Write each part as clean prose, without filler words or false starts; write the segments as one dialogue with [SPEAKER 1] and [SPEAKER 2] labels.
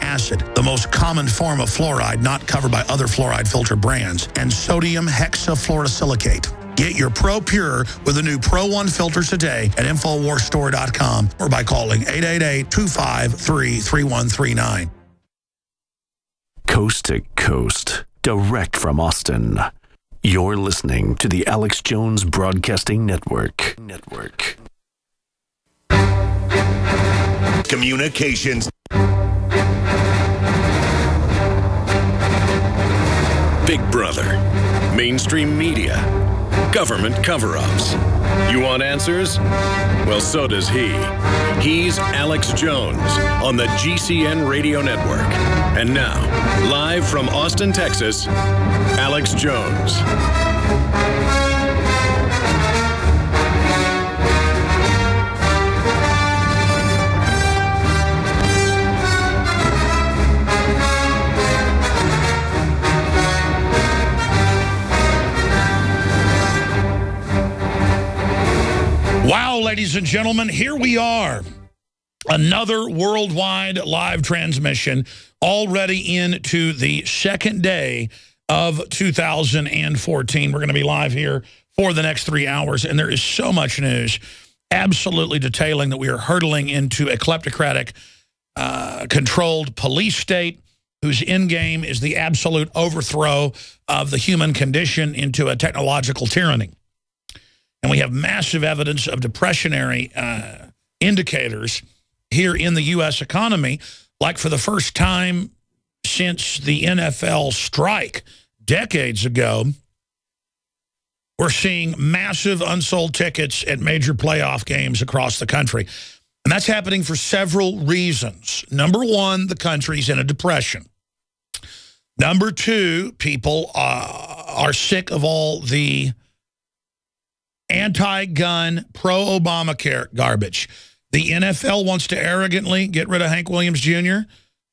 [SPEAKER 1] acid, the most common form of fluoride not covered by other fluoride filter brands, and sodium hexafluorosilicate. Get your Pro Pure with the new Pro One filter today at InfoWarsStore.com or by calling 888-253-3139.
[SPEAKER 2] Coast to coast, direct from Austin. You're listening to the Alex Jones Broadcasting Network.
[SPEAKER 3] Communications. Big Brother, mainstream media, government cover-ups. You want answers? Well, so does he. He's Alex Jones on the GCN Radio Network. And now, live from Austin, Texas, Alex Jones.
[SPEAKER 1] Wow, ladies and gentlemen, here we are. Another worldwide live transmission, already into the second day of 2014. We're going to be live here for the next 3 hours, and there is so much news absolutely detailing that we are hurtling into a kleptocratic, controlled police state whose end game is the absolute overthrow of the human condition into a technological tyranny. And we have massive evidence of depressionary indicators here in the U.S. economy, like for the first time since the NFL strike decades ago, we're seeing massive unsold tickets at major playoff games across the country. And that's happening for several reasons. Number one, the country's in a depression. Number two, people are sick of all the anti-gun, pro-Obamacare garbage. The NFL wants to arrogantly get rid of Hank Williams Jr.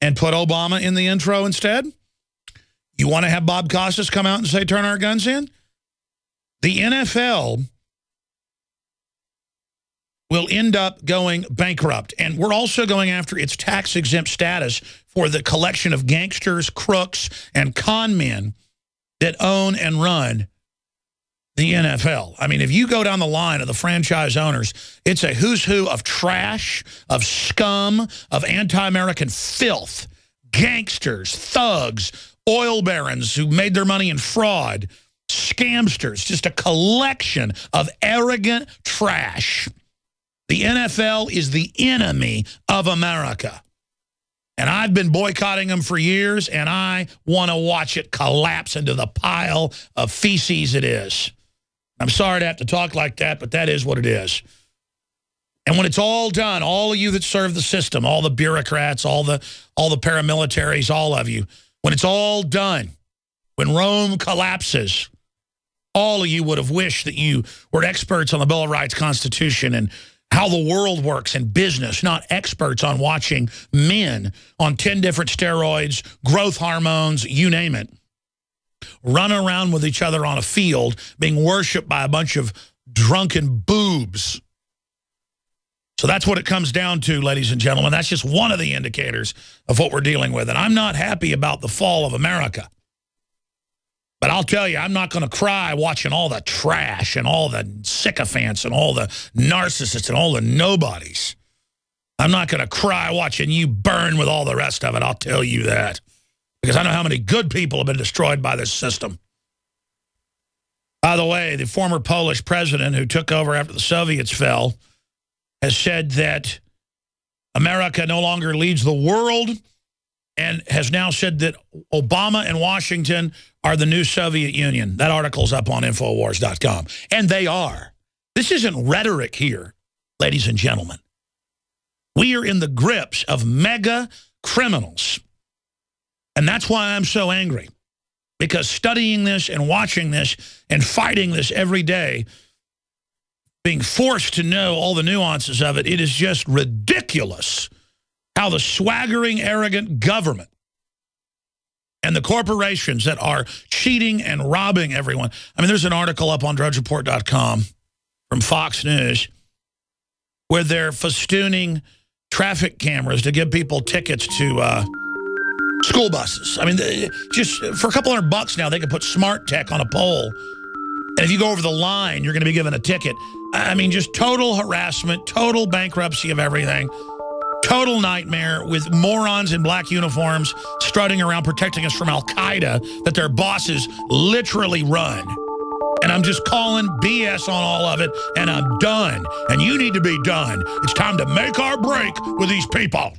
[SPEAKER 1] and put Obama in the intro instead. You want to have Bob Costas come out and say, turn our guns in? The NFL will end up going bankrupt. And we're also going after its tax-exempt status for the collection of gangsters, crooks, and con men that own and run the NFL. I mean, if you go down the line of the franchise owners, it's a who's who of trash, of scum, of anti-American filth, gangsters, thugs, oil barons who made their money in fraud, scamsters, just a collection of arrogant trash. The NFL is the enemy of America. And I've been boycotting them for years, and I want to watch it collapse into the pile of feces it is. I'm sorry to have to talk like that, but that is what it is. And when it's all done, all of you that serve the system, all the bureaucrats, all the paramilitaries, all of you, when it's all done, when Rome collapses, all of you would have wished that you were experts on the Bill of Rights, Constitution, and how the world works in business, not experts on watching men on 10 different steroids, growth hormones, you name it, run around with each other on a field being worshipped by a bunch of drunken boobs. So that's what it comes down to, ladies and gentlemen. That's just one of the indicators of what we're dealing with. And I'm not happy about the fall of America. But I'll tell you, I'm not going to cry watching all the trash and all the sycophants and all the narcissists and all the nobodies. I'm not going to cry watching you burn with all the rest of it, I'll tell you that. Because I know how many good people have been destroyed by this system. By the way, the former Polish president who took over after the Soviets fell has said that America no longer leads the world and has now said that Obama and Washington are the new Soviet Union. That article's up on Infowars.com. And they are. This isn't rhetoric here, ladies and gentlemen. We are in the grips of mega criminals. And that's why I'm so angry. Because studying this and watching this and fighting this every day, being forced to know all the nuances of it, it is just ridiculous how the swaggering, arrogant government and the corporations that are cheating and robbing everyone. I mean, there's an article up on DrudgeReport.com from Fox News where they're festooning traffic cameras to give people tickets to school buses. I mean, just for a couple $100 now, they can put smart tech on a pole. And if you go over the line, you're going to be given a ticket. I mean, just total harassment, total bankruptcy of everything. Total nightmare with morons in black uniforms strutting around protecting us from Al-Qaeda that their bosses literally run. And I'm just calling BS on all of it, and I'm done. And you need to be done. It's time to make our break with these people.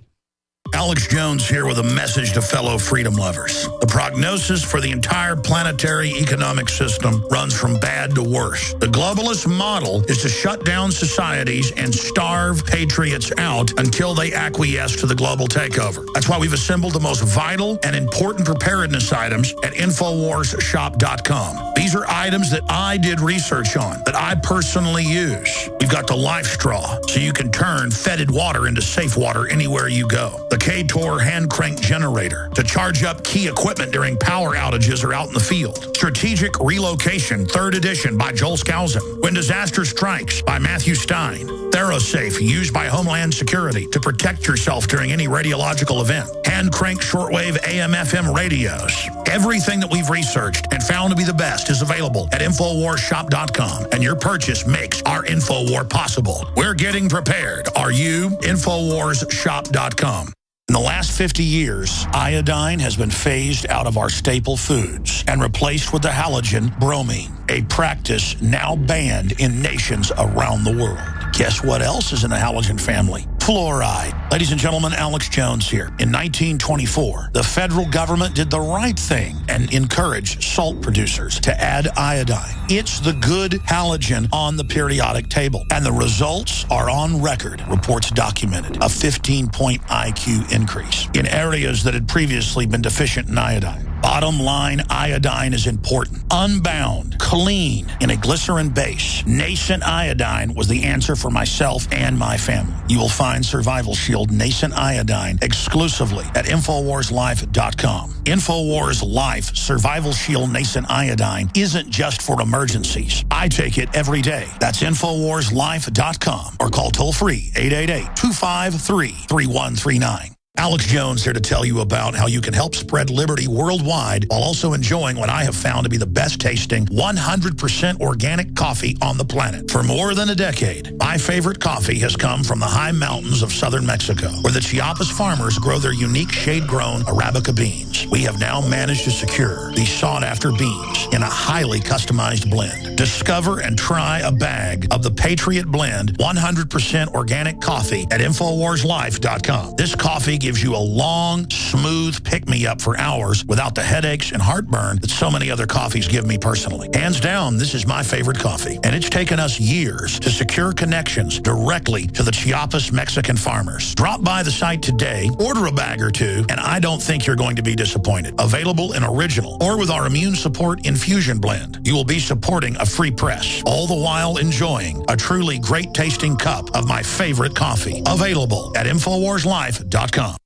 [SPEAKER 1] Alex Jones here with a message to fellow freedom lovers. The prognosis for the entire planetary economic system runs from bad to worse. The globalist model is to shut down societies and starve patriots out until they acquiesce to the global takeover. That's why we've assembled the most vital and important preparedness items at InfoWarsShop.com. These are items that I did research on, that I personally use. We've got the Life Straw, so you can turn fetid water into safe water anywhere you go. The K-Tor hand crank generator to charge up key equipment during power outages or out in the field. Strategic Relocation, 3rd edition by Joel Skousen. When Disaster Strikes by Matthew Stein. ThyroSafe, used by Homeland Security to protect yourself during any radiological event. Hand crank shortwave AM/FM radios. Everything that we've researched and found to be the best is available at InfoWarsShop.com, and your purchase makes our InfoWar possible. We're getting prepared. Are you? InfoWarsShop.com. In the last 50 years, iodine has been phased out of our staple foods and replaced with the halogen bromine, a practice now banned in nations around the world. Guess what else is in the halogen family? Fluoride. Ladies and gentlemen, Alex Jones here. In 1924, the federal government did the right thing and encouraged salt producers to add iodine. It's the good halogen on the periodic table, and the results are on record. Reports documented a 15-point IQ increase in areas that had previously been deficient in iodine. Bottom line, iodine is important. Unbound, clean, in a glycerin base. Nascent iodine was the answer for myself and my family. You will find Survival Shield Nascent Iodine exclusively at InfoWarsLife.com. InfoWars Life Survival Shield Nascent Iodine isn't just for emergencies. I take it every day. That's InfoWarsLife.com or call toll-free 888-253-3139. Alex Jones here to tell you about how you can help spread liberty worldwide while also enjoying what I have found to be the best tasting 100% organic coffee on the planet. For more than a decade, my favorite coffee has come from the high mountains of southern Mexico, where the Chiapas farmers grow their unique shade-grown Arabica beans. We have now managed to secure these sought-after beans in a highly customized blend. Discover and try a bag of the Patriot Blend 100% organic coffee at InfoWarsLife.com. This coffee gives you a long, smooth pick-me-up for hours without the headaches and heartburn that so many other coffees give me personally. Hands down, this is my favorite coffee, and it's taken us years to secure connections directly to the Chiapas Mexican farmers. Drop by the site today, order a bag or two, and I don't think you're going to be disappointed. Available in original or with our Immune Support Infusion Blend. You will be supporting a free press, all the while enjoying a truly great-tasting cup of my favorite coffee. Available at InfoWarsLife.com.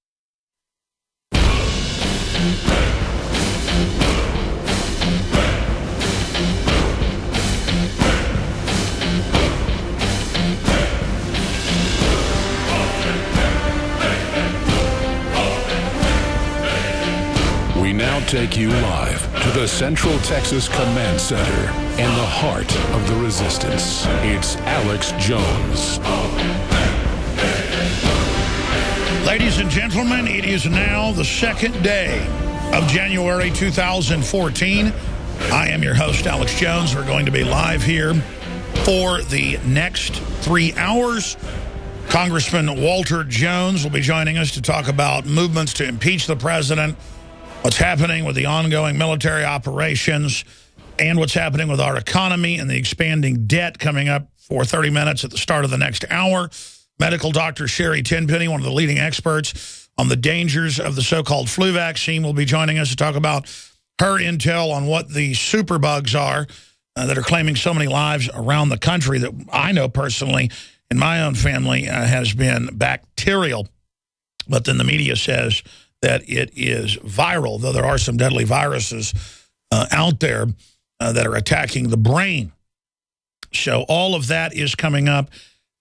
[SPEAKER 4] We now take you live to the Central Texas Command Center in the heart of the resistance. It's Alex Jones.
[SPEAKER 1] Ladies and gentlemen, it is now the second day of January 2014. I am your host, Alex Jones. We're going to be live here for the next 3 hours. Congressman Walter Jones will be joining us to talk about movements to impeach the president, what's happening with the ongoing military operations, and what's happening with our economy and the expanding debt coming up for 30 minutes at the start of the next hour. Medical doctor Sherry Tenpenny, one of the leading experts on the dangers of the so-called flu vaccine, will be joining us to talk about her intel on what the superbugs are that are claiming so many lives around the country that I know personally in my own family has been bacterial. But then the media says that it is viral, though there are some deadly viruses out there that are attacking the brain. So all of that is coming up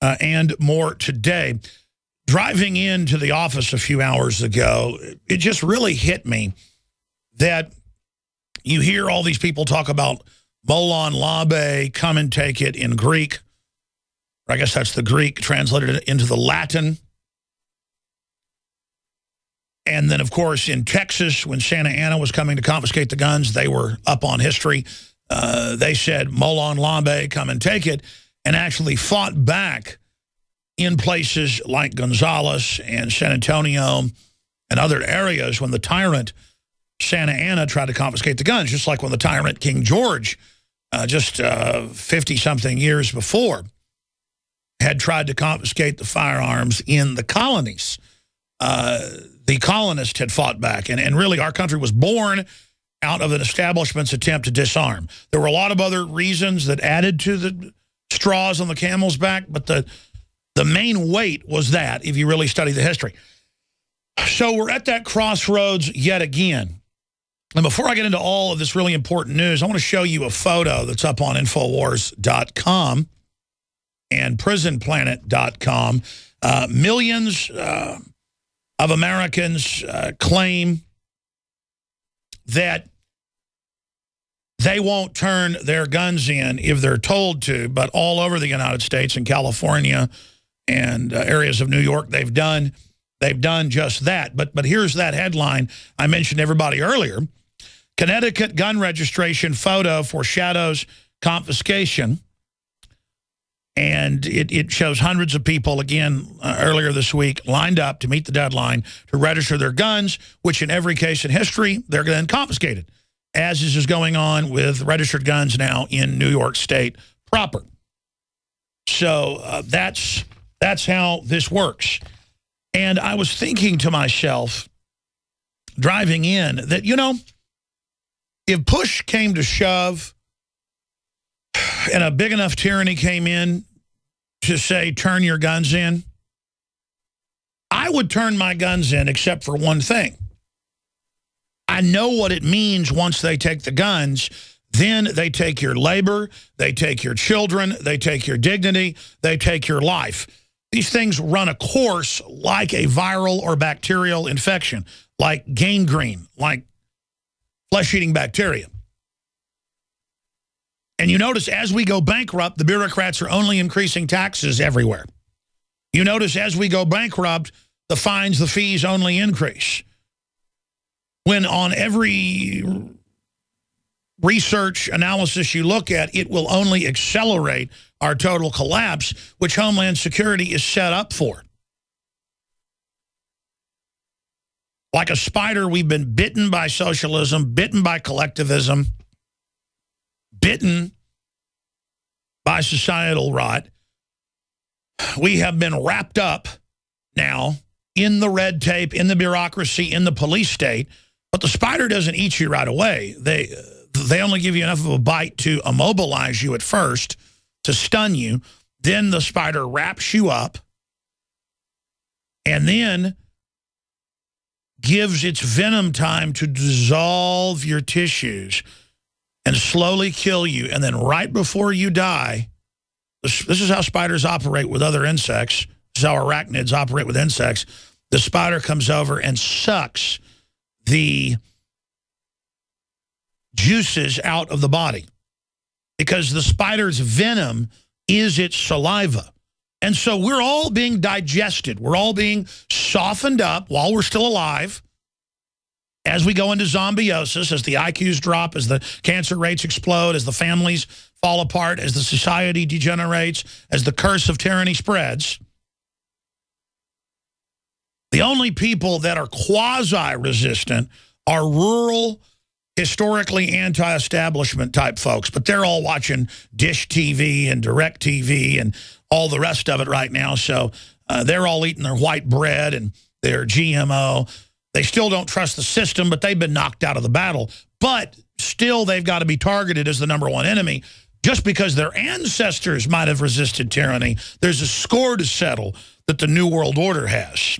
[SPEAKER 1] and more today. driving into the office a few hours ago, it just really hit me that you hear all these people talk about molon labe, come and take it in Greek. I guess that's the Greek translated into the Latin. And then, of course, in Texas, when Santa Anna was coming to confiscate the guns, they were up on history. They said, molon labe, come and take it, and actually fought back in places like Gonzales and San Antonio and other areas when the tyrant Santa Anna tried to confiscate the guns, just like when the tyrant King George, just 50-something years before, had tried to confiscate the firearms in the colonies. The colonists had fought back, and really our country was born out of an establishment's attempt to disarm. There were a lot of other reasons that added to the straws on the camel's back, but the main weight was that, if you really study the history. So we're at that crossroads yet again. And before I get into all of this really important news, I want to show you a photo that's up on Infowars.com and PrisonPlanet.com. Millions of Americans claim that they won't turn their guns in if they're told to, but all over the United States and California and areas of New York, they've done just that. But here's that headline I mentioned to everybody earlier. Connecticut gun registration photo foreshadows confiscation. And it shows hundreds of people, again, earlier this week, lined up to meet the deadline to register their guns, which in every case in history, they're then confiscated, as is going on with registered guns now in New York State proper. So that's how this works. And I was thinking to myself, driving in, that, you know, if push came to shove and a big enough tyranny came in to say, turn your guns in, I would turn my guns in except for one thing. I know what it means once they take the guns. Then they take your labor, they take your children, they take your dignity, they take your life. These things run a course like a viral or bacterial infection, like gangrene, like flesh-eating bacteria. And you notice as we go bankrupt, the bureaucrats are only increasing taxes everywhere. You notice as we go bankrupt, the fines, the fees only increase. When on every research analysis you look at, it will only accelerate our total collapse, which Homeland Security is set up for. Like a spider, we've been bitten by socialism, bitten by collectivism, bitten by societal rot. We have been wrapped up now in the red tape, in the bureaucracy, in the police state, but the spider doesn't eat you right away. They only give you enough of a bite to immobilize you at first, to stun you. Then the spider wraps you up and then gives its venom time to dissolve your tissues and slowly kill you. And then right before you die, this is how spiders operate with other insects. This is how arachnids operate with insects. The spider comes over and sucks the juices out of the body because the spider's venom is its saliva. And so we're all being digested. We're all being softened up while we're still alive. As we go into zombiosis, as the IQs drop, as the cancer rates explode, as the families fall apart, as the society degenerates, as the curse of tyranny spreads, the only people that are quasi-resistant are rural, historically anti-establishment type folks. But they're all watching Dish TV and Direct TV and all the rest of it right now. So they're all eating their white bread and their GMO. They still don't trust the system, but they've been knocked out of the battle. But still, they've got to be targeted as the #1 enemy. Just because their ancestors might have resisted tyranny, there's a score to settle that the New World Order has.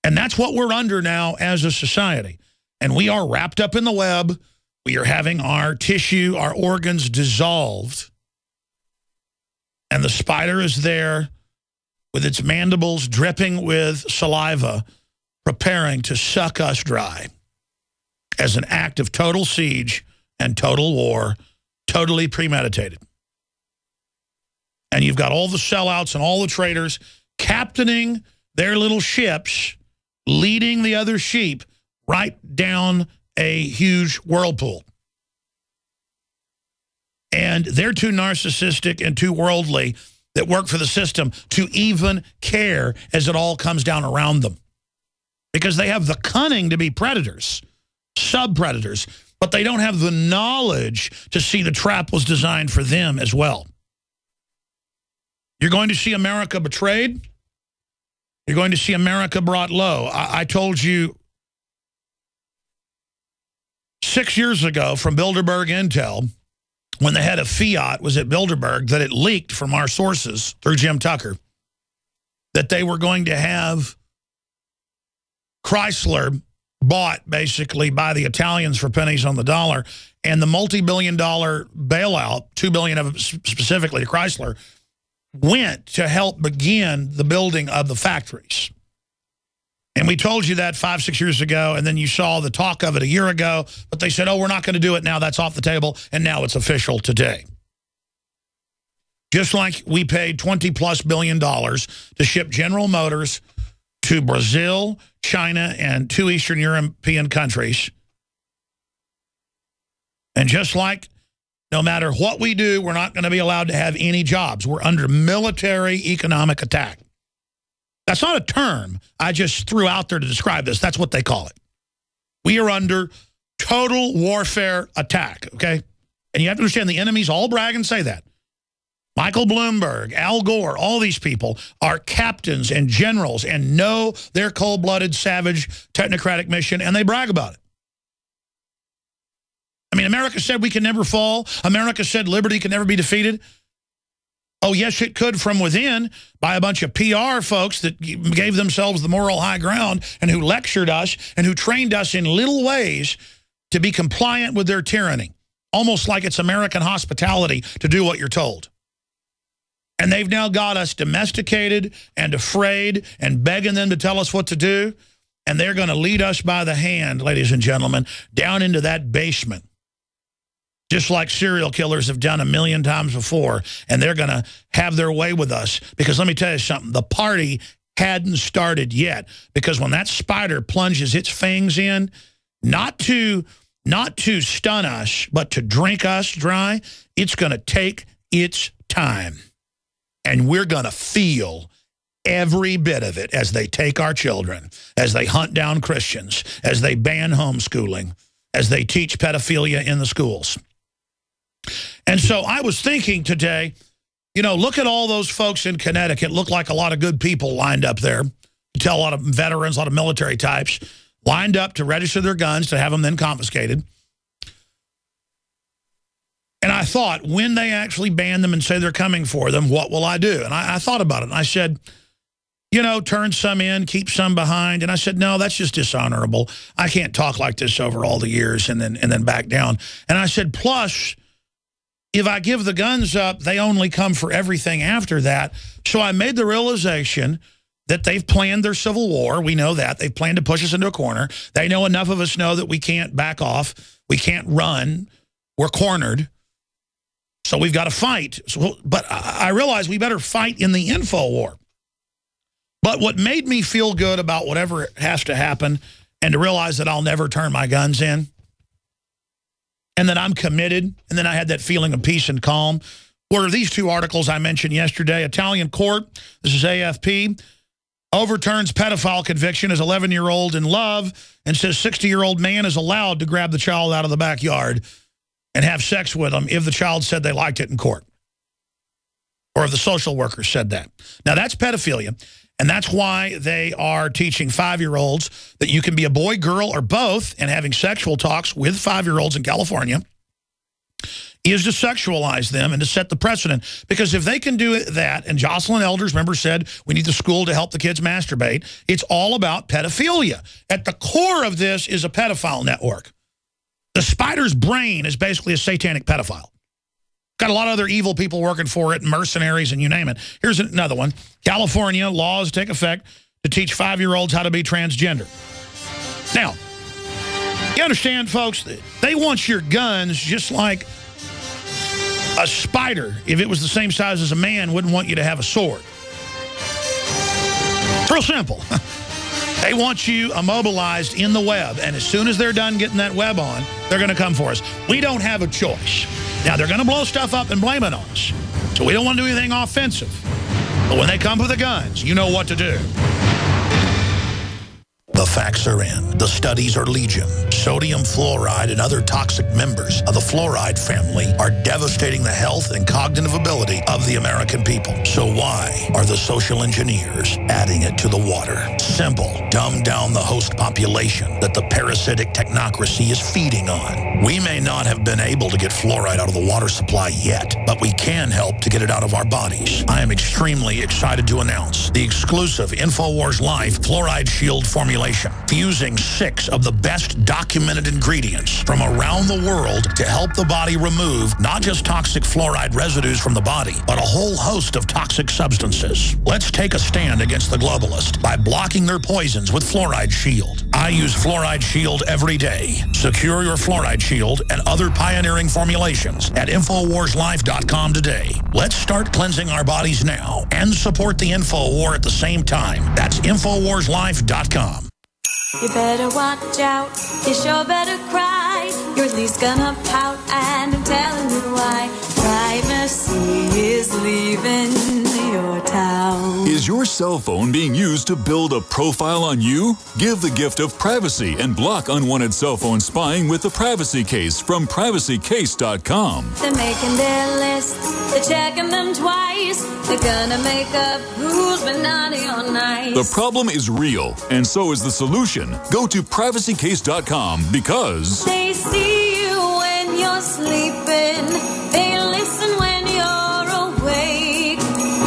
[SPEAKER 1] And that's what we're under now as a society. And we are wrapped up in the web. We are having our tissue, our organs dissolved. And the spider is there with its mandibles dripping with saliva, preparing to suck us dry as an act of total siege and total war, totally premeditated. And you've got all the sellouts and all the traitors captaining their little ships, leading the other sheep right down a huge whirlpool. And they're too narcissistic and too worldly that work for the system to even care as it all comes down around them. Because they have the cunning to be predators, sub-predators, but they don't have the knowledge to see the trap was designed for them as well. You're going to see America betrayed. You're going to see America brought low. I told you 6 years ago from Bilderberg Intel, when the head of Fiat was at Bilderberg, that it leaked from our sources through Jim Tucker that they were going to have Chrysler bought basically by the Italians for pennies on the dollar, and the multi-billion-dollar bailout, $2 billion of it specifically to Chrysler, went to help begin the building of the factories. And we told you that 5, 6 years ago, and then you saw the talk of it a year ago, but they said, oh, we're not going to do it now, that's off the table, and now it's official today. Just like we paid $20+ billion to ship General Motors to Brazil, China, and 2 Eastern European countries. And just like no matter what we do, we're not going to be allowed to have any jobs. We're under military economic attack. That's not a term I just threw out there to describe this. That's what they call it. We are under total warfare attack, okay? And you have to understand the enemies all brag and say that. Michael Bloomberg, Al Gore, all these people are captains and generals and know their cold-blooded, savage, technocratic mission, and they brag about it. I mean, America said we can never fall. America said liberty can never be defeated. Oh, yes, it could from within by a bunch of PR folks that gave themselves the moral high ground and who lectured us and who trained us in little ways to be compliant with their tyranny, almost like it's American hospitality to do what you're told. And they've now got us domesticated and afraid and begging them to tell us what to do. And they're going to lead us by the hand, ladies and gentlemen, down into that basement, just like serial killers have done a million times before. And they're going to have their way with us. Because let me tell you something, the party hadn't started yet. Because when that spider plunges its fangs in, not to stun us, but to drink us dry, it's going to take its time. And we're going to feel every bit of it as they take our children, as they hunt down Christians, as they ban homeschooling, as they teach pedophilia in the schools. And so I was thinking today, you know, look at all those folks in Connecticut. Look like a lot of good people lined up there. You tell a lot of veterans, a lot of military types, lined up to register their guns to have them then confiscated. And I thought, when they actually ban them and say they're coming for them, what will I do? And I thought about it. And I said, you know, turn some in, keep some behind. And I said, no, that's just dishonorable. I can't talk like this over all the years and then back down. And I said, plus, if I give the guns up, they only come for everything after that. So I made the realization that they've planned their civil war. We know that. They've planned to push us into a corner. They know enough of us know that we can't back off. We can't run. We're cornered. So we've got to fight. So, but I realized we better fight in the info war. But what made me feel good about whatever has to happen and to realize that I'll never turn my guns in and that I'm committed, and then I had that feeling of peace and calm, were these 2 articles I mentioned yesterday. Italian court, this is AFP, overturns pedophile conviction as 11-year-old in love and says 60-year-old man is allowed to grab the child out of the backyard and have sex with them if the child said they liked it in court. Or if the social worker said that. Now, that's pedophilia. And that's why they are teaching 5-year-olds that you can be a boy, girl, or both, and having sexual talks with 5-year-olds in California is to sexualize them and to set the precedent. Because if they can do that, and Jocelyn Elders, remember, said we need the school to help the kids masturbate, it's all about pedophilia. At the core of this is a pedophile network. The spider's brain is basically a satanic pedophile. Got a lot of other evil people working for it, mercenaries, and you name it. Here's another one. California, laws take effect to teach 5-year-olds how to be transgender. Now, you understand, folks, they want your guns just like a spider, if it was the same size as a man, wouldn't want you to have a sword. It's real simple. They want you immobilized in the web, and as soon as they're done getting that web on, they're going to come for us. We don't have a choice. Now, they're going to blow stuff up and blame it on us, so we don't want to do anything offensive. But when they come for the guns, you know what to do. The facts are in. The studies are legion. Sodium fluoride and other toxic members of the fluoride family are devastating the health and cognitive ability of the American people. So why are the social engineers adding it to the water? Simple. Dumb down the host population that the parasitic technocracy is feeding on. We may not have been able to get fluoride out of the water supply yet, but we can help to get it out of our bodies. I am extremely excited to announce the exclusive InfoWars Life Fluoride Shield formulation, fusing 6 of the best documented ingredients from around the world to help the body remove not just toxic fluoride residues from the body, but a whole host of toxic substances. Let's take a stand against the globalists by blocking their poisons with Fluoride Shield. I use Fluoride Shield every day. Secure your Fluoride Shield and other pioneering formulations at InfoWarsLife.com today. Let's start cleansing our bodies now and support the InfoWar at the same time. That's InfoWarsLife.com.
[SPEAKER 5] You better watch out, you sure better cry. You're at least gonna pout, and I'm telling you why. Privacy is leaving your town.
[SPEAKER 6] Is your cell phone being used to build a profile on you? Give the gift of privacy and block unwanted cell phone spying with the Privacy Case from PrivacyCase.com.
[SPEAKER 5] They're making their lists, they're checking them twice. They're gonna make up who's been naughty or nice.
[SPEAKER 6] The problem is real, and so is the solution. Go to PrivacyCase.com because
[SPEAKER 5] they see you when you're sleeping. They listen when you're awake.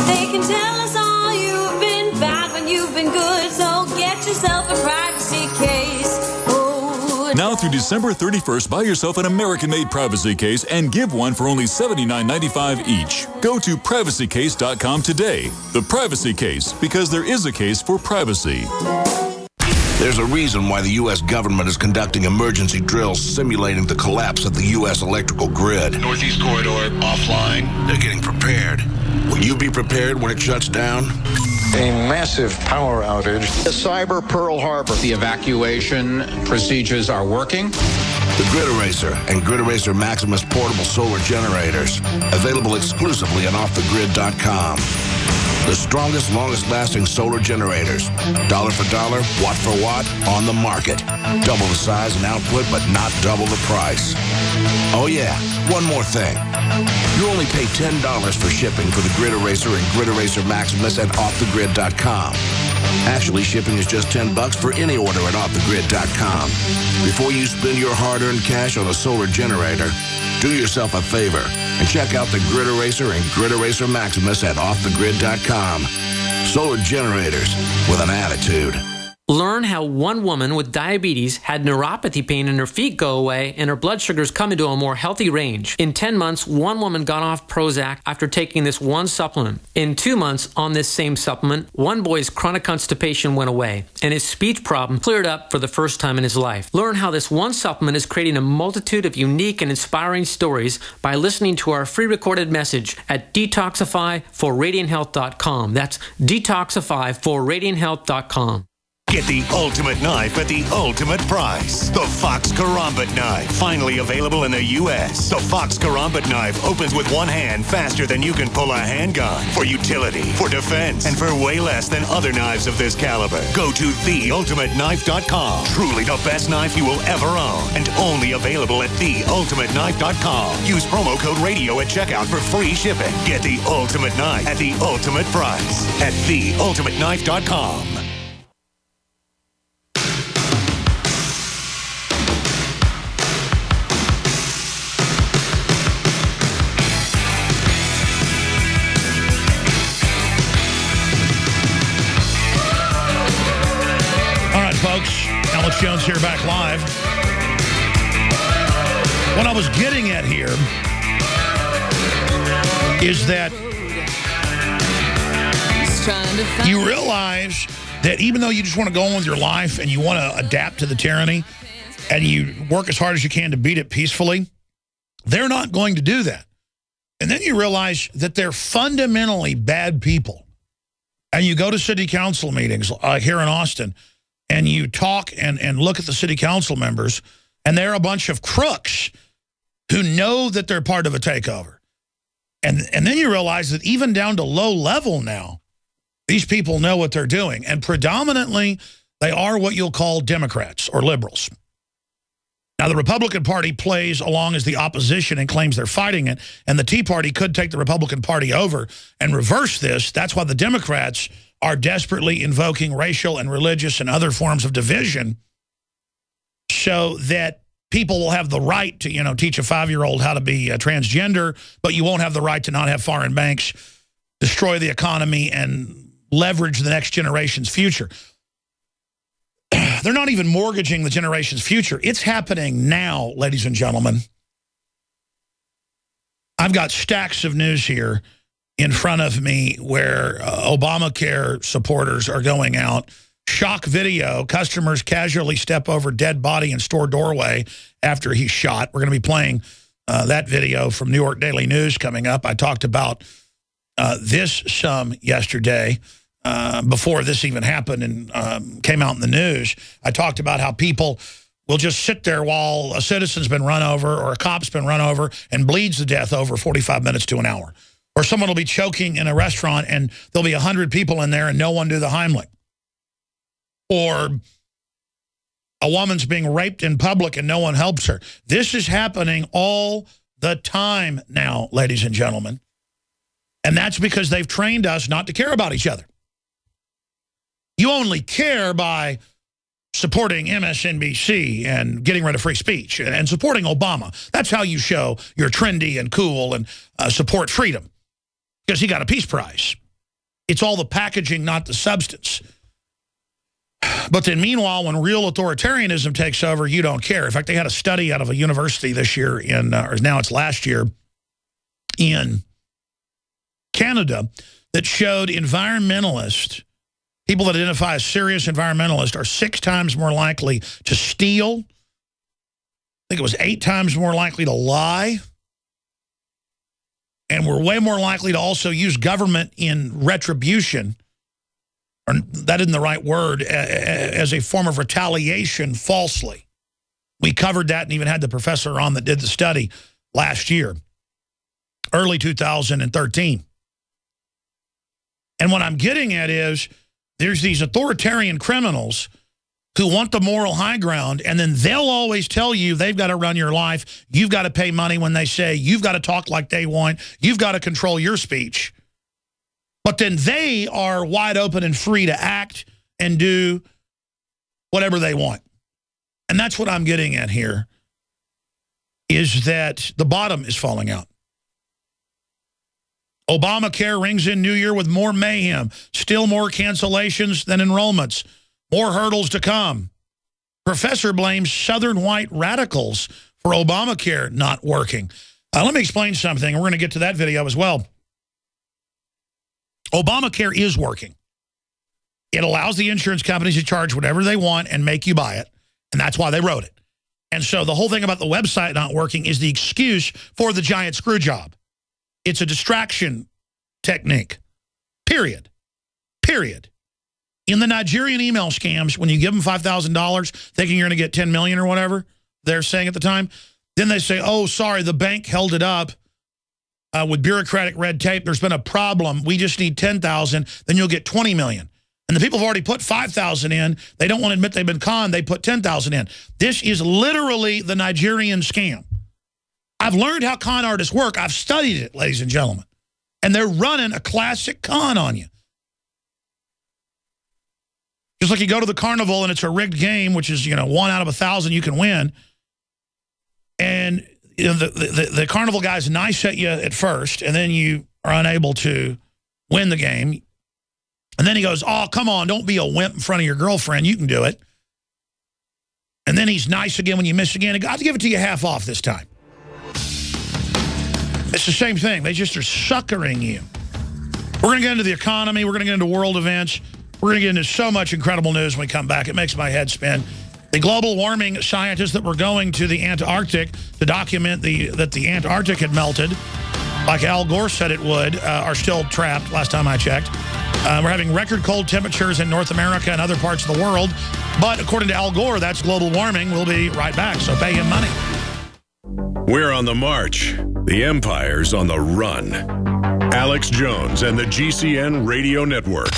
[SPEAKER 5] They can tell us all you've been bad when you've been good. So get yourself a privacy case. Oh,
[SPEAKER 6] now through December 31st, buy yourself an American-made privacy case and give one for only $79.95 each. Go to PrivacyCase.com today. The Privacy Case, because there is a case for privacy.
[SPEAKER 7] There's a reason why the U.S. government is conducting emergency drills simulating the collapse of the U.S. electrical grid.
[SPEAKER 8] Northeast corridor offline.
[SPEAKER 7] They're getting prepared. Will you be prepared when it shuts down?
[SPEAKER 9] A massive power outage. A cyber Pearl Harbor.
[SPEAKER 8] The evacuation procedures are working.
[SPEAKER 7] The Grid Eraser and Grid Eraser Maximus portable solar generators. Available exclusively on OffTheGrid.com. The strongest, longest-lasting solar generators. Dollar for dollar, watt for watt, on the market. Double the size and output, but not double the price. Oh yeah, one more thing. You only pay $10 for shipping for the Grid Eraser and Grid Eraser Maximus at OffTheGrid.com. Actually, shipping is just $10 for any order at OffTheGrid.com. Before you spend your hard-earned cash on a solar generator, do yourself a favor and check out the Grid Eraser and Grid Eraser Maximus at OffTheGrid.com. Solar generators with an attitude.
[SPEAKER 10] Learn how one woman with diabetes had neuropathy pain in her feet go away and her blood sugars come into a more healthy range. In 10 months, one woman got off Prozac after taking this one supplement. In 2 months, on this same supplement, one boy's chronic constipation went away and his speech problem cleared up for the first time in his life. Learn how this one supplement is creating a multitude of unique and inspiring stories by listening to our free recorded message at detoxifyforradianthealth.com. That's detoxifyforradianthealth.com.
[SPEAKER 11] Get the ultimate knife at the ultimate price. The Fox Karambit knife. Finally available in the U.S. The Fox Karambit knife opens with one hand faster than you can pull a handgun. For utility, for defense, and for way less than other knives of this caliber. Go to theultimateknife.com. Truly the best knife you will ever own. And only available at theultimateknife.com. Use promo code radio at checkout for free shipping. Get the ultimate knife at the ultimate price at theultimateknife.com.
[SPEAKER 1] Folks, Alex Jones here, back live. What I was getting at here is that you realize that even though you just want to go on with your life and you want to adapt to the tyranny and you work as hard as you can to beat it peacefully, they're not going to do that. And then you realize that they're fundamentally bad people. And you go to city council meetings here in Austin, and you talk and look at the city council members, and they're a bunch of crooks who know that they're part of a takeover. And then you realize that even down to low level now, these people know what they're doing. And predominantly, they are what you'll call Democrats or liberals. Now, the Republican Party plays along as the opposition and claims they're fighting it, and the Tea Party could take the Republican Party over and reverse this. That's why the Democrats are desperately invoking racial and religious and other forms of division so that people will have the right to, teach a 5-year-old how to be transgender, but you won't have the right to not have foreign banks destroy the economy and leverage the next generation's future. They're not even mortgaging the generation's future. It's happening now, ladies and gentlemen. I've got stacks of news here in front of me where Obamacare supporters are going out. Shock video, customers casually step over dead body in store doorway after he's shot. We're going to be playing that video from New York Daily News coming up. I talked about this some yesterday. Before this even happened and came out in the news. I talked about how people will just sit there while a citizen's been run over or a cop's been run over and bleeds to death over 45 minutes to an hour. Or someone will be choking in a restaurant and there'll be 100 people in there and no one do the Heimlich. Or a woman's being raped in public and no one helps her. This is happening all the time now, ladies and gentlemen. And that's because they've trained us not to care about each other. You only care by supporting MSNBC and getting rid of free speech and supporting Obama. That's how you show you're trendy and cool and support freedom, because he got a Peace Prize. It's all the packaging, not the substance. But then meanwhile, when real authoritarianism takes over, you don't care. In fact, they had a study out of a university this year or now it's last year in Canada that showed environmentalists, people that identify as serious environmentalists, are 6 times more likely to steal. I think it was 8 times more likely to lie. And we're way more likely to also use government in retribution, or that isn't the right word, as a form of retaliation falsely. We covered that and even had the professor on that did the study last year, early 2013. And what I'm getting at is, there's these authoritarian criminals who want the moral high ground, and then they'll always tell you they've got to run your life. You've got to pay money when they say. You've got to talk like they want. You've got to control your speech. But then they are wide open and free to act and do whatever they want. And that's what I'm getting at here, is that the bottom is falling out. Obamacare rings in New Year with more mayhem, still more cancellations than enrollments, more hurdles to come. Professor blames Southern white radicals for Obamacare not working. Let me explain something. We're going to get to that video as well. Obamacare is working. It allows the insurance companies to charge whatever they want and make you buy it, and that's why they wrote it. And so the whole thing about the website not working is the excuse for the giant screw job. It's a distraction technique, period. Period. In the Nigerian email scams, when you give them $5,000 thinking you're going to get $10 million or whatever they're saying at the time, then they say, oh, sorry, the bank held it up with bureaucratic red tape. There's been a problem. We just need $10,000. Then you'll get $20 million. And the people have already put $5,000 in. They don't want to admit they've been conned. They put $10,000 in. This is literally the Nigerian scam. I've learned how con artists work. I've studied it, ladies and gentlemen. And they're running a classic con on you. Just like you go to the carnival and it's a rigged game, which is, 1 out of 1,000 you can win. And the carnival guy's nice at you at first, and then you are unable to win the game. And then he goes, oh, come on, don't be a wimp in front of your girlfriend. You can do it. And then he's nice again when you miss again. I'll give it to you half off this time. It's the same thing. They just are suckering you. We're going to get into the economy. We're going to get into world events. We're going to get into so much incredible news when we come back. It makes my head spin. The global warming scientists that were going to the Antarctic to document that the Antarctic had melted, like Al Gore said it would, are still trapped, last time I checked. We're having record cold temperatures in North America and other parts of the world. But according to Al Gore, that's global warming. We'll be right back, so pay him money.
[SPEAKER 3] We're on the march. The empire's on the run. Alex Jones and the GCN Radio Network.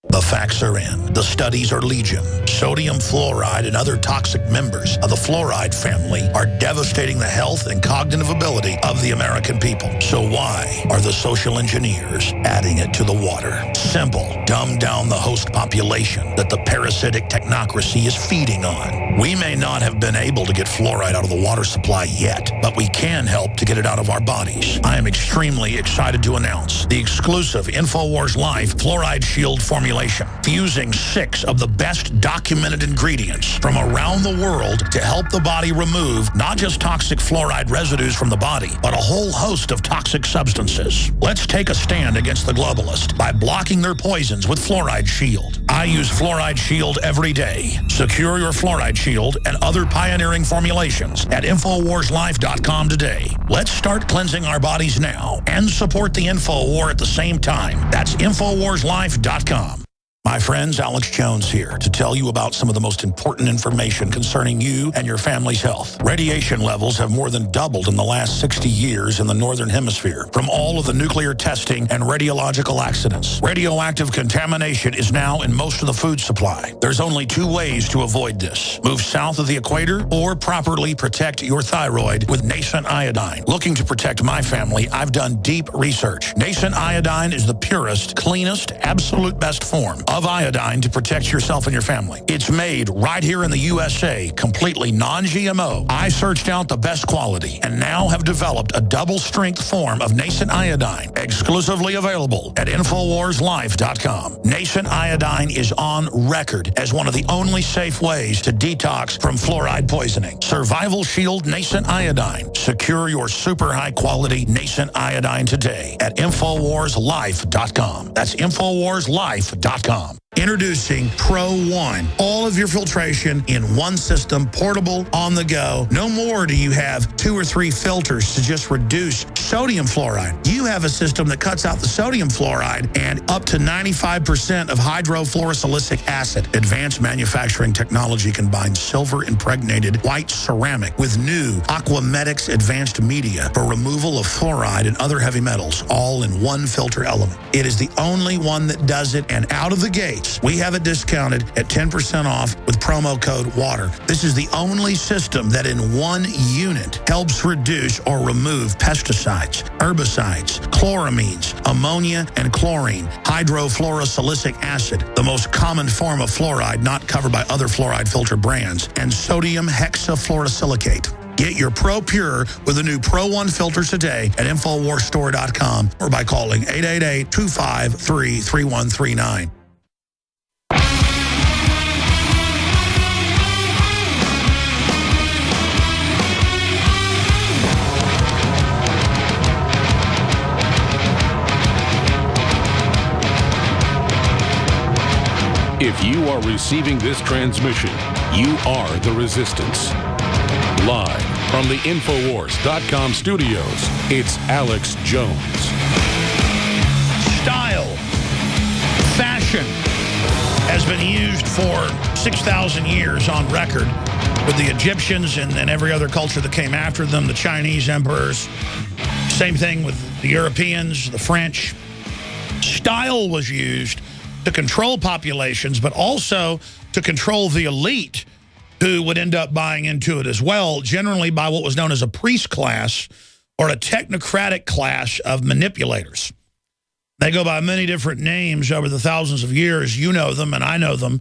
[SPEAKER 1] The facts are in. The studies are legion. Sodium fluoride and other toxic members of the fluoride family are devastating the health and cognitive ability of the American people. So why are the social engineers adding it to the water? Simple. Dumb down the host population that the parasitic technocracy is feeding on. We may not have been able to get fluoride out of the water supply yet, but we can help to get it out of our bodies. I am extremely excited to announce the exclusive InfoWars Life Fluoride Shield formulation, fusing 6 of the best documented ingredients from around the world to help the body remove not just toxic fluoride residues from the body, but a whole host of toxic substances. Let's take a stand against the globalists by blocking their poisons with Fluoride Shield. I use Fluoride Shield every day. Secure your Fluoride Shield and other pioneering formulations at InfoWarsLife.com today. Let's start cleansing our bodies now and support the InfoWar at the same time. That's InfoWarsLife.com. My friends, Alex Jones here to tell you about some of the most important information concerning you and your family's health. Radiation levels have more than doubled in the last 60 years in the Northern Hemisphere from all of the nuclear testing and radiological accidents. Radioactive contamination is now in most of the food supply. There's only 2 ways to avoid this. Move south of the equator or properly protect your thyroid with Nascent Iodine. Looking to protect my family, I've done deep research. Nascent Iodine is the purest, cleanest, absolute best form of iodine to protect yourself and your family. It's made right here in the USA, completely non-GMO. I searched out the best quality and now have developed a double-strength form of Nascent Iodine, exclusively available at InfoWarsLife.com. Nascent Iodine is on record as one of the only safe ways to detox from fluoride poisoning. Survival Shield Nascent Iodine. Secure your super high-quality Nascent Iodine today at InfoWarsLife.com. That's InfoWarsLife.com. Introducing Pro One. All of your filtration in one system, portable, on the go. No more do you have 2 or 3 filters to just reduce sodium fluoride. You have a system that cuts out the sodium fluoride and up to 95% of hydrofluorosilicic acid. Advanced manufacturing technology combines silver-impregnated white ceramic with new Aquamedics advanced media for removal of fluoride and other heavy metals, all in one filter element. It is the only one that does it, and out of the gate, we have it discounted at 10% off with promo code WATER. This is the only system that in one unit helps reduce or remove pesticides, herbicides, chloramines, ammonia, and chlorine, hydrofluorosilicic acid, the most common form of fluoride not covered by other fluoride filter brands, and sodium hexafluorosilicate. Get your Pro Pure with the new Pro One filters today at InfoWarsStore.com or by calling 888-253-3139.
[SPEAKER 4] If you are receiving this transmission, you are the Resistance. Live from the InfoWars.com studios, it's Alex Jones.
[SPEAKER 1] Style, fashion has been used for 6,000 years on record with the Egyptians and every other culture that came after them, the Chinese emperors. Same thing with the Europeans, the French. Style was used to control populations, but also to control the elite who would end up buying into it as well, generally by what was known as a priest class or a technocratic class of manipulators. They go by many different names over the thousands of years. You know them and I know them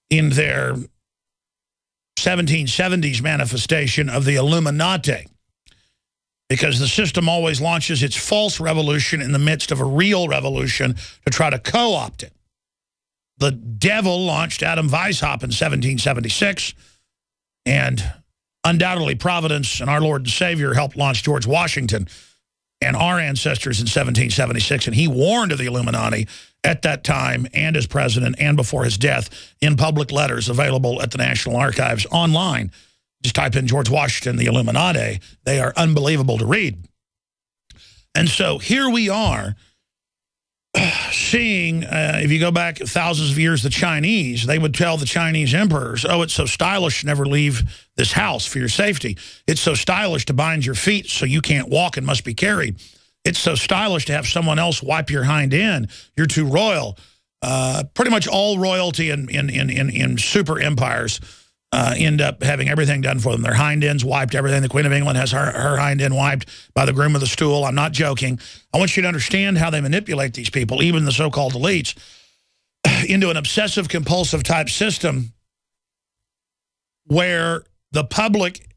[SPEAKER 1] in their 1770s manifestation of the Illuminati, because the system always launches its false revolution in the midst of a real revolution to try to co-opt it. The devil launched Adam Weishaupt in 1776, and undoubtedly Providence and our Lord and Savior helped launch George Washington and our ancestors in 1776, and he warned of the Illuminati at that time and as president and before his death in public letters available at the National Archives online. Just type in George Washington, the Illuminati. They are unbelievable to read. And so here we are seeing, if you go back thousands of years, the Chinese, they would tell the Chinese emperors, oh, it's so stylish to never leave this house for your safety. It's so stylish to bind your feet so you can't walk and must be carried. It's so stylish to have someone else wipe your hind end. You're too royal. Pretty much all royalty in super empires end up having everything done for them. Their hind ends wiped, everything. The Queen of England has her hind end wiped by the groom of the stool. I'm not joking. I want you to understand how they manipulate these people, even the so-called elites, into an obsessive-compulsive type system where the public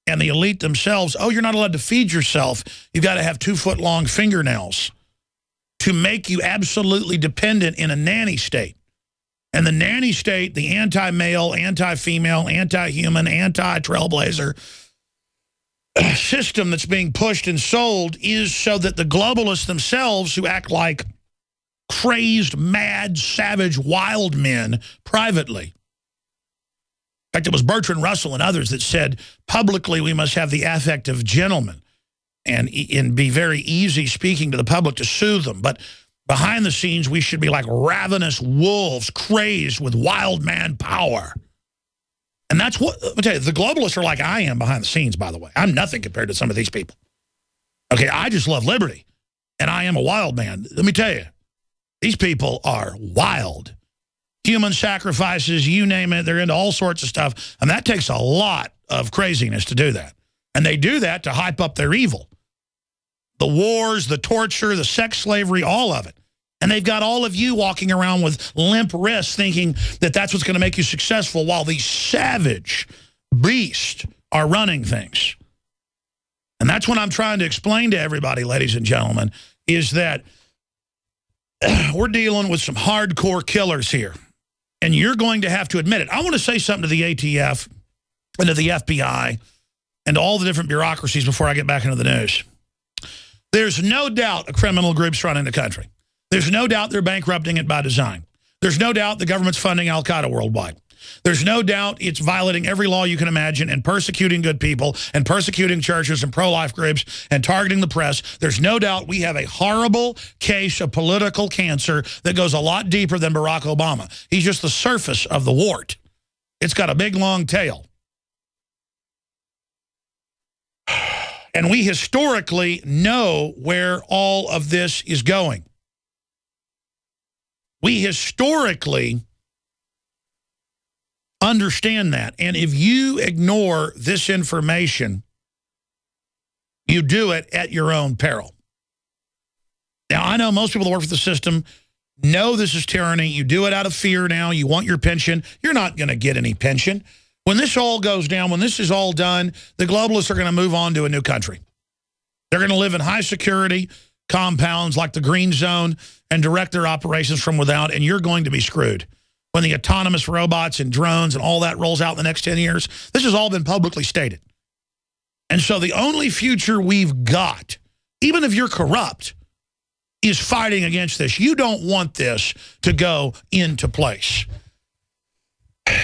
[SPEAKER 1] and the elite themselves, oh, you're not allowed to feed yourself. You've got to have 2-foot-long fingernails to make you absolutely dependent in a nanny state. And the nanny state, the anti-male, anti-female, anti-human, anti-trailblazer system that's being pushed and sold is so that the globalists themselves, who act like crazed, mad, savage, wild men privately. In fact, it was Bertrand Russell and others that said, publicly we must have the affect of gentlemen and be very easy speaking to the public to soothe them. But behind the scenes, we should be like ravenous wolves, crazed with wild man power. And that's what, let me tell you, the globalists are like I am behind the scenes, by the way. I'm nothing compared to some of these people. Okay, I just love liberty, and I am a wild man. Let me tell you, these people are wild. Human sacrifices, you name it, they're into all sorts of stuff. And that takes a lot of craziness to do that. And they do that to hype up their evil. The wars, the torture, the sex slavery, all of it. And they've got all of you walking around with limp wrists thinking that that's what's going to make you successful while these savage beasts are running things. And that's what I'm trying to explain to everybody, ladies and gentlemen, is that we're dealing with some hardcore killers here. And you're going to have to admit it. I want to say something to the ATF and to the FBI and all the different bureaucracies before I get back into the news. There's no doubt a criminal group's running the country. There's no doubt they're bankrupting it by design. There's no doubt the government's funding al-Qaeda worldwide. There's no doubt it's violating every law you can imagine and persecuting good people and persecuting churches and pro-life groups and targeting the press. There's no doubt we have a horrible case of political cancer that goes a lot deeper than Barack Obama. He's just the surface of the wart. It's got a big, long tail. And we historically know where all of this is going. We historically understand that. And if you ignore this information, you do it at your own peril. Now, I know most people that work for the system know this is tyranny. You do it out of fear now. You want your pension. You're not going to get any pension. When this all goes down, when this is all done, the globalists are going to move on to a new country. They're going to live in high security compounds like the Green Zone and direct their operations from without, and you're going to be screwed. When the autonomous robots and drones and all that rolls out in the next 10 years, this has all been publicly stated. And so the only future we've got, even if you're corrupt, is fighting against this. You don't want this to go into place.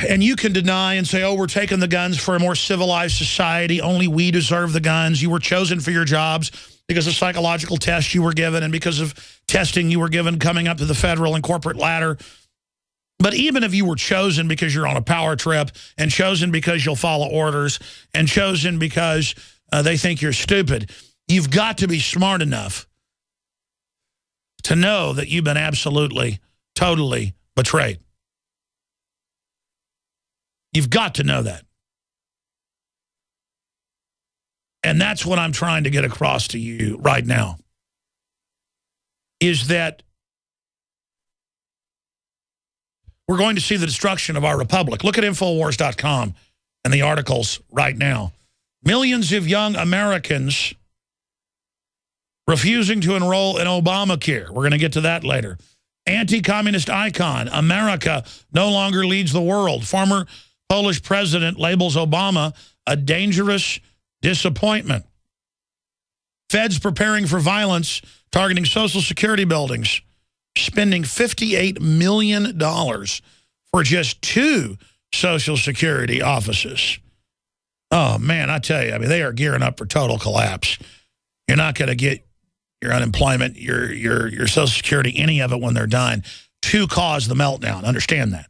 [SPEAKER 1] And you can deny and say, oh, we're taking the guns for a more civilized society. Only we deserve the guns. You were chosen for your jobs because of psychological tests you were given and because of testing you were given coming up to the federal and corporate ladder. But even if you were chosen because you're on a power trip and chosen because you'll follow orders and chosen because they think you're stupid, you've got to be smart enough to know that you've been absolutely, totally betrayed. You've got to know that. And that's what I'm trying to get across to you right now, is that we're going to see the destruction of our republic. Look at Infowars.com and the articles right now. Millions of young Americans refusing to enroll in Obamacare. We're going to get to that later. Anti-communist icon. America no longer leads the world. Former Polish president labels Obama a dangerous disappointment. Feds preparing for violence targeting Social Security buildings, spending $58 million for just 2 Social Security offices. Oh, man, I tell you, I mean, they are gearing up for total collapse. You're not going to get your unemployment, your Social Security, any of it when they're done, to cause the meltdown. Understand that.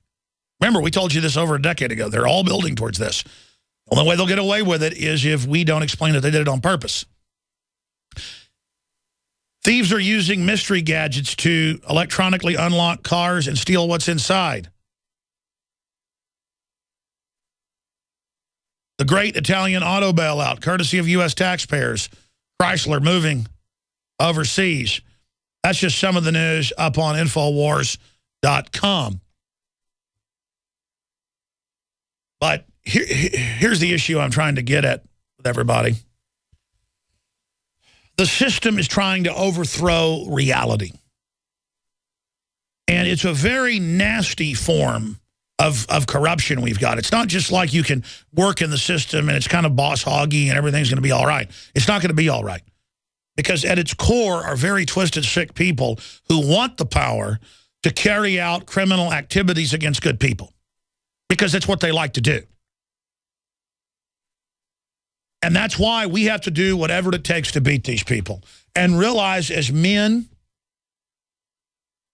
[SPEAKER 1] Remember, we told you this over a decade ago. They're all building towards this. The only way they'll get away with it is if we don't explain that they did it on purpose. Thieves are using mystery gadgets to electronically unlock cars and steal what's inside. The great Italian auto bailout, courtesy of U.S. taxpayers. Chrysler moving overseas. That's just some of the news up on Infowars.com. But here's the issue I'm trying to get at with everybody. The system is trying to overthrow reality. And it's a very nasty form of corruption we've got. It's not just like you can work in the system and it's kind of boss hoggy and everything's going to be all right. It's not going to be all right. Because at its core are very twisted, sick people who want the power to carry out criminal activities against good people. Because that's what they like to do. And that's why we have to do whatever it takes to beat these people. And realize as men,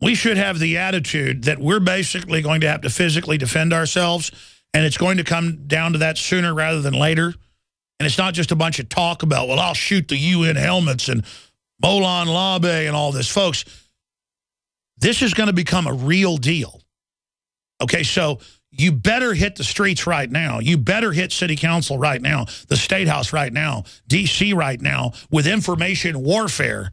[SPEAKER 1] we should have the attitude that we're basically going to have to physically defend ourselves. And it's going to come down to that sooner rather than later. And it's not just a bunch of talk about, well, I'll shoot the UN helmets and Molon Labe and all this. Folks, this is going to become a real deal. Okay, so you better hit the streets right now. You better hit city council right now, the State House right now, D.C. right now, with information warfare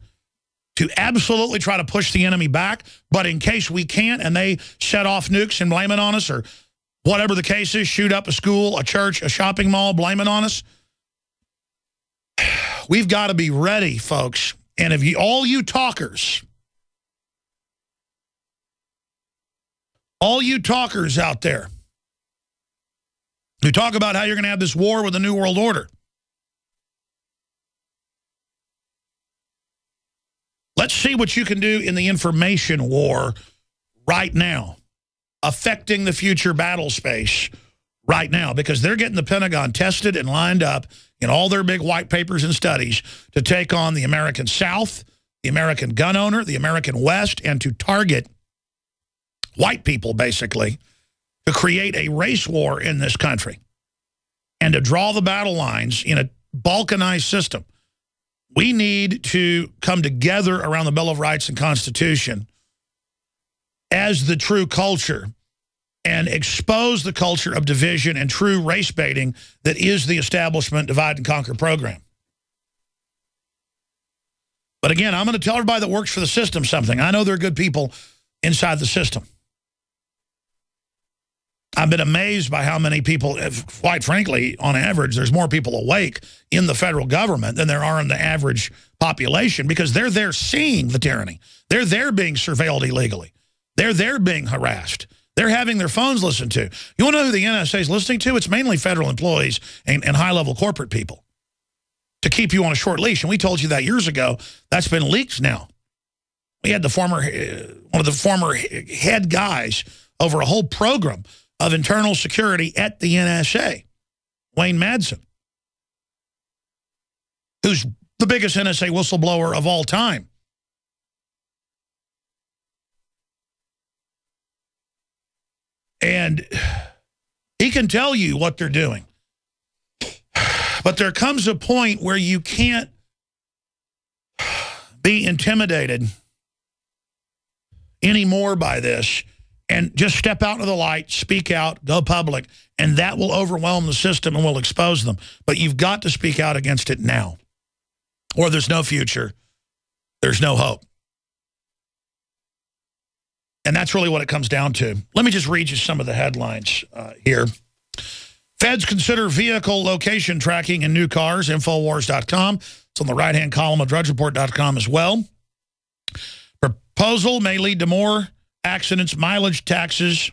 [SPEAKER 1] to absolutely try to push the enemy back. But in case we can't and they set off nukes and blame it on us, or whatever the case is, shoot up a school, a church, a shopping mall, blame it on us, we've got to be ready, folks. And if you, all you talkers out there who talk about how you're going to have this war with the New World Order, let's see what you can do in the information war right now, affecting the future battle space right now, because they're getting the Pentagon tested and lined up in all their big white papers and studies to take on the American South, the American gun owner, the American West, and to target white people, basically, to create a race war in this country and to draw the battle lines in a balkanized system. We need to come together around the Bill of Rights and Constitution as the true culture and expose the culture of division and true race baiting that is the establishment divide and conquer program. But again, I'm going to tell everybody that works for the system something. I know there are good people inside the system. I've been amazed by how many people, quite frankly, on average, there's more people awake in the federal government than there are in the average population, because they're there seeing the tyranny. They're there being surveilled illegally. They're there being harassed. They're having their phones listened to. You want to know who the NSA is listening to? It's mainly federal employees and high-level corporate people to keep you on a short leash. And we told you that years ago. That's been leaked now. We had the former, one of the former head guys over a whole program of internal security at the NSA, Wayne Madsen, who's the biggest NSA whistleblower of all time. And he can tell you what they're doing. But there comes a point where you can't be intimidated anymore by this, and just step out into the light, speak out, go public, and that will overwhelm the system and will expose them. But you've got to speak out against it now, or there's no future. There's no hope. And that's really what it comes down to. Let me just read you some of the headlines here. Feds consider vehicle location tracking in new cars, Infowars.com. It's on the right-hand column of DrudgeReport.com as well. Proposal may lead to more accidents, mileage taxes,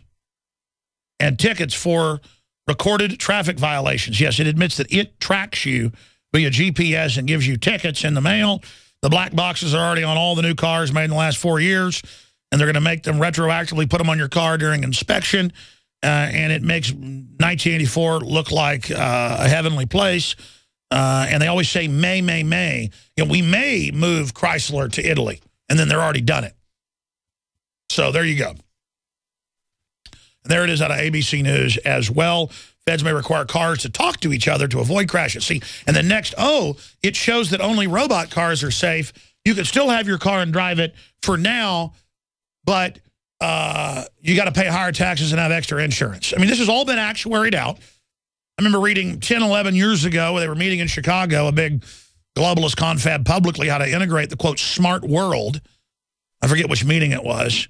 [SPEAKER 1] and tickets for recorded traffic violations. Yes, it admits that it tracks you via GPS and gives you tickets in the mail. The black boxes are already on all the new cars made in the last 4 years, and they're going to make them retroactively put them on your car during inspection, and it makes 1984 look like a heavenly place. And they always say may. You know, we may move Chrysler to Italy, and then they're already done it. So there you go. And there it is out of ABC News as well. Feds may require cars to talk to each other to avoid crashes. See, and then next, it shows that only robot cars are safe. You can still have your car and drive it for now, but you got to pay higher taxes and have extra insurance. I mean, this has all been actuaried out. I remember reading 10, 11 years ago, they were meeting in Chicago, a big globalist confab publicly, how to integrate the, quote, smart world. I forget which meeting it was.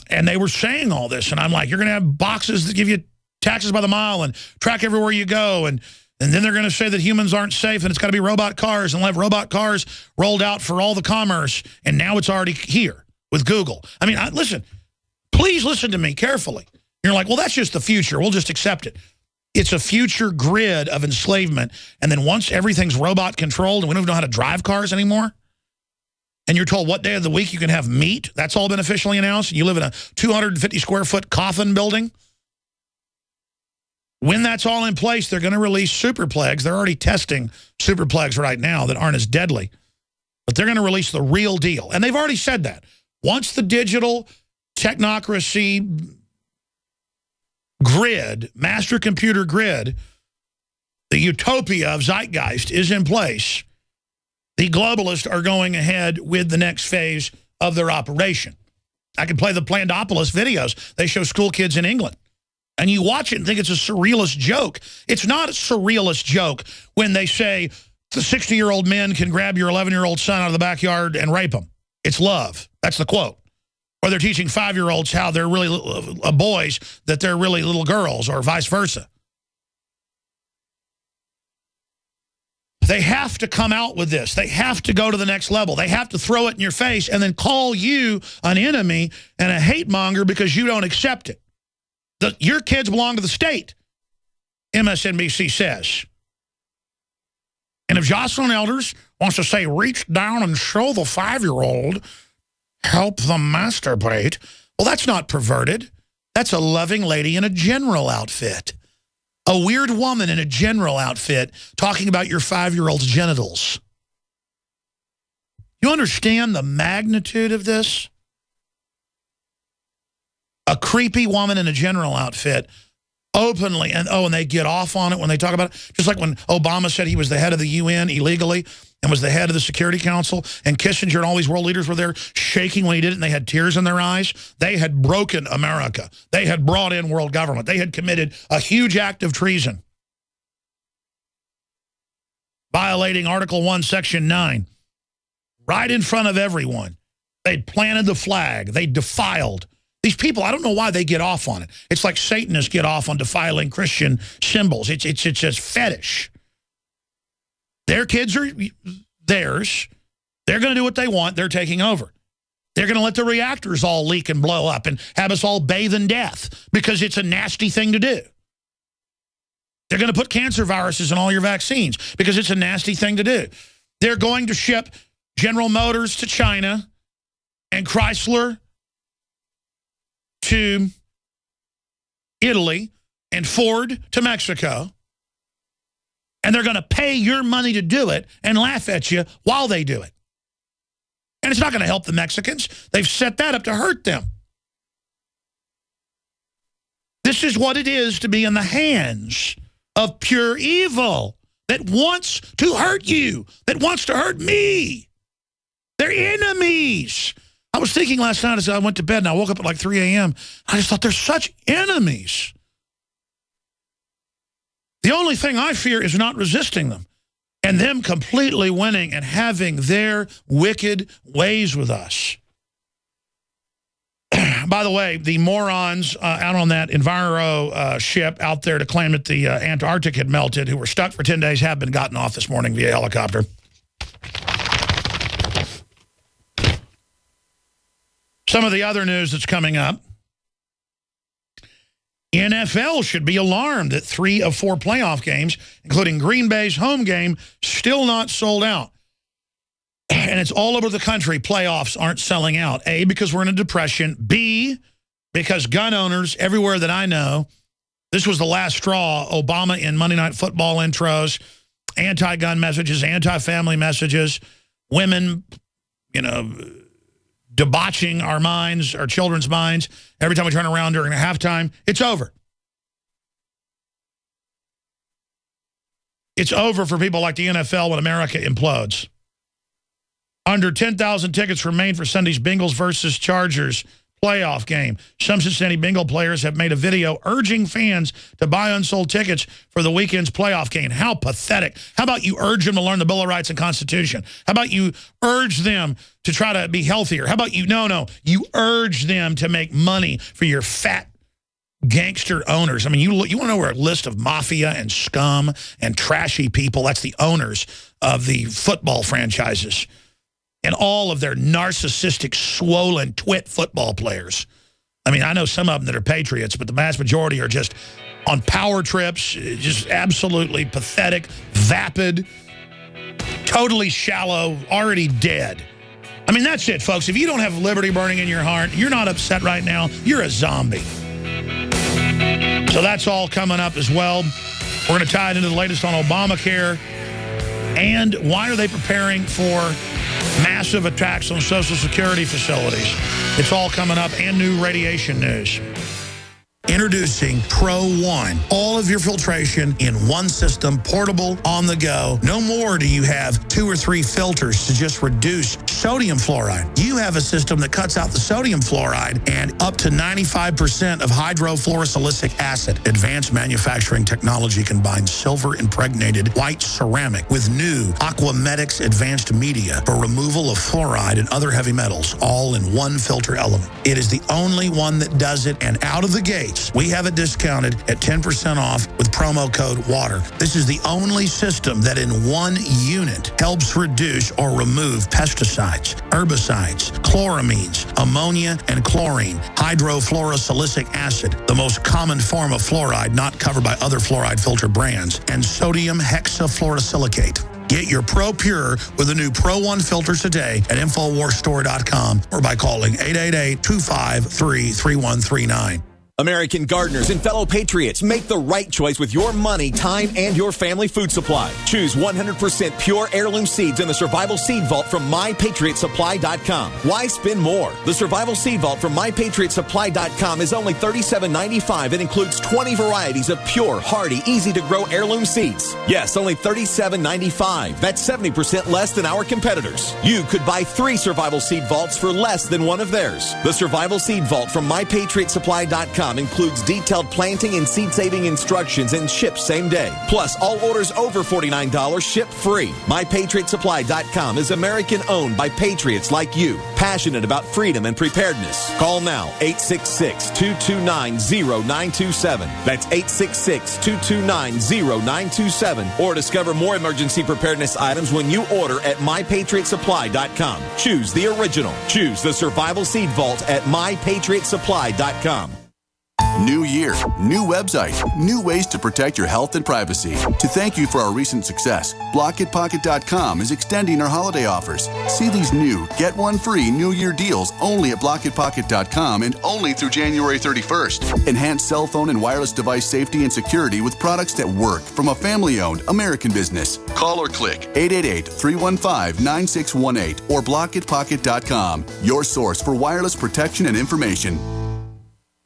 [SPEAKER 1] And they were saying all this, and I'm like, you're going to have boxes that give you taxes by the mile and track everywhere you go, and then they're going to say that humans aren't safe and it's got to be robot cars, and they'll have robot cars rolled out for all the commerce, and now it's already here with Google. I mean, listen, please listen to me carefully. You're like, well, that's just the future. We'll just accept it. It's a future grid of enslavement, and then once everything's robot controlled and we don't even know how to drive cars anymore, and you're told what day of the week you can have meat, that's all been officially announced, and you live in a 250-square-foot coffin building. When that's all in place, they're going to release super plagues. They're already testing super plagues right now that aren't as deadly. But they're going to release the real deal. And they've already said that. Once the digital technocracy grid, master computer grid, the utopia of Zeitgeist is in place, the globalists are going ahead with the next phase of their operation. I can play the Plandopolis videos. They show school kids in England. And you watch it and think it's a surrealist joke. It's not a surrealist joke when they say the 60-year-old men can grab your 11-year-old son out of the backyard and rape him. It's love. That's the quote. Or they're teaching 5-year-olds how they're really boys, that they're really little girls, or vice versa. They have to come out with this. They have to go to the next level. They have to throw it in your face and then call you an enemy and a hate monger because you don't accept it. Your kids belong to the state, MSNBC says. And if Jocelyn Elders wants to say, reach down and show the 5-year-old, help them masturbate, well, that's not perverted. That's a loving lady in a general outfit. A weird woman in a general outfit talking about your 5-year-old's genitals. You understand the magnitude of this? A creepy woman in a general outfit openly, and they get off on it when they talk about it. Just like when Obama said he was the head of the UN illegally and was the head of the Security Council, and Kissinger and all these world leaders were there shaking when he did it, and they had tears in their eyes. They had broken America. They had brought in world government. They had committed a huge act of treason, violating Article 1, Section 9, right in front of everyone. They'd planted the flag. They defiled. These people, I don't know why they get off on it. It's like Satanists get off on defiling Christian symbols. It's just fetish. Their kids are theirs. They're going to do what they want. They're taking over. They're going to let the reactors all leak and blow up and have us all bathe in death because it's a nasty thing to do. They're going to put cancer viruses in all your vaccines because it's a nasty thing to do. They're going to ship General Motors to China and Chrysler to Italy and Ford to Mexico, and they're going to pay your money to do it and laugh at you while they do it. And it's not going to help the Mexicans. They've set that up to hurt them. This is what it is to be in the hands of pure evil that wants to hurt you, that wants to hurt me. They're enemies. I was thinking last night as I went to bed, and I woke up at like 3 a.m., I just thought they're such enemies. The only thing I fear is not resisting them and them completely winning and having their wicked ways with us. By the way, the morons out on that Enviro ship out there to claim that the Antarctic had melted, who were stuck for 10 days, have been gotten off this morning via helicopter. Some of the other news that's coming up. NFL should be alarmed that 3 of 4 playoff games, including Green Bay's home game, still not sold out. And it's all over the country. Playoffs aren't selling out. A, because we're in a depression. B, because gun owners everywhere that I know, this was the last straw. Obama in Monday Night Football intros, anti-gun messages, anti-family messages, women, debauching our minds, our children's minds, every time we turn around during a halftime. It's over. It's over for people like the NFL when America implodes. Under 10,000 tickets remain for Sunday's Bengals versus Chargers playoff game. Some Cincinnati Bengal players have made a video urging fans to buy unsold tickets for the weekend's playoff game. How pathetic. How about you urge them to learn the Bill of Rights and Constitution? How about you urge them to try to be healthier? How about you, you urge them to make money for your fat gangster owners. I mean, you want to know where a list of mafia and scum and trashy people, that's the owners of the football franchises. And all of their narcissistic, swollen, twit football players. I mean, I know some of them that are patriots, but the vast majority are just on power trips, just absolutely pathetic, vapid, totally shallow, already dead. I mean, that's it, folks. If you don't have liberty burning in your heart, you're not upset right now, you're a zombie. So that's all coming up as well. We're going to tie it into the latest on Obamacare. And why are they preparing for massive attacks on Social Security facilities? It's all coming up, and new radiation news. Introducing Pro One. All of your filtration in one system, portable, on the go. No more do you have 2 or 3 filters to just reduce sodium fluoride. You have a system that cuts out the sodium fluoride and up to 95% of hydrofluorosilicic acid. Advanced manufacturing technology combines silver-impregnated white ceramic with new Aquamedics advanced media for removal of fluoride and other heavy metals, all in one filter element. It is the only one that does it, and out of the gate, we have it discounted at 10% off with promo code WATER. This is the only system that in one unit helps reduce or remove pesticides, herbicides, chloramines, ammonia, and chlorine, hydrofluorosilicic acid, the most common form of fluoride not covered by other fluoride filter brands, and sodium hexafluorosilicate. Get your Pro Pure with the new Pro One filters today at InfoWarsStore.com or by calling 888-253-3139.
[SPEAKER 12] American gardeners and fellow patriots, make the right choice with your money, time, and your family food supply. Choose 100% pure heirloom seeds in the Survival Seed Vault from MyPatriotSupply.com. Why spend more? The Survival Seed Vault from MyPatriotSupply.com is only $37.95 and includes 20 varieties of pure, hardy, easy-to-grow heirloom seeds. Yes, only $37.95. That's 70% less than our competitors. You could buy 3 Survival Seed Vaults for less than one of theirs. The Survival Seed Vault from MyPatriotSupply.com includes detailed planting and seed-saving instructions and ships same day. Plus, all orders over $49 ship free. MyPatriotSupply.com is American-owned by patriots like you, passionate about freedom and preparedness. Call now, 866-229-0927. That's 866-229-0927. Or discover more emergency preparedness items when you order at MyPatriotSupply.com. Choose the original. Choose the Survival Seed Vault at MyPatriotSupply.com.
[SPEAKER 13] New year, new website, new ways to protect your health and privacy. To thank you for our recent success, BlockItPocket.com is extending our holiday offers. See these new Get One Free New Year deals only at BlockItPocket.com and only through January 31st. Enhance cell phone and wireless device safety and security with products that work from a family-owned American business. Call or click 888-315-9618 or BlockItPocket.com, your source for wireless protection and information.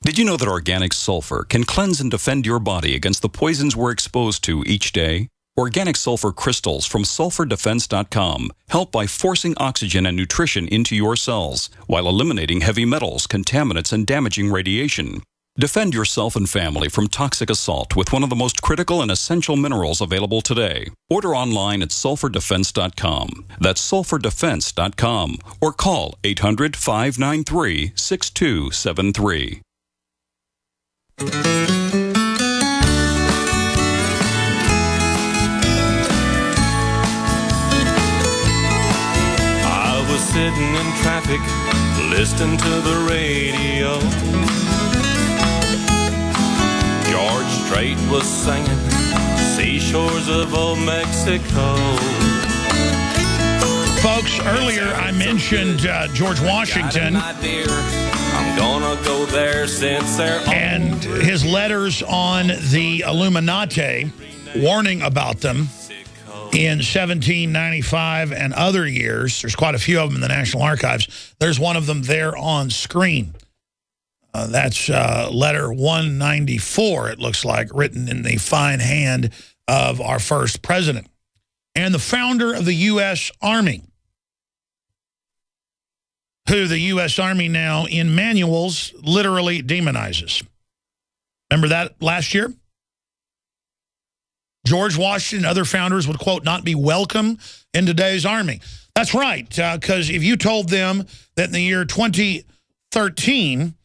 [SPEAKER 14] Did you know that organic sulfur can cleanse and defend your body against the poisons we're exposed to each day? Organic sulfur crystals from SulfurDefense.com help by forcing oxygen and nutrition into your cells while eliminating heavy metals, contaminants, and damaging radiation. Defend yourself and family from toxic assault with one of the most critical and essential minerals available today. Order online at SulfurDefense.com. That's SulfurDefense.com or call 800-593-6273.
[SPEAKER 15] I was sitting in traffic, listening to the radio. fate was singing seashores of old Mexico.
[SPEAKER 1] Folks, earlier I mentioned George Washington
[SPEAKER 15] I'm gonna go there since they're
[SPEAKER 1] and his letters on the Illuminati, warning about them in 1795 and other years. There's quite a few of them in the National Archives. There's one of them there on screen. That's letter 194, it looks like, written in the fine hand of our first president and the founder of the U.S. Army, who the U.S. Army now in manuals literally demonizes. Remember that last year? George Washington and other founders would, quote, not be welcome in today's Army. That's right, because if you told them that in the year 2013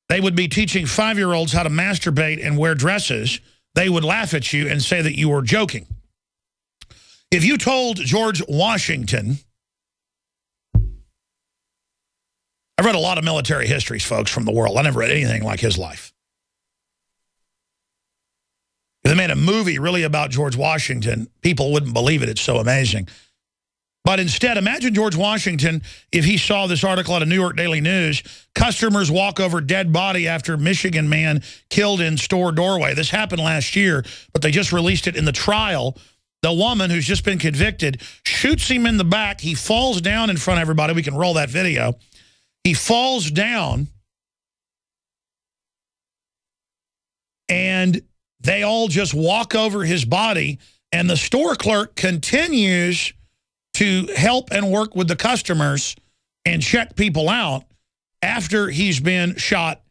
[SPEAKER 1] they would be teaching 5-year-olds how to masturbate and wear dresses, they would laugh at you and say that you were joking. If you told George Washington... I've read a lot of military histories, folks, from the world. I never read anything like his life. If they made a movie really about George Washington, people wouldn't believe it. It's so amazing. But instead, imagine George Washington if he saw this article out of New York Daily News, customers walk over dead body after Michigan man killed in store doorway. This happened last year, but they just released it in the trial. The woman who's just been convicted shoots him in the back. He falls down in front of everybody. We can roll that video. He falls down, and they all just walk over his body, and the store clerk continues to help and work with the customers and check people out after he's been shot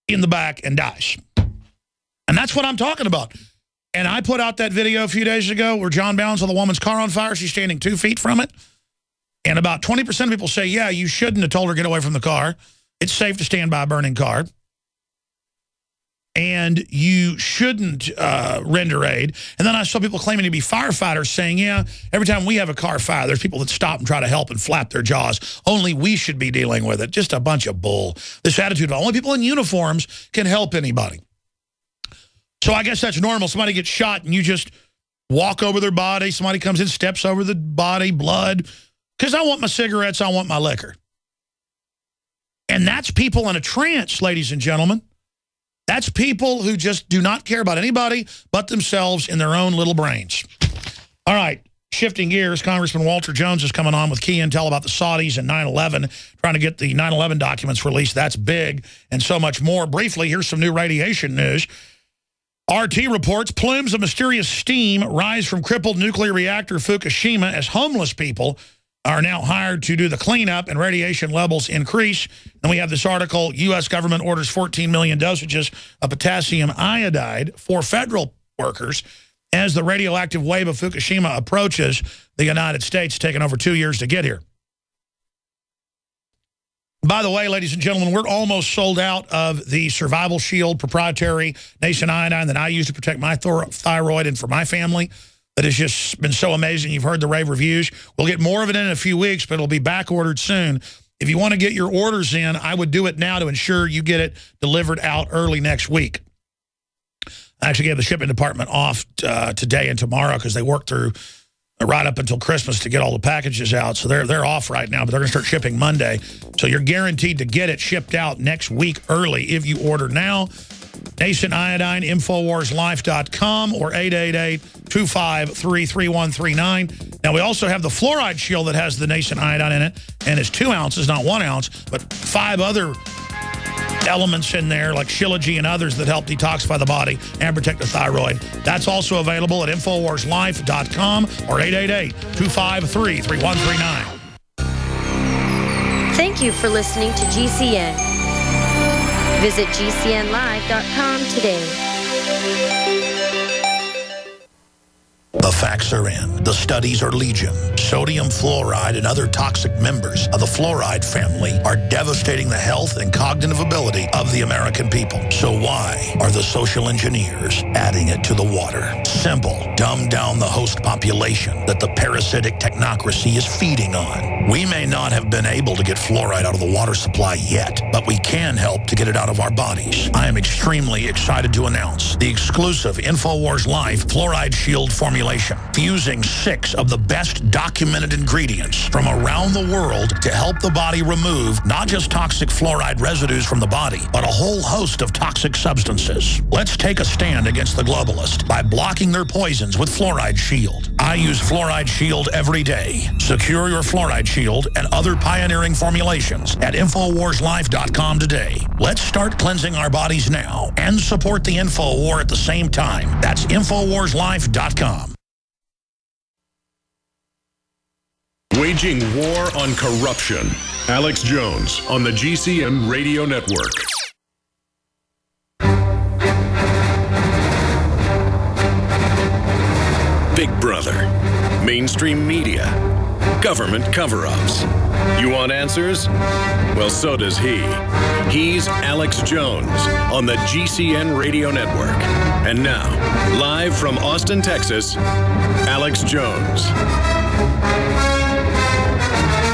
[SPEAKER 1] in the back and dies. And that's what I'm talking about. And I put out that video a few days ago where John Bounds saw the woman's car on fire. She's standing 2 feet from it. And about 20% of people say, yeah, you shouldn't have told her to get away from the car. It's safe to stand by a burning car. And you shouldn't render aid. And then I saw people claiming to be firefighters saying, yeah, every time we have a car fire, there's people that stop and try to help and flap their jaws. Only we should be dealing with it. Just a bunch of bull. This attitude of only people in uniforms can help anybody. So I guess that's normal. Somebody gets shot and you just walk over their body. Somebody comes in, steps over the body, blood. Because I want my cigarettes, I want my liquor. And that's people in a trance, ladies and gentlemen. That's people who just do not care about anybody but themselves in their own little brains. All right, shifting gears, Congressman Walter Jones is coming on with key intel about the Saudis and 9/11, trying to get the 9/11 documents released. That's big, and so much more. Briefly, here's some new radiation news. RT reports plumes of mysterious steam rise from crippled nuclear reactor Fukushima as homeless people are now hired to do the cleanup and radiation levels increase. And we have this article, U.S. government orders 14 million dosages of potassium iodide for federal workers as the radioactive wave of Fukushima approaches the United States, taking over 2 years to get here. By the way, ladies and gentlemen, we're almost sold out of the Survival Shield proprietary nascent iodine that I use to protect my thyroid and for my family. That has just been so amazing. You've heard the rave reviews. We'll get more of it in a few weeks, but it'll be back ordered soon. If you want to get your orders in, I would do it now to ensure you get it delivered out early next week. I actually gave the shipping department off today and tomorrow because they worked through right up until Christmas to get all the packages out. So they're off right now, but they're going to start shipping Monday. So you're guaranteed to get it shipped out next week early if you order now. Nascent Iodine, InfoWarsLife.com or 888-253-3139. Now, we also have the Fluoride Shield that has the Nascent Iodine in it, and it's 2 ounces, not 1 ounce, but 5 other elements in there like Shilajit and others that help detoxify the body and protect the thyroid. That's also available at InfoWarsLife.com or 888-253-3139.
[SPEAKER 16] Thank you for listening to GCN. Visit GCNlive.com today.
[SPEAKER 1] The facts are in. The studies are legion. Sodium fluoride and other toxic members of the fluoride family are devastating the health and cognitive ability of the American people. So why are the social engineers adding it to the water? Simple. Dumb down the host population that the parasitic technocracy is feeding on. We may not have been able to get fluoride out of the water supply yet, but we can help to get it out of our bodies. I am extremely excited to announce the exclusive InfoWars Life Fluoride Shield formulation, fusing 6 of the best documented ingredients from around the world to help the body remove not just toxic fluoride residues from the body, but a whole host of toxic substances. Let's take a stand against the globalists by blocking their poisons with Fluoride Shield. I use Fluoride Shield every day. Secure your Fluoride Shield and other pioneering formulations at InfoWarsLife.com today. Let's start cleansing our bodies now and support the InfoWar at the same time. That's InfoWarsLife.com.
[SPEAKER 3] Waging war on corruption. Alex Jones on the GCN Radio Network. Big Brother, mainstream media, government cover-ups. You want answers? Well, so does he. He's Alex Jones on the GCN Radio Network. And now, live from Austin, Texas, Alex Jones.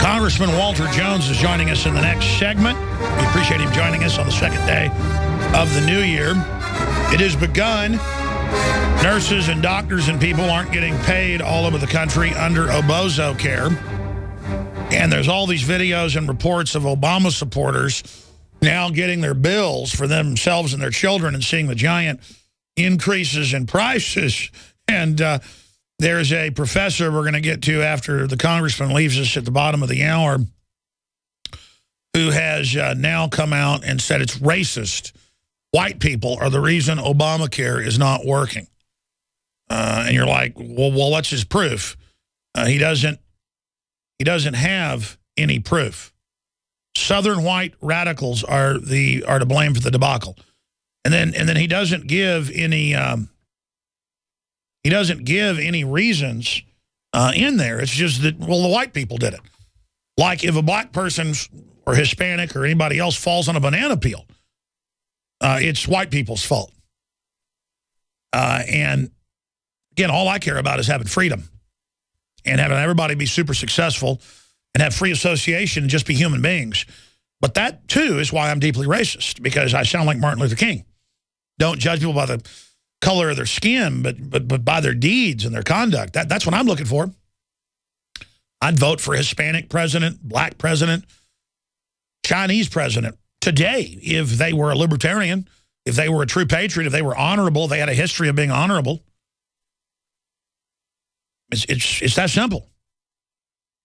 [SPEAKER 1] Congressman Walter Jones is joining us in the next segment. We appreciate him joining us on the second day of the new year. It has begun. Nurses and doctors and people aren't getting paid all over the country under Obamacare. And there's all these videos and reports of Obama supporters now getting their bills for themselves and their children and seeing the giant increases in prices. And there's a professor we're going to get to after the congressman leaves us at the bottom of the hour who has now come out and said it's racist. White people are the reason Obamacare is not working. And you're like, well, what's his proof? He doesn't have any proof. Southern white radicals are to blame for the debacle. And then he doesn't give any reasons in there. It's just that, well, the white people did it. Like if a black person or Hispanic or anybody else falls on a banana peel, it's white people's fault. And again, all I care about is having freedom and having everybody be super successful and have free association and just be human beings. But that, too, is why I'm deeply racist, because I sound like Martin Luther King. Don't judge people by the color of their skin, but by their deeds and their conduct. That's what I'm looking for. I'd vote for Hispanic president, black president, Chinese president today if they were a libertarian, if they were a true patriot, if they were honorable, they had a history of being honorable. It's that simple.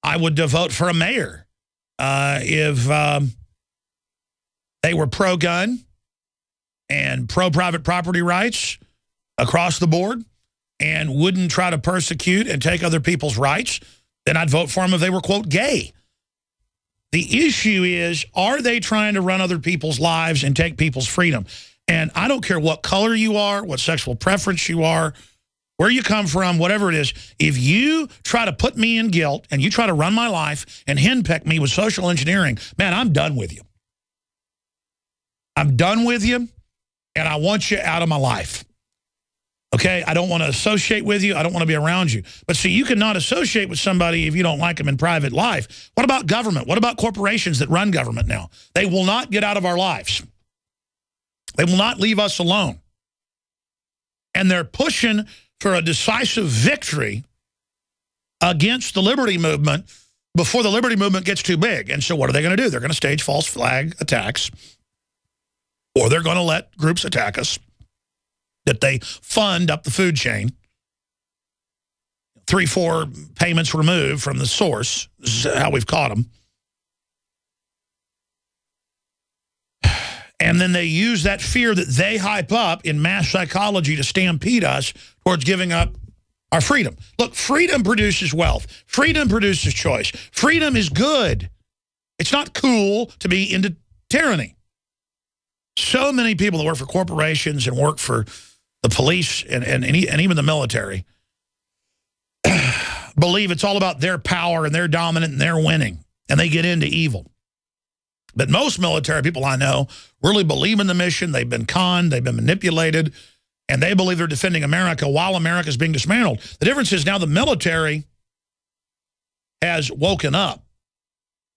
[SPEAKER 1] I would vote for a mayor if they were pro-gun and pro-private property rights across the board and wouldn't try to persecute and take other people's rights. Then I'd vote for them if they were, quote, gay. The issue is, are they trying to run other people's lives and take people's freedom? And I don't care what color you are, what sexual preference you are, where you come from, whatever it is. If you try to put me in guilt and you try to run my life and henpeck me with social engineering, man, I'm done with you. I'm done with you, and I want you out of my life. Okay? I don't want to associate with you. I don't want to be around you. But see, you cannot associate with somebody if you don't like them in private life. What about government? What about corporations that run government now? They will not get out of our lives. They will not leave us alone. And they're pushing for a decisive victory against the liberty movement before the liberty movement gets too big. And so what are they going to do? They're going to stage false flag attacks, or they're going to let groups attack us that they fund up the food chain. 3-4 payments removed from the source. This is how we've caught them. And then they use that fear that they hype up in mass psychology to stampede us towards giving up our freedom. Look, freedom produces wealth. Freedom produces choice. Freedom is good. It's not cool to be into tyranny. So many people that work for corporations and work for the police and even the military believe it's all about their power and they're dominant and they're winning. And they get into evil. But most military people I know really believe in the mission. They've been conned. They've been manipulated. And they believe they're defending America while America is being dismantled. The difference is now the military has woken up.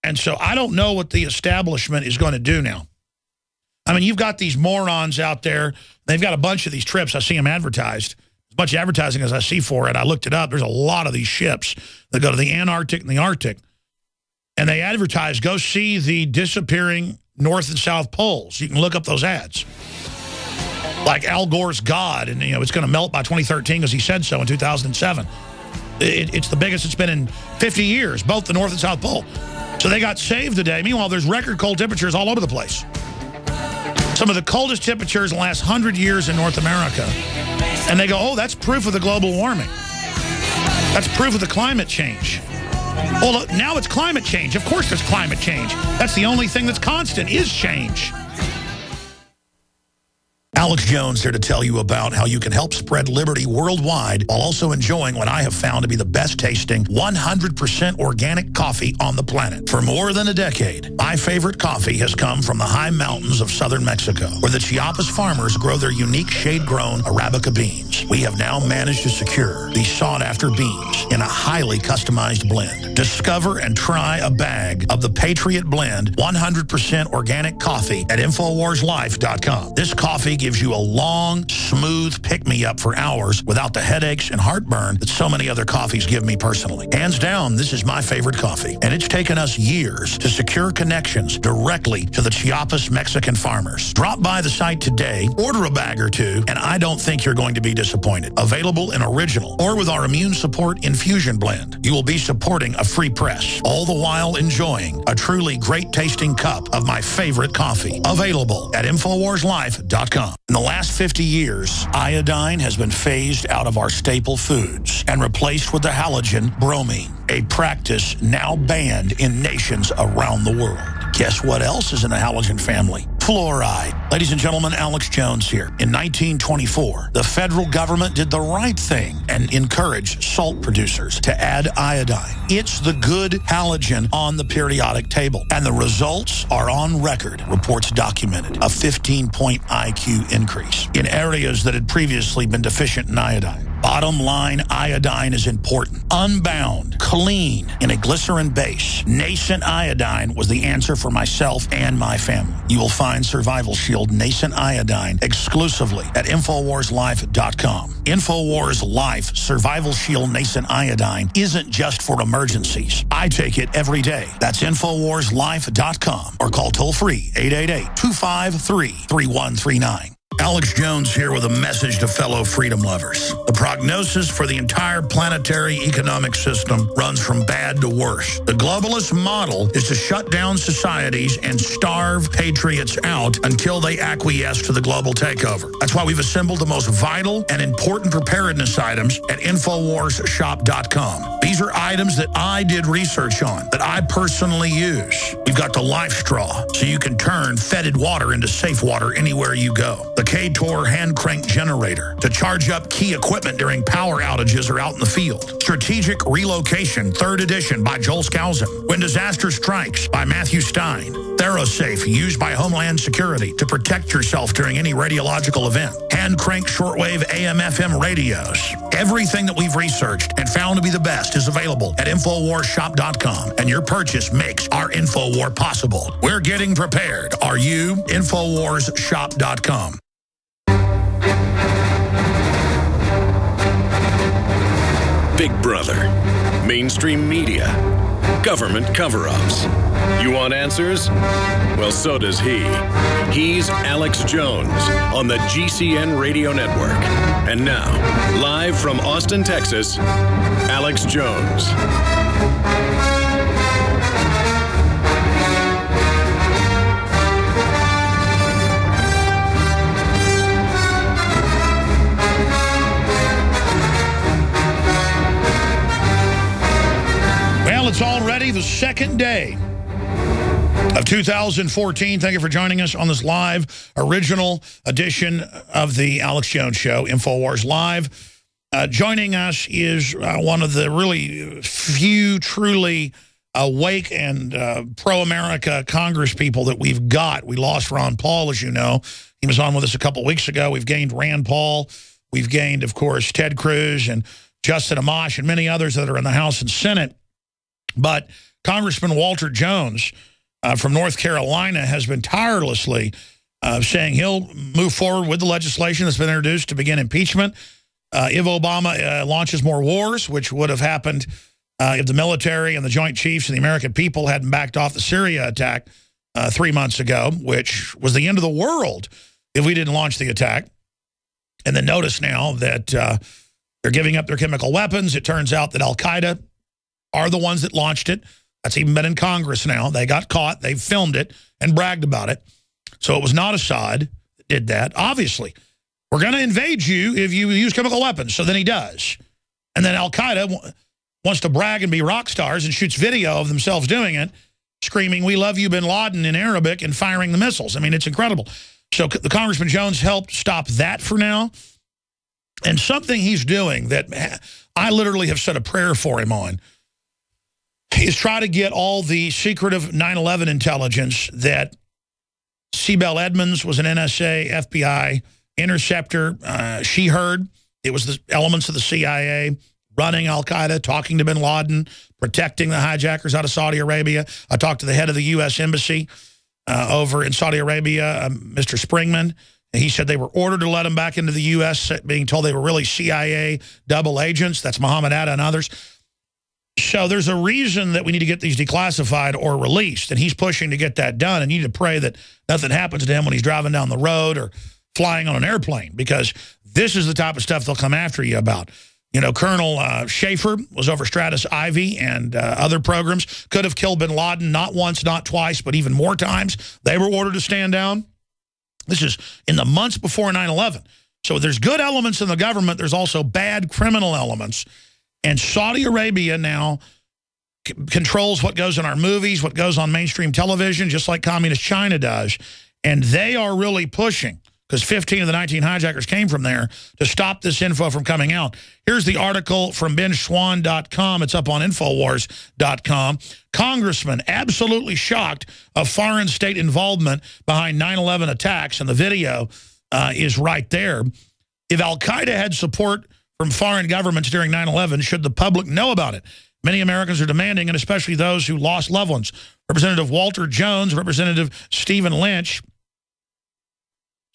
[SPEAKER 1] And so I don't know what the establishment is going to do now. I mean, you've got these morons out there. They've got a bunch of these trips. I see them advertised. As much advertising as I see for it. I looked it up. There's a lot of these ships that go to the Antarctic and the Arctic. And they advertise, go see the disappearing North and South poles. You can look up those ads. Like Al Gore's God, and it's going to melt by 2013 because he said so in 2007. It's the biggest it's been in 50 years, both the North and South Pole. So they got saved today. Meanwhile, there's record cold temperatures all over the place. Some of the coldest temperatures in the last 100 years in North America. And they go, oh, that's proof of the global warming. That's proof of the climate change. Well, look, now it's climate change. Of course there's climate change. That's the only thing that's constant is change. Alex Jones here to tell you about how you can help spread liberty worldwide while also enjoying what I have found to be the best tasting 100% organic coffee on the planet. For more than a decade, my favorite coffee has come from the high mountains of southern Mexico, where the Chiapas farmers grow their unique shade-grown Arabica beans. We have now managed to secure these sought-after beans in a highly customized blend. Discover and try a bag of the Patriot Blend 100% organic coffee at InfoWarsLife.com. This coffee gives you a long, smooth pick-me-up for hours without the headaches and heartburn that so many other coffees give me personally. Hands down, this is my favorite coffee, and it's taken us years to secure connections directly to the Chiapas Mexican farmers. Drop by the site today, order a bag or two, and I don't think you're going to be disappointed. Available in original or with our Immune Support Infusion Blend. You will be supporting a free press, all the while enjoying a truly great-tasting cup of my favorite coffee. Available at InfoWarsLife.com. In the last 50 years, iodine has been phased out of our staple foods and replaced with the halogen bromine, a practice now banned in nations around the world. Guess what else is in the halogen family? Fluoride. Ladies and gentlemen, Alex Jones here. In 1924, the federal government did the right thing and encouraged salt producers to add iodine. It's the good halogen on the periodic table, and the results are on record. Reports documented a 15-point IQ increase in areas that had previously been deficient in iodine. Bottom line, iodine is important. Unbound, clean, in a glycerin base. Nascent iodine was the answer for myself and my family. You will find Survival Shield Nascent Iodine exclusively at InfoWarsLife.com. InfoWars Life Survival Shield Nascent Iodine isn't just for emergencies. I take it every day. That's InfoWarsLife.com or call toll-free 888-253-3139. Alex Jones here with a message to fellow freedom lovers. The prognosis for the entire planetary economic system runs from bad to worse. The globalist model is to shut down societies and starve patriots out until they acquiesce to the global takeover. That's why we've assembled the most vital and important preparedness items at InfoWarsShop.com. These are items that I did research on, that I personally use. We've got the Life Straw, so you can turn fetid water into safe water anywhere you go. The K-Tor hand crank generator to charge up key equipment during power outages or out in the field. Strategic Relocation, 3rd edition by Joel Skousen. When Disaster Strikes by Matthew Stein. ThyroSafe, used by Homeland Security to protect yourself during any radiological event. Hand crank shortwave AM/FM radios. Everything that we've researched and found to be the best is available at InfoWarsShop.com, and your purchase makes our InfoWar possible. We're getting prepared. Are you? InfoWarsShop.com.
[SPEAKER 3] Big Brother, mainstream media, government cover-ups. You want answers? Well, so does he. He's Alex Jones on the GCN Radio Network. And now, live from Austin, Texas, Alex Jones.
[SPEAKER 1] It's already the second day of 2014. Thank you for joining us on this live, original edition of the Alex Jones Show, InfoWars Live. Joining us is one of the really few truly awake and pro-America Congress people that we've got. We lost Ron Paul, as you know. He was on with us a couple weeks ago. We've gained Rand Paul. We've gained, of course, Ted Cruz and Justin Amash and many others that are in the House and Senate. But Congressman Walter Jones from North Carolina has been tirelessly saying he'll move forward with the legislation that's been introduced to begin impeachment. If Obama launches more wars, which would have happened if the military and the Joint Chiefs and the American people hadn't backed off the Syria attack 3 months ago, which was the end of the world if we didn't launch the attack. And then notice now that they're giving up their chemical weapons. It turns out that al-Qaeda are the ones that launched it. That's even been in Congress now. They got caught. They filmed it and bragged about it. So it was not Assad that did that. Obviously, we're going to invade you if you use chemical weapons. So then he does. And then al-Qaeda wants to brag and be rock stars and shoots video of themselves doing it, screaming, "We love you, bin Laden," in Arabic and firing the missiles. I mean, it's incredible. So the Congressman Jones helped stop that for now. And something he's doing that I literally have said a prayer for him on is try to get all the secretive 9/11 intelligence that Sibel Edmonds was an NSA, FBI interceptor. She heard it was the elements of the CIA running al-Qaeda, talking to bin Laden, protecting the hijackers out of Saudi Arabia. I talked to the head of the U.S. Embassy over in Saudi Arabia, Mr. Springman. And he said they were ordered to let them back into the U.S., being told they were really CIA double agents. That's Mohammed Atta and others. So there's a reason that we need to get these declassified or released, and he's pushing to get that done. And you need to pray that nothing happens to him when he's driving down the road or flying on an airplane, because this is the type of stuff they'll come after you about. You know, Colonel Schaefer was over Stratus Ivy and other programs. Could have killed bin Laden not once, not twice, but even more times. They were ordered to stand down. This is in the months before 9/11. So there's good elements in the government. There's also bad criminal elements. And Saudi Arabia now controls what goes in our movies, what goes on mainstream television, just like communist China does. And they are really pushing, because 15 of the 19 hijackers came from there, to stop this info from coming out. Here's the article from benschwann.com. It's up on Infowars.com. Congressman absolutely shocked of foreign state involvement behind 9/11 attacks, and the video is right there. If al-Qaeda had support from foreign governments during 9/11, should the public know about it? Many Americans are demanding, and especially those who lost loved ones. Representative Walter Jones, Representative Stephen Lynch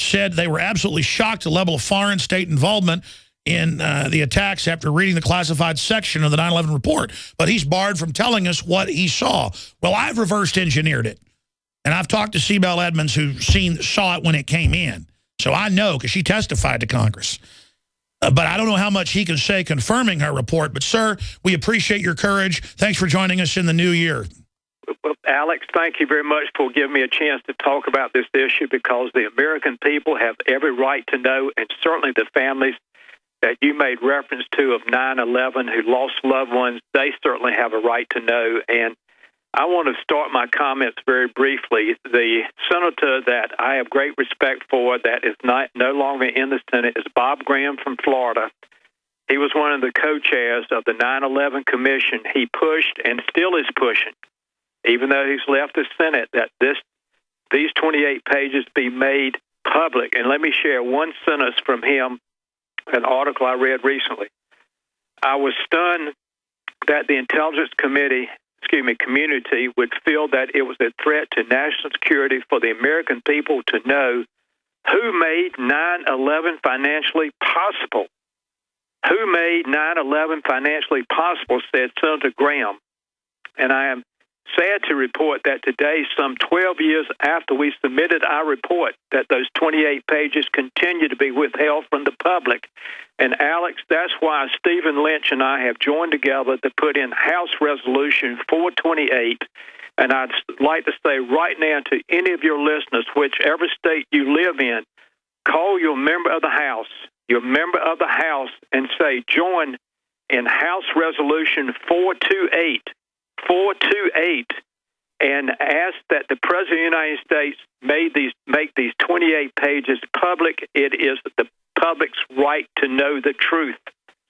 [SPEAKER 1] said they were absolutely shocked at the level of foreign state involvement in the attacks after reading the classified section of the 9/11 report. But he's barred from telling us what he saw. Well, I've reversed engineered it. And I've talked to Sibel Edmonds, who saw it when it came in. So I know, because she testified to Congress. But I don't know how much he can say confirming her report. But, sir, we appreciate your courage. Thanks for joining us in the new year.
[SPEAKER 17] Well, Alex, thank you very much for giving me a chance to talk about this issue, because the American people have every right to know, and certainly the families that you made reference to of 9/11 who lost loved ones, they certainly have a right to know. And I want to start my comments very briefly. The senator that I have great respect for that is no longer in the Senate is Bob Graham from Florida. He was one of the co-chairs of the 9/11 Commission. He pushed and still is pushing, even though he's left the Senate, that these 28 pages be made public. And let me share one sentence from him, an article I read recently. I was stunned that the Intelligence Community would feel that it was a threat to national security for the American people to know who made 9/11 financially possible. Who made 9/11 financially possible, said Senator Graham. And I am sad to report that today, some 12 years after we submitted our report, that those 28 pages continue to be withheld from the public. And, Alex, that's why Stephen Lynch and I have joined together to put in House Resolution 428. And I'd like to say right now to any of your listeners, whichever state you live in, call your member of the House, and say, join in House Resolution 428, and ask that the President of the United States make these 28 pages public. It is the public's right to know the truth.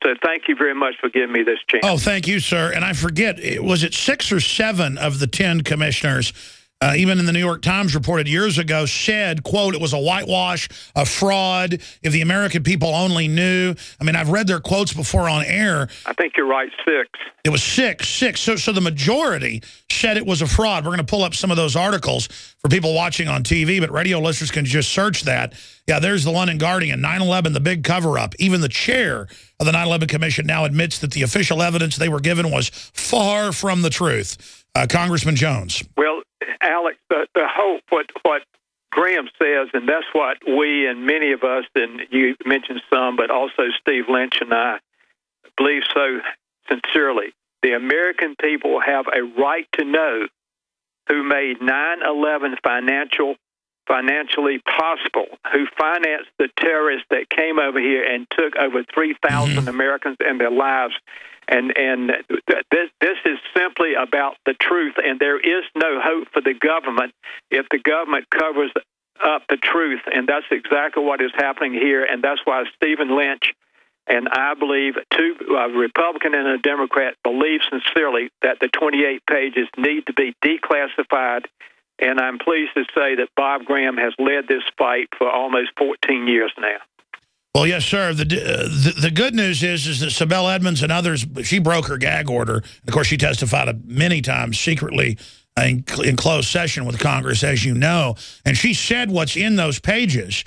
[SPEAKER 17] So thank you very much for giving me this chance.
[SPEAKER 1] Oh, thank you, sir. And I forget, was it 6 or 7 of the 10 commissioners, even in the New York Times reported years ago, said, quote, it was a whitewash, a fraud, if the American people only knew. I mean, I've read their quotes before on air.
[SPEAKER 17] I think you're right, 6.
[SPEAKER 1] It was 6. So the majority said it was a fraud. We're going to pull up some of those articles for people watching on TV, but radio listeners can just search that. Yeah, there's the London Guardian, 9/11, the big cover-up. Even the chair of the 9/11 Commission now admits that the official evidence they were given was far from the truth. Congressman Jones.
[SPEAKER 17] Well, Alex, the hope, what Graham says, and that's what we and many of us, and you mentioned some, but also Steve Lynch and I believe so sincerely. The American people have a right to know who made 9/11 financially possible, who financed the terrorists that came over here and took over 3,000 Americans and their lives. And this is simply about the truth, and there is no hope for the government if the government covers up the truth, and that's exactly what is happening here, and that's why Stephen Lynch and I believe, a Republican and a Democrat, believe sincerely that the 28 pages need to be declassified, and I'm pleased to say that Bob Graham has led this fight for almost 14 years now.
[SPEAKER 1] Well, yes, sir. The good news is that Sibel Edmonds and others, she broke her gag order. Of course, she testified many times secretly in closed session with Congress, as you know. And she said what's in those pages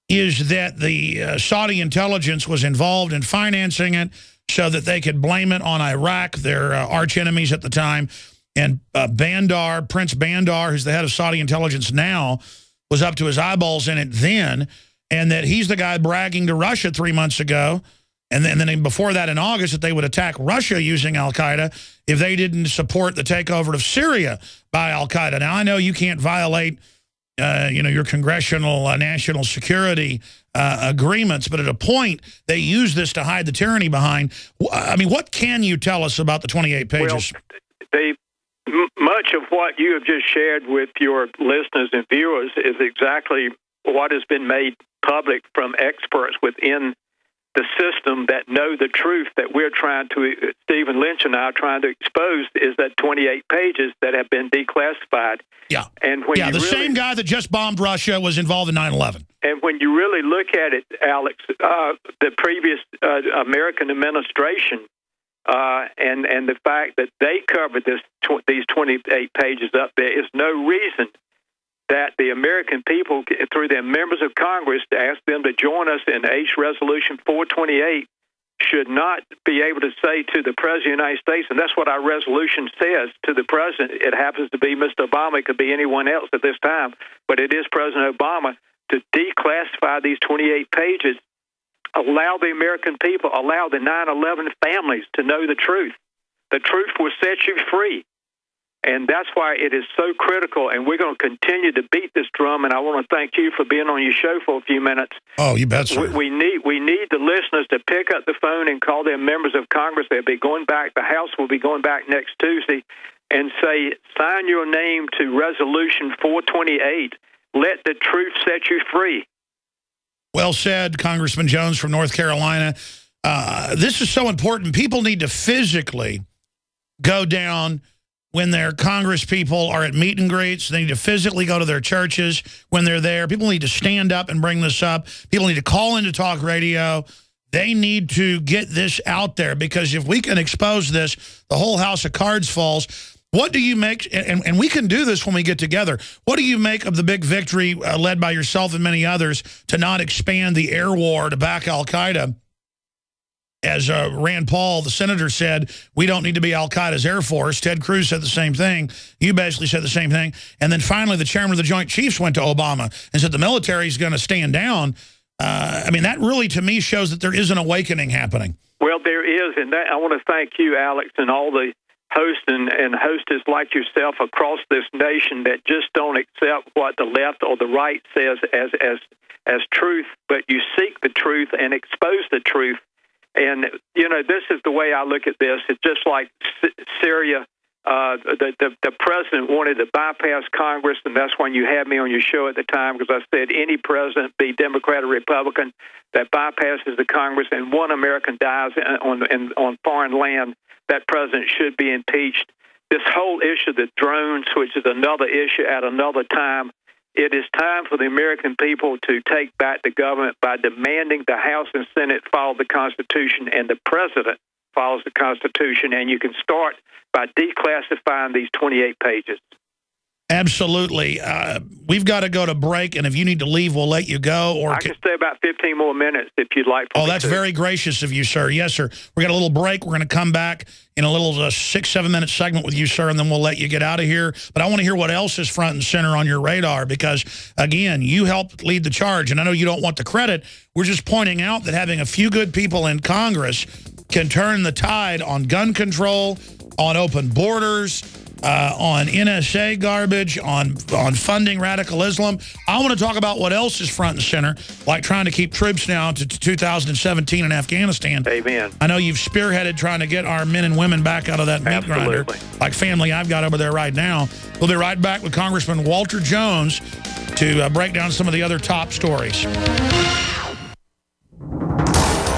[SPEAKER 1] is that the Saudi intelligence was involved in financing it so that they could blame it on Iraq, their arch enemies at the time. And Bandar, Prince Bandar, who's the head of Saudi intelligence now, was up to his eyeballs in it then. And that he's the guy bragging to Russia 3 months ago, and then before that in August, that they would attack Russia using al-Qaeda if they didn't support the takeover of Syria by al-Qaeda. Now, I know you can't violate, your congressional national security agreements, but at a point, they use this to hide the tyranny behind. I mean, what can you tell us about the 28 pages?
[SPEAKER 17] Well, much of what you have just shared with your listeners and viewers is exactly what has been made public from experts within the system that know the truth that we're trying to, Stephen Lynch and I are trying to expose, is that 28 pages that have been declassified.
[SPEAKER 1] Yeah.
[SPEAKER 17] And when
[SPEAKER 1] the same guy that just bombed Russia was involved in 9/11.
[SPEAKER 17] And when you really look at it, Alex, the previous American administration and the fact that they covered these 28 pages up, there is no reason that the American people, through their members of Congress, to ask them to join us in H Resolution 428, should not be able to say to the President of the United States, and that's what our resolution says to the President. It happens to be Mr. Obama. It could be anyone else at this time, but it is President Obama, to declassify these 28 pages, allow the American people, allow the 9/11 families to know the truth. The truth will set you free. And that's why it is so critical, and we're going to continue to beat this drum, and I want to thank you for being on your show for a few minutes.
[SPEAKER 1] Oh, you bet, sir.
[SPEAKER 17] We need the listeners to pick up the phone and call their members of Congress. They'll be going back. The House will be going back next Tuesday, and say, sign your name to Resolution 428. Let the truth set you free.
[SPEAKER 1] Well said, Congressman Jones from North Carolina. This is so important. People need to physically go down when their Congress people are at meet and greets. They need to physically go to their churches when they're there. People need to stand up and bring this up. People need to call into talk radio. They need to get this out there, because if we can expose this, the whole house of cards falls. What do you make, and we can do this when we get together, what do you make of the big victory led by yourself and many others to not expand the air war to back al-Qaeda? As Rand Paul, the senator, said, we don't need to be al-Qaeda's Air Force. Ted Cruz said the same thing. You basically said the same thing. And then finally, the chairman of the Joint Chiefs went to Obama and said the military is going to stand down. I mean, that really, to me, shows that there is an awakening happening.
[SPEAKER 17] Well, there is. And I want to thank you, Alex, and all the hosts and hostess like yourself across this nation that just don't accept what the left or the right says as truth, but you seek the truth and expose the truth. And, this is the way I look at this. It's just like Syria the president wanted to bypass Congress, and that's when you had me on your show at the time, because I said any president, be Democrat or Republican, that bypasses the Congress and one American dies on foreign land, that president should be impeached. This whole issue of the drones, which is another issue at another time, it is time for the American people to take back the government by demanding the House and Senate follow the Constitution and the president follows the Constitution, and you can start by declassifying these 28 pages.
[SPEAKER 1] Absolutely. We've got to go to break, and if you need to leave, we'll let you go. Or
[SPEAKER 17] I can stay about 15 more minutes if you'd like.
[SPEAKER 1] Oh, that's very gracious of you, sir. Yes, sir. We're got a little break. We're going to come back in a little 6-7 minute segment with you, sir, and then we'll let you get out of here. But I want to hear what else is front and center on your radar because, again, you helped lead the charge, and I know you don't want the credit. We're just pointing out that having a few good people in Congress can turn the tide on gun control, on open borders, on NSA garbage, on funding radical Islam. I want to talk about what else is front and center, like trying to keep troops now to 2017 in Afghanistan.
[SPEAKER 17] Amen.
[SPEAKER 1] I know you've spearheaded trying to get our men and women back out of that meat grinder, like family I've got over there right now. We'll be right back with Congressman Walter Jones to break down some of the other top stories.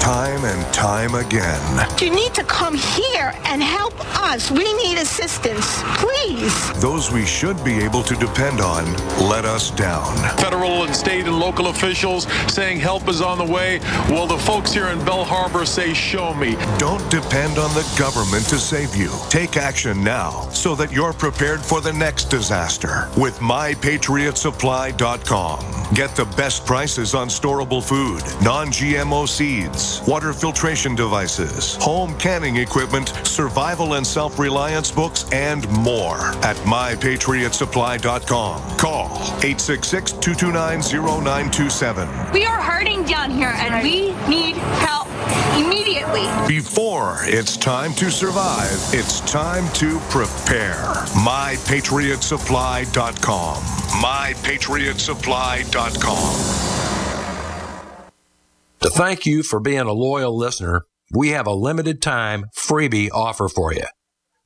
[SPEAKER 18] Time and time again.
[SPEAKER 19] You need to come here and help us. We need assistance, please.
[SPEAKER 18] Those we should be able to depend on let us down.
[SPEAKER 20] Federal and state and local officials saying help is on the way. Well, the folks here in Bell Harbor say, show me.
[SPEAKER 18] Don't depend on the government to save you. Take action now so that you're prepared for the next disaster with MyPatriotSupply.com. Get the best prices on storable food, non-GMO seeds, water filtration devices, home canning equipment, survival and self-reliance books, and more at MyPatriotSupply.com. Call 866-229-0927.
[SPEAKER 21] We are hurting down here, and we need help immediately.
[SPEAKER 18] Before it's time to survive, it's time to prepare. MyPatriotSupply.com. MyPatriotSupply.com.
[SPEAKER 22] To thank you for being a loyal listener, we have a limited time freebie offer for you.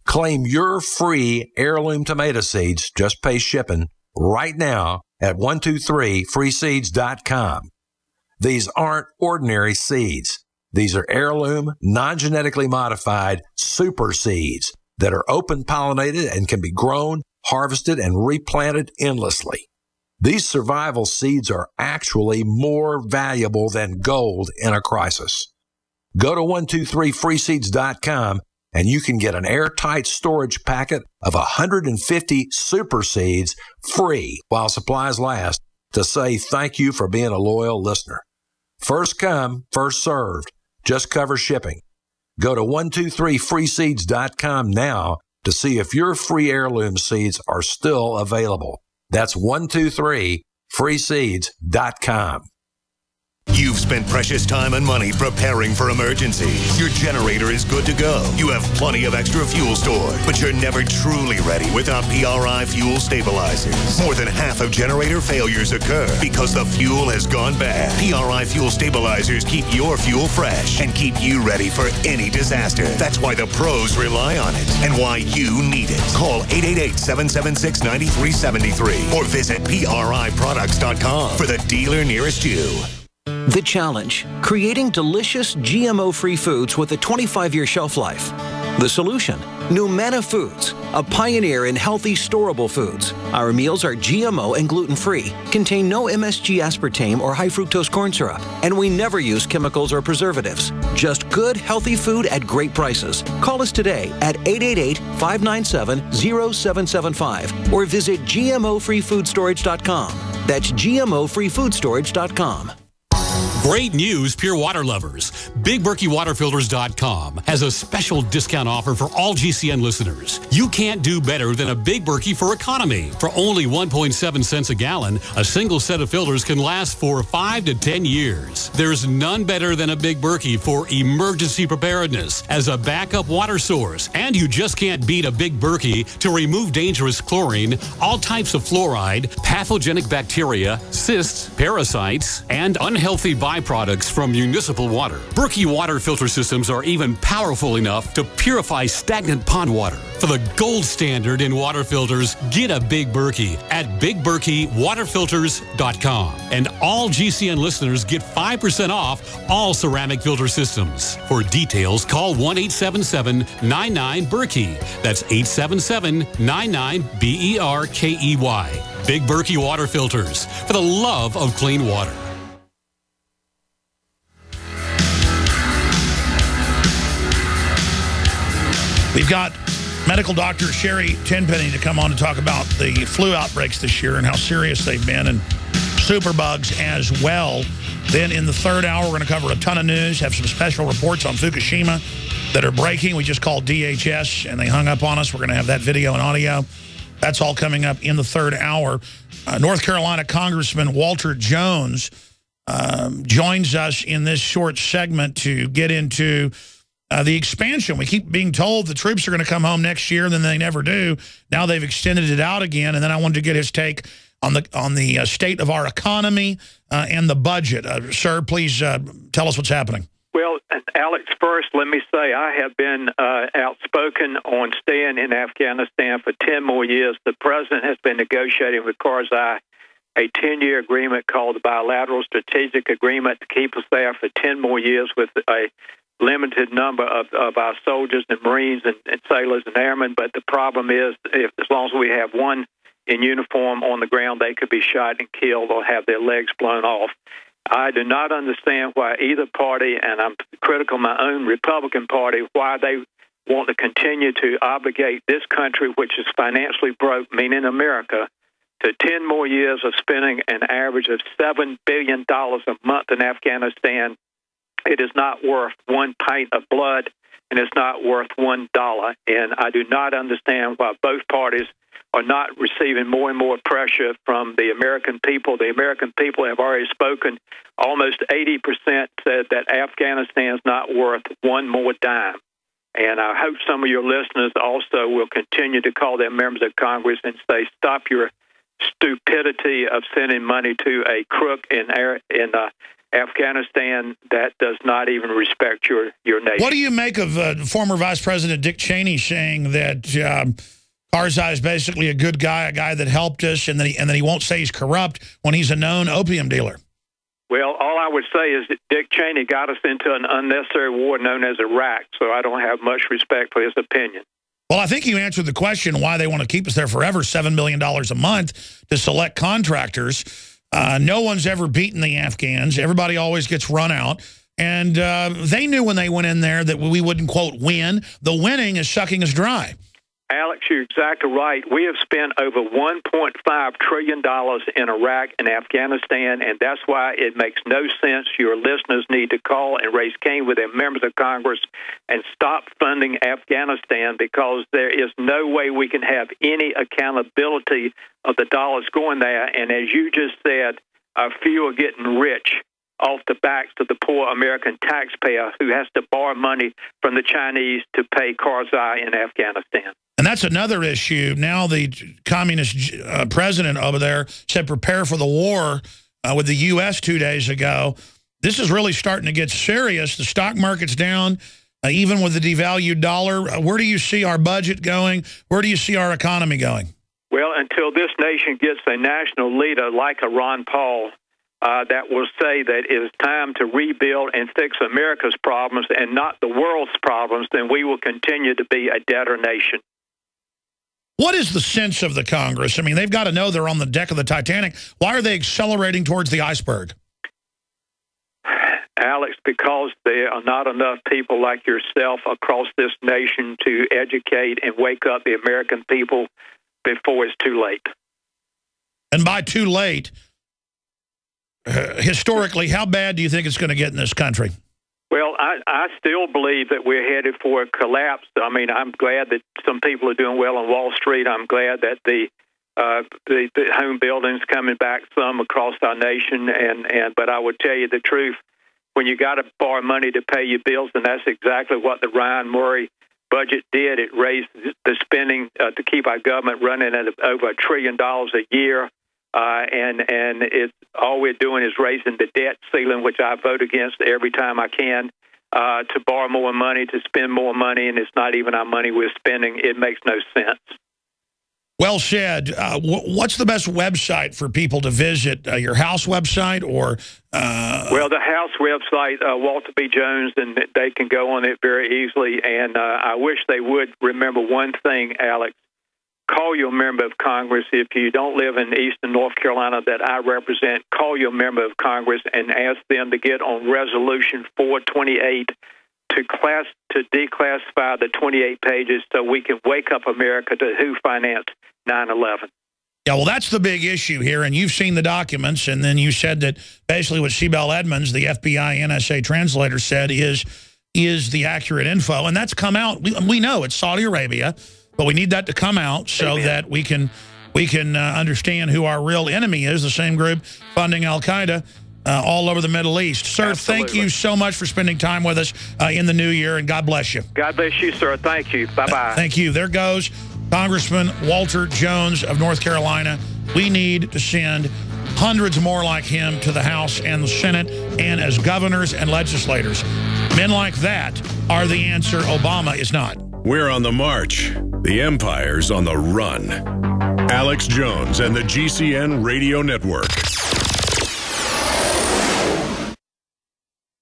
[SPEAKER 22] Claim your free heirloom tomato seeds, just pay shipping, right now at 123freeseeds.com. These aren't ordinary seeds. These are heirloom, non-genetically modified super seeds that are open pollinated and can be grown, harvested, and replanted endlessly. These survival seeds are actually more valuable than gold in a crisis. Go to 123freeseeds.com and you can get an airtight storage packet of 150 super seeds free while supplies last to say thank you for being a loyal listener. First come, first served. Just cover shipping. Go to 123freeseeds.com now to see if your free heirloom seeds are still available. That's 123freeseeds.com.
[SPEAKER 11] You've spent precious time and money preparing for emergencies. Your generator is good to go. You have plenty of extra fuel stored, but you're never truly ready without PRI fuel stabilizers. More than half of generator failures occur because the fuel has gone bad. PRI fuel stabilizers keep your fuel fresh and keep you ready for any disaster. That's why the pros rely on it and why you need it. Call 888-776-9373 or visit PRIproducts.com for the dealer nearest you.
[SPEAKER 23] The challenge, creating delicious GMO-free foods with a 25-year shelf life. The solution, Numana Foods, a pioneer in healthy, storable foods. Our meals are GMO and gluten-free, contain no MSG aspartame or high-fructose corn syrup, and we never use chemicals or preservatives. Just good, healthy food at great prices. Call us today at 888-597-0775 or visit GMOFreeFoodStorage.com. That's GMOFreeFoodStorage.com.
[SPEAKER 24] Great news, Pure Water lovers. BigBerkeyWaterFilters.com has a special discount offer for all GCN listeners. You can't do better than a Big Berkey for economy. For only 1.7 cents a gallon, a single set of filters can last for 5 to 10 years. There's none better than a Big Berkey for emergency preparedness as a backup water source. And you just can't beat a Big Berkey to remove dangerous chlorine, all types of fluoride, pathogenic bacteria, cysts, parasites, and unhealthy byproducts from municipal water. Berkey water filter systems are even powerful enough to purify stagnant pond water. For the gold standard in water filters, get a Big Berkey at BigBerkeyWaterFilters.com. And all GCN listeners get 5% off all ceramic filter systems. For details, call 1-877-99-BERKEY. That's 877-99-BERKEY. Big Berkey Water Filters, for the love of clean water.
[SPEAKER 1] We've got medical doctor Sherry Tenpenny to come on to talk about the flu outbreaks this year and how serious they've been, and superbugs as well. Then in the third hour, we're going to cover a ton of news, have some special reports on Fukushima that are breaking. We just called DHS, and they hung up on us. We're going to have that video and audio. That's all coming up in the third hour. North Carolina Congressman Walter Jones joins us in this short segment to get into the expansion. We keep being told the troops are going to come home next year, and then they never do. Now they've extended it out again, and then I wanted to get his take on the state of our economy and the budget. Sir, please tell us what's happening.
[SPEAKER 17] Well, Alex, first, let me say I have been outspoken on staying in Afghanistan for 10 more years. The president has been negotiating with Karzai a 10-year agreement called the Bilateral Strategic Agreement to keep us there for 10 more years with a limited number of our soldiers and Marines and sailors and airmen. But the problem is, as long as we have one in uniform on the ground, they could be shot and killed or have their legs blown off. I do not understand why either party, and I'm critical of my own Republican Party, why they want to continue to obligate this country, which is financially broke, meaning America, to 10 more years of spending an average of $7 billion a month in Afghanistan. It is not worth one pint of blood, and it's not worth $1. And I do not understand why both parties are not receiving more and more pressure from the American people. The American people have already spoken. Almost 80% said that Afghanistan is not worth one more dime. And I hope some of your listeners also will continue to call their members of Congress and say, stop your stupidity of sending money to a crook in Afghanistan that does not even respect your nation.
[SPEAKER 1] What do you make of former Vice President Dick Cheney saying that Karzai is basically a good guy, a guy that helped us, and then he won't say he's corrupt when he's a known opium dealer?
[SPEAKER 17] Well, all I would say is that Dick Cheney got us into an unnecessary war known as Iraq, so I don't have much respect for his opinion.
[SPEAKER 1] Well, I think you answered the question why they want to keep us there forever, $7 million a month to select contractors. No one's ever beaten the Afghans. Everybody always gets run out. And they knew when they went in there that we wouldn't, quote, win. The winning is sucking us dry.
[SPEAKER 17] Alex, you're exactly right. We have spent over $1.5 trillion in Iraq and Afghanistan, and that's why it makes no sense. Your listeners need to call and raise Cain with their members of Congress and stop funding Afghanistan, because there is no way we can have any accountability of the dollars going there. And as you just said, a few are getting rich off the backs of the poor American taxpayer who has to borrow money from the Chinese to pay Karzai in Afghanistan.
[SPEAKER 1] And that's another issue. Now the communist president over there said prepare for the war with the U.S. 2 days ago. This is really starting to get serious. The stock market's down, even with the devalued dollar. Where do you see our budget going? Where do you see our economy going?
[SPEAKER 17] Well, until this nation gets a national leader like a Ron Paul that will say that it is time to rebuild and fix America's problems and not the world's problems, then we will continue to be a debtor nation.
[SPEAKER 1] What is the sense of the Congress? I mean, they've got to know they're on the deck of the Titanic. Why are they accelerating towards the iceberg?
[SPEAKER 17] Alex, because there are not enough people like yourself across this nation to educate and wake up the American people before it's too late.
[SPEAKER 1] And by too late, historically, how bad do you think it's going to get in this country?
[SPEAKER 17] Well, I still believe that we're headed for a collapse. I mean, I'm glad that some people are doing well on Wall Street. I'm glad that the home building's coming back some across our nation. But I would tell you the truth, when you got to borrow money to pay your bills, and that's exactly what the Ryan Murray budget did. It raised the spending to keep our government running at over $1 trillion a year. and it's all we're doing is raising the debt ceiling, which I vote against every time I can, to borrow more money, to spend more money, and it's not even our money we're spending. It makes no sense.
[SPEAKER 1] Well said. What's the best website for people to visit? Your House website or?
[SPEAKER 17] Well, the House website, Walter B. Jones, and they can go on it very easily. And I wish they would remember one thing, Alex. Call your member of Congress. If you don't live in eastern North Carolina that I represent, call your member of Congress and ask them to get on Resolution 428 to declassify the 28 pages so we can wake up America to who financed 9/11.
[SPEAKER 1] Yeah, well, that's the big issue here, and you've seen the documents, and then you said that basically what Sibel Edmonds, the FBI NSA translator, said is the accurate info, and that's come out. We know it's Saudi Arabia, but we need that to come out so that we can understand who our real enemy is, the same group funding Al-Qaeda all over the Middle East. Sir, Thank you so much for spending time with us in the new year, and God bless you.
[SPEAKER 17] God bless you, sir. Thank you. Bye-bye.
[SPEAKER 1] Thank you. There goes Congressman Walter Jones of North Carolina. We need to send hundreds more like him to the House and the Senate and as governors and legislators. Men like that are the answer. Obama is not.
[SPEAKER 3] We're on the march. The empire's on the run. Alex Jones and the GCN Radio Network.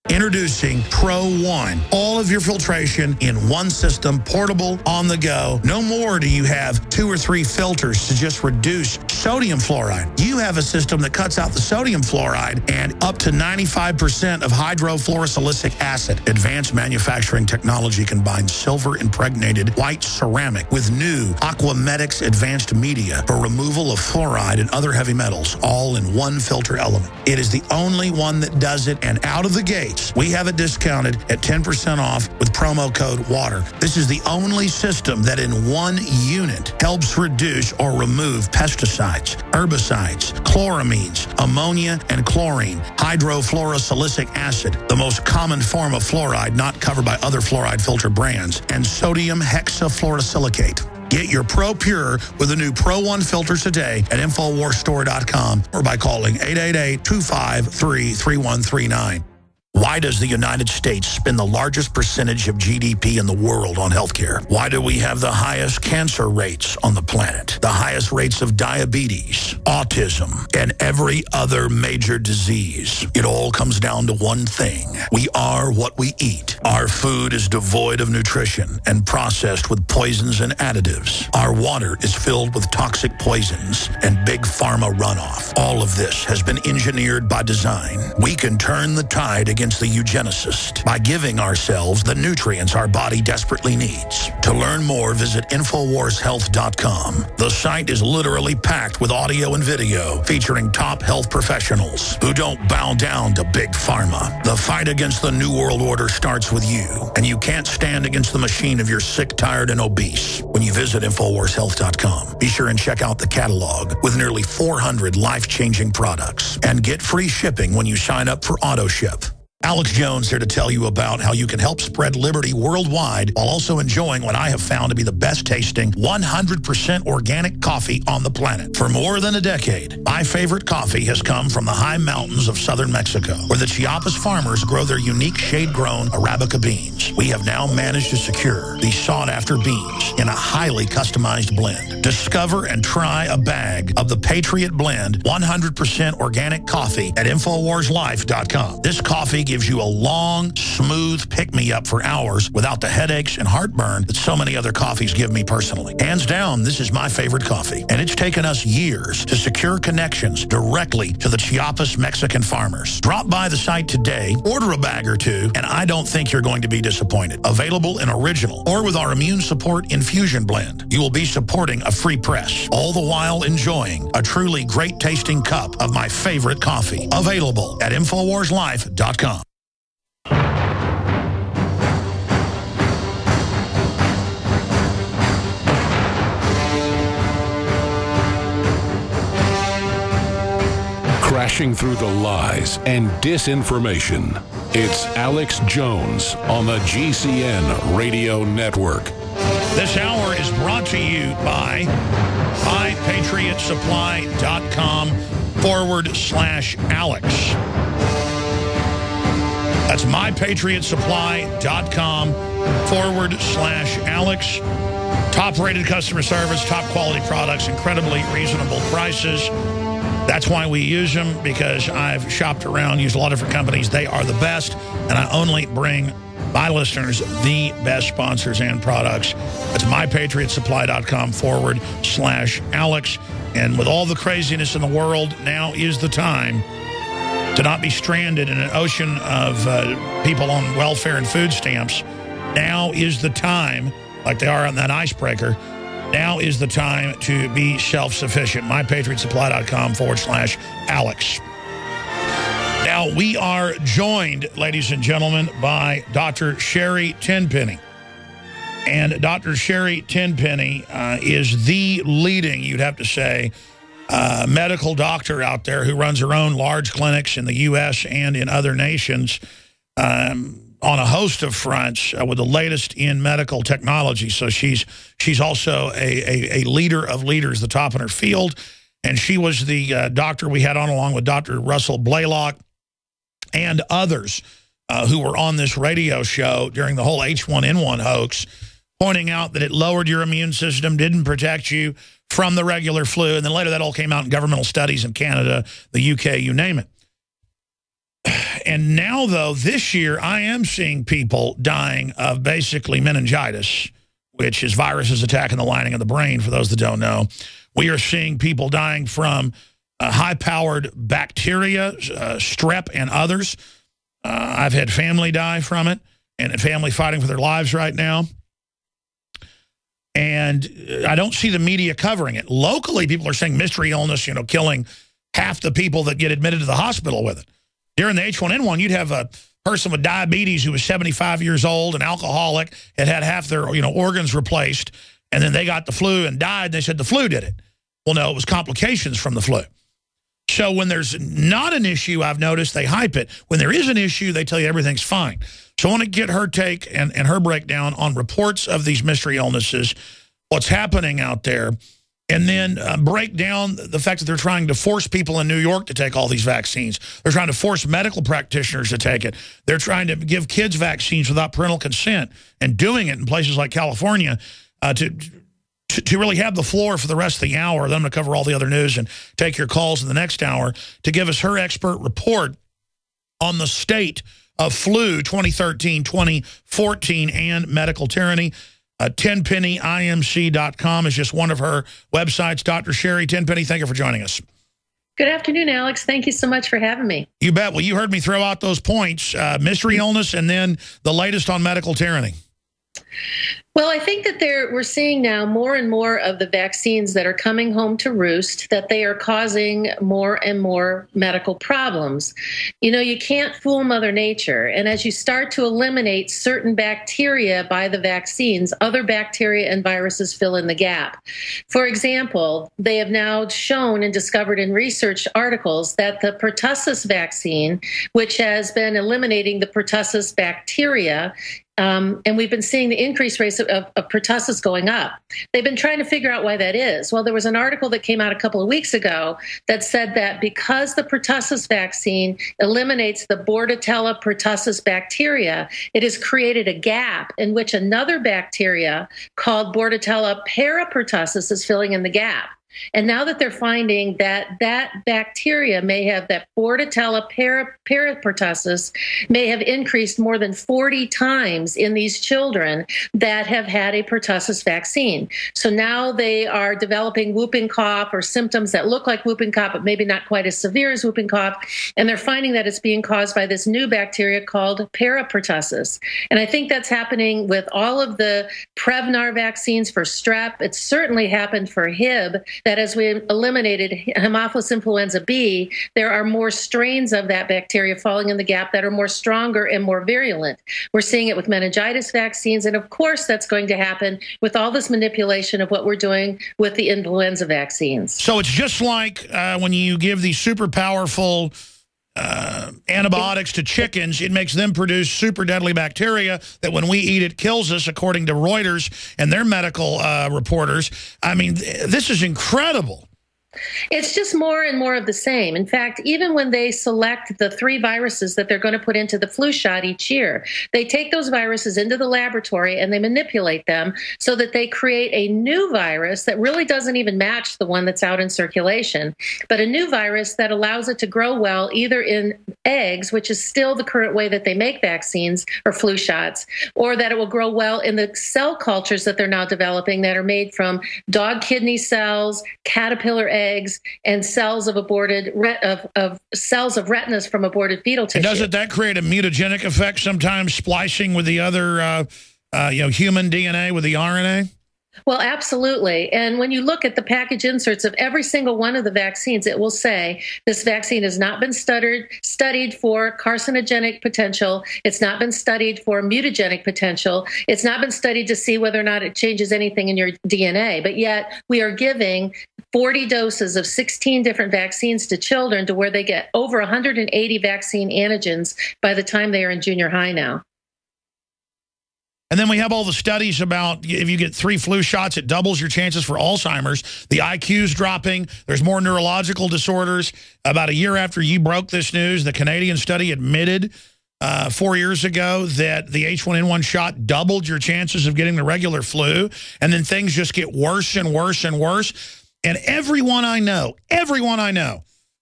[SPEAKER 1] Introducing Pro One. All of your filtration in one system, portable, on the go. No more do you have 2 or 3 filters to just reduce sodium fluoride. You have a system that cuts out the sodium fluoride and up to 95% of hydrofluorosilicic acid. Advanced manufacturing technology combines silver-impregnated white ceramic with new Aquamedics advanced media for removal of fluoride and other heavy metals, all in one filter element. It is the only one that does it, and out of the gates, we have it discounted at 10% off with promo code WATER. This is the only system that in one unit helps reduce or remove pesticides, herbicides, chloramines, ammonia, and chlorine, hydrofluorosilicic acid, the most common form of fluoride not covered by other fluoride filter brands, and sodium hexafluorosilicate. Get your Pro Pure with the new Pro One filters today at InfoWarsStore.com or by calling 888-253-3139. Why does the United States spend the largest percentage of GDP in the world on healthcare? Why do we have the highest cancer rates on the planet, the highest rates of diabetes, autism, and every other major disease? It all comes down to one thing. We are what we eat. Our food is devoid of nutrition and processed with poisons and additives. Our water is filled with toxic poisons and big pharma runoff. All of this has been engineered by design. We can turn the tide against the eugenicist by giving ourselves the nutrients our body desperately needs. To learn more, visit InfoWarsHealth.com. The site is literally packed with audio and video featuring top health professionals who don't bow down to big pharma. The fight against the New World Order starts with you, and you can't stand against the machine if you're sick, tired, and obese. When you visit InfoWarsHealth.com, be sure and check out the catalog with nearly 400 life-changing products and get free shipping when you sign up for AutoShip. Alex Jones here to tell you about how you can help spread liberty worldwide while also enjoying what I have found to be the best tasting 100% organic coffee on the planet. For more than a decade, my favorite coffee has come from the high mountains of southern Mexico, where the Chiapas farmers grow their unique shade-grown Arabica beans. We have now managed to secure these sought-after beans in a highly customized blend. Discover and try a bag of the Patriot Blend 100% organic coffee at InfoWarsLife.com. This coffee gives you a long, smooth pick-me-up for hours without the headaches and heartburn that so many other coffees give me personally. Hands down, this is my favorite coffee, and it's taken us years to secure connections directly to the Chiapas Mexican farmers. Drop by the site today, order a bag or two, and I don't think you're going to be disappointed. Available in original or with our Immune Support Infusion Blend. You will be supporting a free press, all the while enjoying a truly great-tasting cup of my favorite coffee. Available at InfoWarsLife.com.
[SPEAKER 4] Crashing through the lies and disinformation. It's Alex Jones on the GCN Radio Network.
[SPEAKER 1] This hour is brought to you by MyPatriotSupply.com/Alex. That's MyPatriotSupply.com/Alex. Top-rated customer service, top-quality products, incredibly reasonable prices. That's why we use them, because I've shopped around, used a lot of different companies. They are the best, and I only bring my listeners the best sponsors and products. That's MyPatriotSupply.com/Alex. And with all the craziness in the world, now is the time to not be stranded in an ocean of people on welfare and food stamps. Now is the time, like they are on that icebreaker, now is the time to be self-sufficient. MyPatriotSupply.com/Alex. Now, we are joined, ladies and gentlemen, by Dr. Sherry Tenpenny. And Dr. Sherry Tenpenny is the leading, you'd have to say, medical doctor out there who runs her own large clinics in the U.S. and in other nations on a host of fronts with the latest in medical technology. So she's also a leader of leaders, the top in her field. And she was the doctor we had on along with Dr. Russell Blaylock and others who were on this radio show during the whole H1N1 hoax, pointing out that it lowered your immune system, didn't protect you from the regular flu. And then later that all came out in governmental studies in Canada, the UK, you name it. And now, though, this year, I am seeing people dying of basically meningitis, which is viruses attacking the lining of the brain, for those that don't know. We are seeing people dying from high-powered bacteria, strep, and others. I've had family die from it, and family fighting for their lives right now. And I don't see the media covering it. Locally, people are saying mystery illness, killing half the people that get admitted to the hospital with it. During the H1N1, you'd have a person with diabetes who was 75 years old, an alcoholic, had half their organs replaced, and then they got the flu and died, and they said the flu did it. Well, no, it was complications from the flu. So when there's not an issue, I've noticed they hype it. When there is an issue, they tell you everything's fine. So I want to get her take and her breakdown on reports of these mystery illnesses, what's happening out there, and then break down the fact that they're trying to force people in New York to take all these vaccines. They're trying to force medical practitioners to take it. They're trying to give kids vaccines without parental consent and doing it in places like California to really have the floor for the rest of the hour. Then I'm going to cover all the other news and take your calls in the next hour to give us her expert report on the state of flu 2013, 2014, and medical tyranny. TenpennyIMC.com is just one of her websites. Dr. Sherry Tenpenny, thank you for joining us.
[SPEAKER 2] Good afternoon, Alex. Thank you so much for having me.
[SPEAKER 1] You bet. Well, you heard me throw out those points, mystery illness, and then the latest on medical tyranny.
[SPEAKER 2] Well, I think that we're seeing now more and more of the vaccines that are coming home to roost, that they are causing more and more medical problems. You can't fool Mother Nature. And as you start to eliminate certain bacteria by the vaccines, other bacteria and viruses fill in the gap. For example, they have now shown and discovered in research articles that the pertussis vaccine, which has been eliminating the pertussis bacteria, and we've been seeing the increased rates of pertussis going up. They've been trying to figure out why that is. Well, there was an article that came out a couple of weeks ago that said that because the pertussis vaccine eliminates the Bordetella pertussis bacteria, it has created a gap in which another bacteria called Bordetella parapertussis is filling in the gap. And now that they're finding that bacteria may have, that Bordetella parapertussis may have increased more than 40 times in these children that have had a pertussis vaccine. So now they are developing whooping cough or symptoms that look like whooping cough, but maybe not quite as severe as whooping cough. And they're finding that it's being caused by this new bacteria called parapertussis. And I think that's happening with all of the Prevnar vaccines for strep. It's certainly happened for Hib, that as we eliminated Haemophilus influenza B, there are more strains of that bacteria falling in the gap that are more stronger and more virulent. We're seeing it with meningitis vaccines, and of course that's going to happen with all this manipulation of what we're doing with the influenza vaccines.
[SPEAKER 1] So it's just like when you give these super powerful antibiotics to chickens, it makes them produce super deadly bacteria that when we eat it kills us, according to Reuters and their medical reporters. I mean, this is incredible.
[SPEAKER 2] It's just more and more of the same. In fact, even when they select the 3 viruses that they're going to put into the flu shot each year, they take those viruses into the laboratory and they manipulate them so that they create a new virus that really doesn't even match the one that's out in circulation, but a new virus that allows it to grow well either in eggs, which is still the current way that they make vaccines or flu shots, or that it will grow well in the cell cultures that they're now developing that are made from dog kidney cells, caterpillar eggs, and cells of aborted cells of retinas from aborted fetal tissue.
[SPEAKER 1] And doesn't that create a mutagenic effect, sometimes splicing with the other human DNA with the RNA?
[SPEAKER 2] Well, absolutely. And when you look at the package inserts of every single one of the vaccines, it will say this vaccine has not been studied for carcinogenic potential. It's not been studied for mutagenic potential. It's not been studied to see whether or not it changes anything in your DNA. But yet we are giving 40 doses of 16 different vaccines to children to where they get over 180 vaccine antigens by the time they are in junior high now.
[SPEAKER 1] And then we have all the studies about if you get 3 flu shots, it doubles your chances for Alzheimer's. The IQ's dropping. There's more neurological disorders. About a year after you broke this news, the Canadian study admitted 4 years ago that the H1N1 shot doubled your chances of getting the regular flu. And then things just get worse and worse and worse. And everyone I know,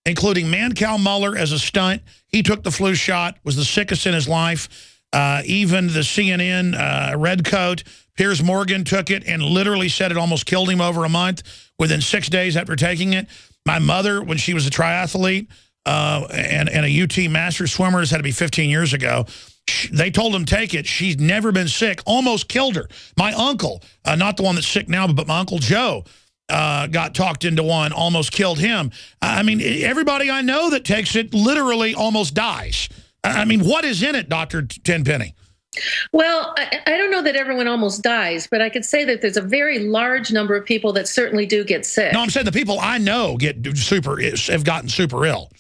[SPEAKER 1] including Mancow Muller as a stunt, he took the flu shot, was the sickest in his life. Even the CNN redcoat, Piers Morgan, took it and literally said it almost killed him over a month within 6 days after taking it. My mother, when she was a triathlete and a UT master swimmer, this had to be 15 years ago, they told him take it. She's never been sick, almost killed her. My uncle, not the one that's sick now, but my Uncle Joe, got talked into one, almost killed him. I mean, everybody I know that takes it literally almost dies. I mean, what is in it, Dr. Tenpenny?
[SPEAKER 2] Well, I don't know that everyone almost dies, but I could say that there's a very large number of people that certainly do get sick.
[SPEAKER 1] No, I'm saying the people I know have gotten super ill.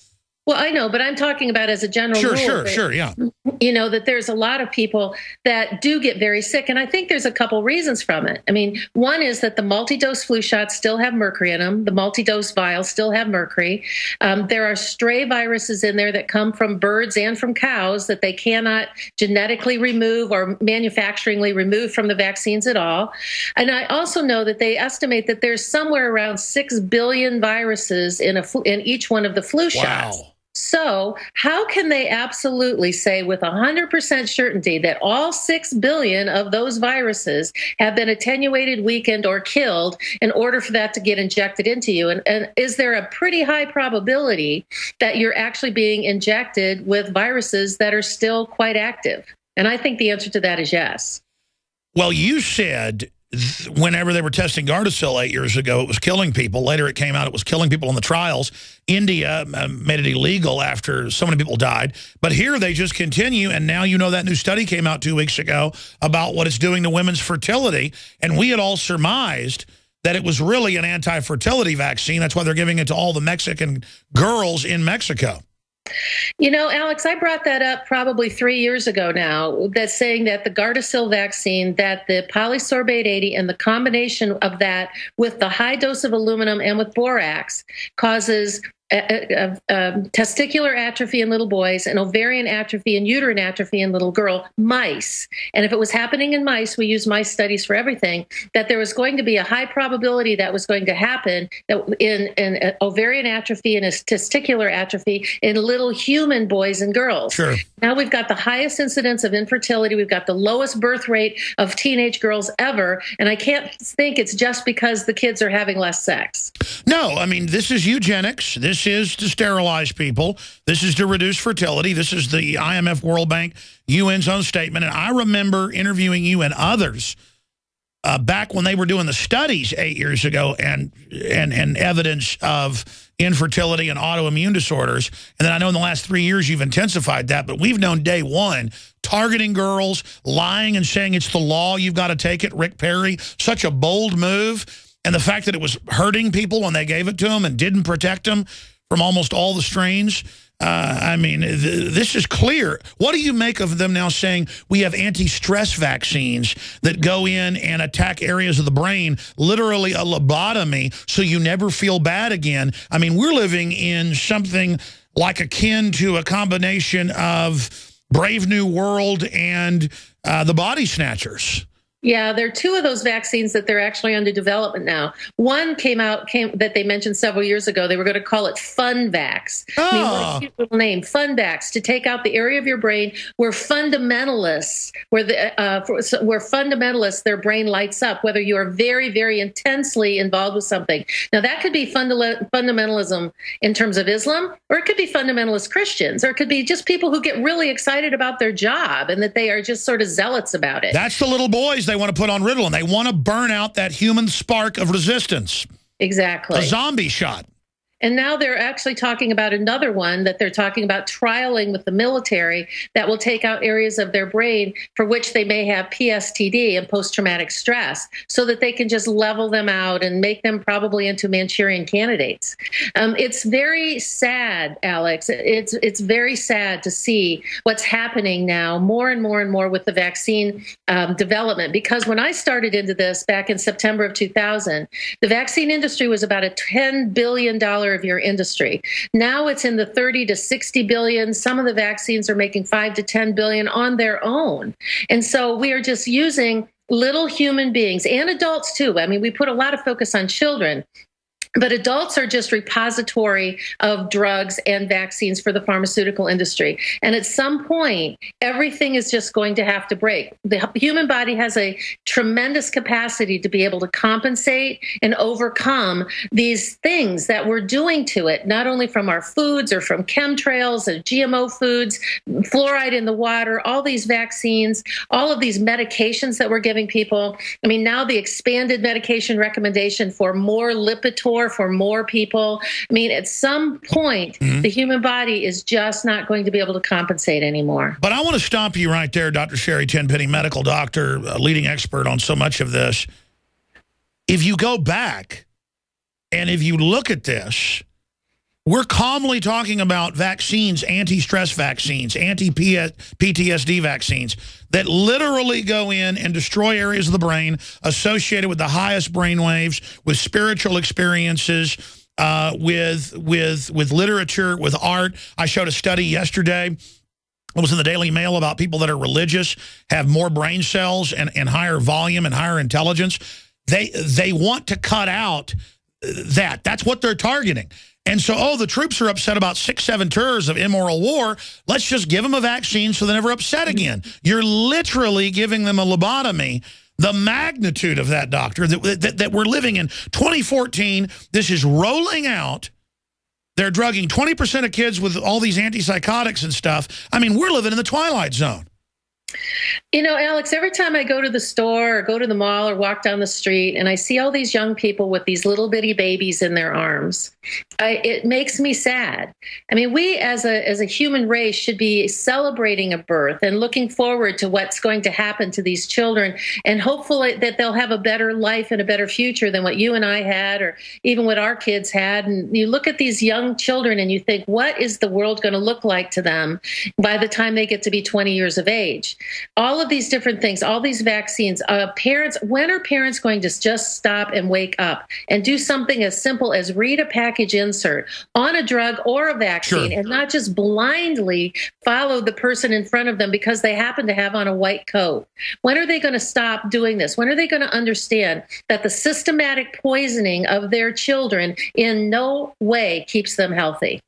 [SPEAKER 2] Well, I know, but I'm talking about as a general rule.
[SPEAKER 1] Sure, yeah.
[SPEAKER 2] You know, that there's a lot of people that do get very sick, and I think there's a couple reasons from it. I mean, one is that the multi-dose flu shots still have mercury in them. The multi-dose vials still have mercury. There are stray viruses in there that come from birds and from cows that they cannot genetically remove or manufacturingly remove from the vaccines at all. And I also know that they estimate that there's somewhere around 6 billion viruses in each one of the flu shots. So how can they absolutely say with 100% certainty that all 6 billion of those viruses have been attenuated, weakened, or killed in order for that to get injected into you? And is there a pretty high probability that you're actually being injected with viruses that are still quite active? And I think the answer to that is yes.
[SPEAKER 1] Well, you said whenever they were testing Gardasil 8 years ago, it was killing people. Later it came out it was killing people in the trials. India made it illegal after so many people died. But here they just continue, and now you know that new study came out 2 weeks ago about what it's doing to women's fertility. And we had all surmised that it was really an anti-fertility vaccine. That's why they're giving it to all the Mexican girls in Mexico.
[SPEAKER 2] You know, Alex, I brought that up probably 3 years ago now, that's saying that the Gardasil vaccine, that the polysorbate 80 and the combination of that with the high dose of aluminum and with borax causes testicular atrophy in little boys and ovarian atrophy and uterine atrophy in little girl mice. And if it was happening in mice, we use mice studies for everything, that there was going to be a high probability that was going to happen in ovarian atrophy and testicular atrophy in little human boys and girls.
[SPEAKER 1] Sure.
[SPEAKER 2] Now we've got the highest incidence of infertility. We've got the lowest birth rate of teenage girls ever. And I can't think it's just because the kids are having less sex.
[SPEAKER 1] No, I mean, this is eugenics. This is to sterilize people. This is to reduce fertility. This is the IMF, World Bank, UN's own statement. And I remember interviewing you and others back when they were doing the studies 8 years ago and evidence of infertility and autoimmune disorders. And then I know in the last 3 years you've intensified that, but we've known day one, targeting girls, lying and saying it's the law, you've got to take it. Rick Perry, such a bold move. And the fact that it was hurting people when they gave it to them and didn't protect them from almost all the strains. I mean, this is clear. What do you make of them now saying we have anti-stress vaccines that go in and attack areas of the brain, literally a lobotomy, so you never feel bad again? I mean, we're living in something like akin to a combination of Brave New World and the Body Snatchers.
[SPEAKER 2] Yeah, there are two of those vaccines that they're actually under development now. One came that they mentioned several years ago. They were going to call it FunVax.
[SPEAKER 1] Oh.
[SPEAKER 2] I mean, what a cute little name, FunVax, to take out the area of your brain where fundamentalists, their brain lights up, whether you are very, very intensely involved with something. Now, that could be fundamentalism in terms of Islam, or it could be fundamentalist Christians, or it could be just people who get really excited about their job and that they are just sort of zealots about it.
[SPEAKER 1] That's the little boys they want to put on Ritalin. They want to burn out that human spark of resistance.
[SPEAKER 2] Exactly.
[SPEAKER 1] A zombie shot.
[SPEAKER 2] And now they're actually talking about another one that they're talking about trialing with the military that will take out areas of their brain for which they may have PSTD and post-traumatic stress, so that they can just level them out and make them probably into Manchurian candidates. It's very sad, Alex. It's very sad to see what's happening now more and more and more with the vaccine development. Because when I started into this back in September of 2000, the vaccine industry was about a $10 billion of your industry. Now it's in the 30 to 60 billion. Some of the vaccines are making 5 to 10 billion on their own. And so we are just using little human beings and adults too. I mean, we put a lot of focus on children, but adults are just repository of drugs and vaccines for the pharmaceutical industry. And at some point, everything is just going to have to break. The human body has a tremendous capacity to be able to compensate and overcome these things that we're doing to it, not only from our foods or from chemtrails and GMO foods, fluoride in the water, all these vaccines, all of these medications that we're giving people. I mean, now the expanded medication recommendation for more Lipitor for more people. I mean, at some point, the human body is just not going to be able to compensate anymore.
[SPEAKER 1] But I want to stop you right there, Dr. Sherry Tenpenny, medical doctor, leading expert on so much of this. If you go back and if you look at this, we're calmly talking about vaccines, anti-stress vaccines, anti-PTSD vaccines that literally go in and destroy areas of the brain associated with the highest brain waves, with spiritual experiences, with literature, with art. I showed a study yesterday. It was in the Daily Mail about people that are religious, have more brain cells and higher volume and higher intelligence. They want to cut out that. That's what they're targeting. And so, the troops are upset about 6-7 tours of immoral war. Let's just give them a vaccine so they're never upset again. You're literally giving them a lobotomy. The magnitude of that, doctor, that we're living in 2014, this is rolling out. They're drugging 20% of kids with all these antipsychotics and stuff. I mean, we're living in the Twilight Zone.
[SPEAKER 2] You know, Alex, every time I go to the store or go to the mall or walk down the street and I see all these young people with these little bitty babies in their arms, it makes me sad. I mean, we as a human race should be celebrating a birth and looking forward to what's going to happen to these children, and hopefully that they'll have a better life and a better future than what you and I had, or even what our kids had. And you look at these young children and you think, what is the world going to look like to them by the time they get to be 20 years of age? All of these different things, all these vaccines, parents, when are parents going to just stop and wake up and do something as simple as read a package insert on a drug or a vaccine, and not just blindly follow the person in front of them because they happen to have on a white coat? When are they going to stop doing this? When are they going to understand that the systematic poisoning of their children in no way keeps them healthy?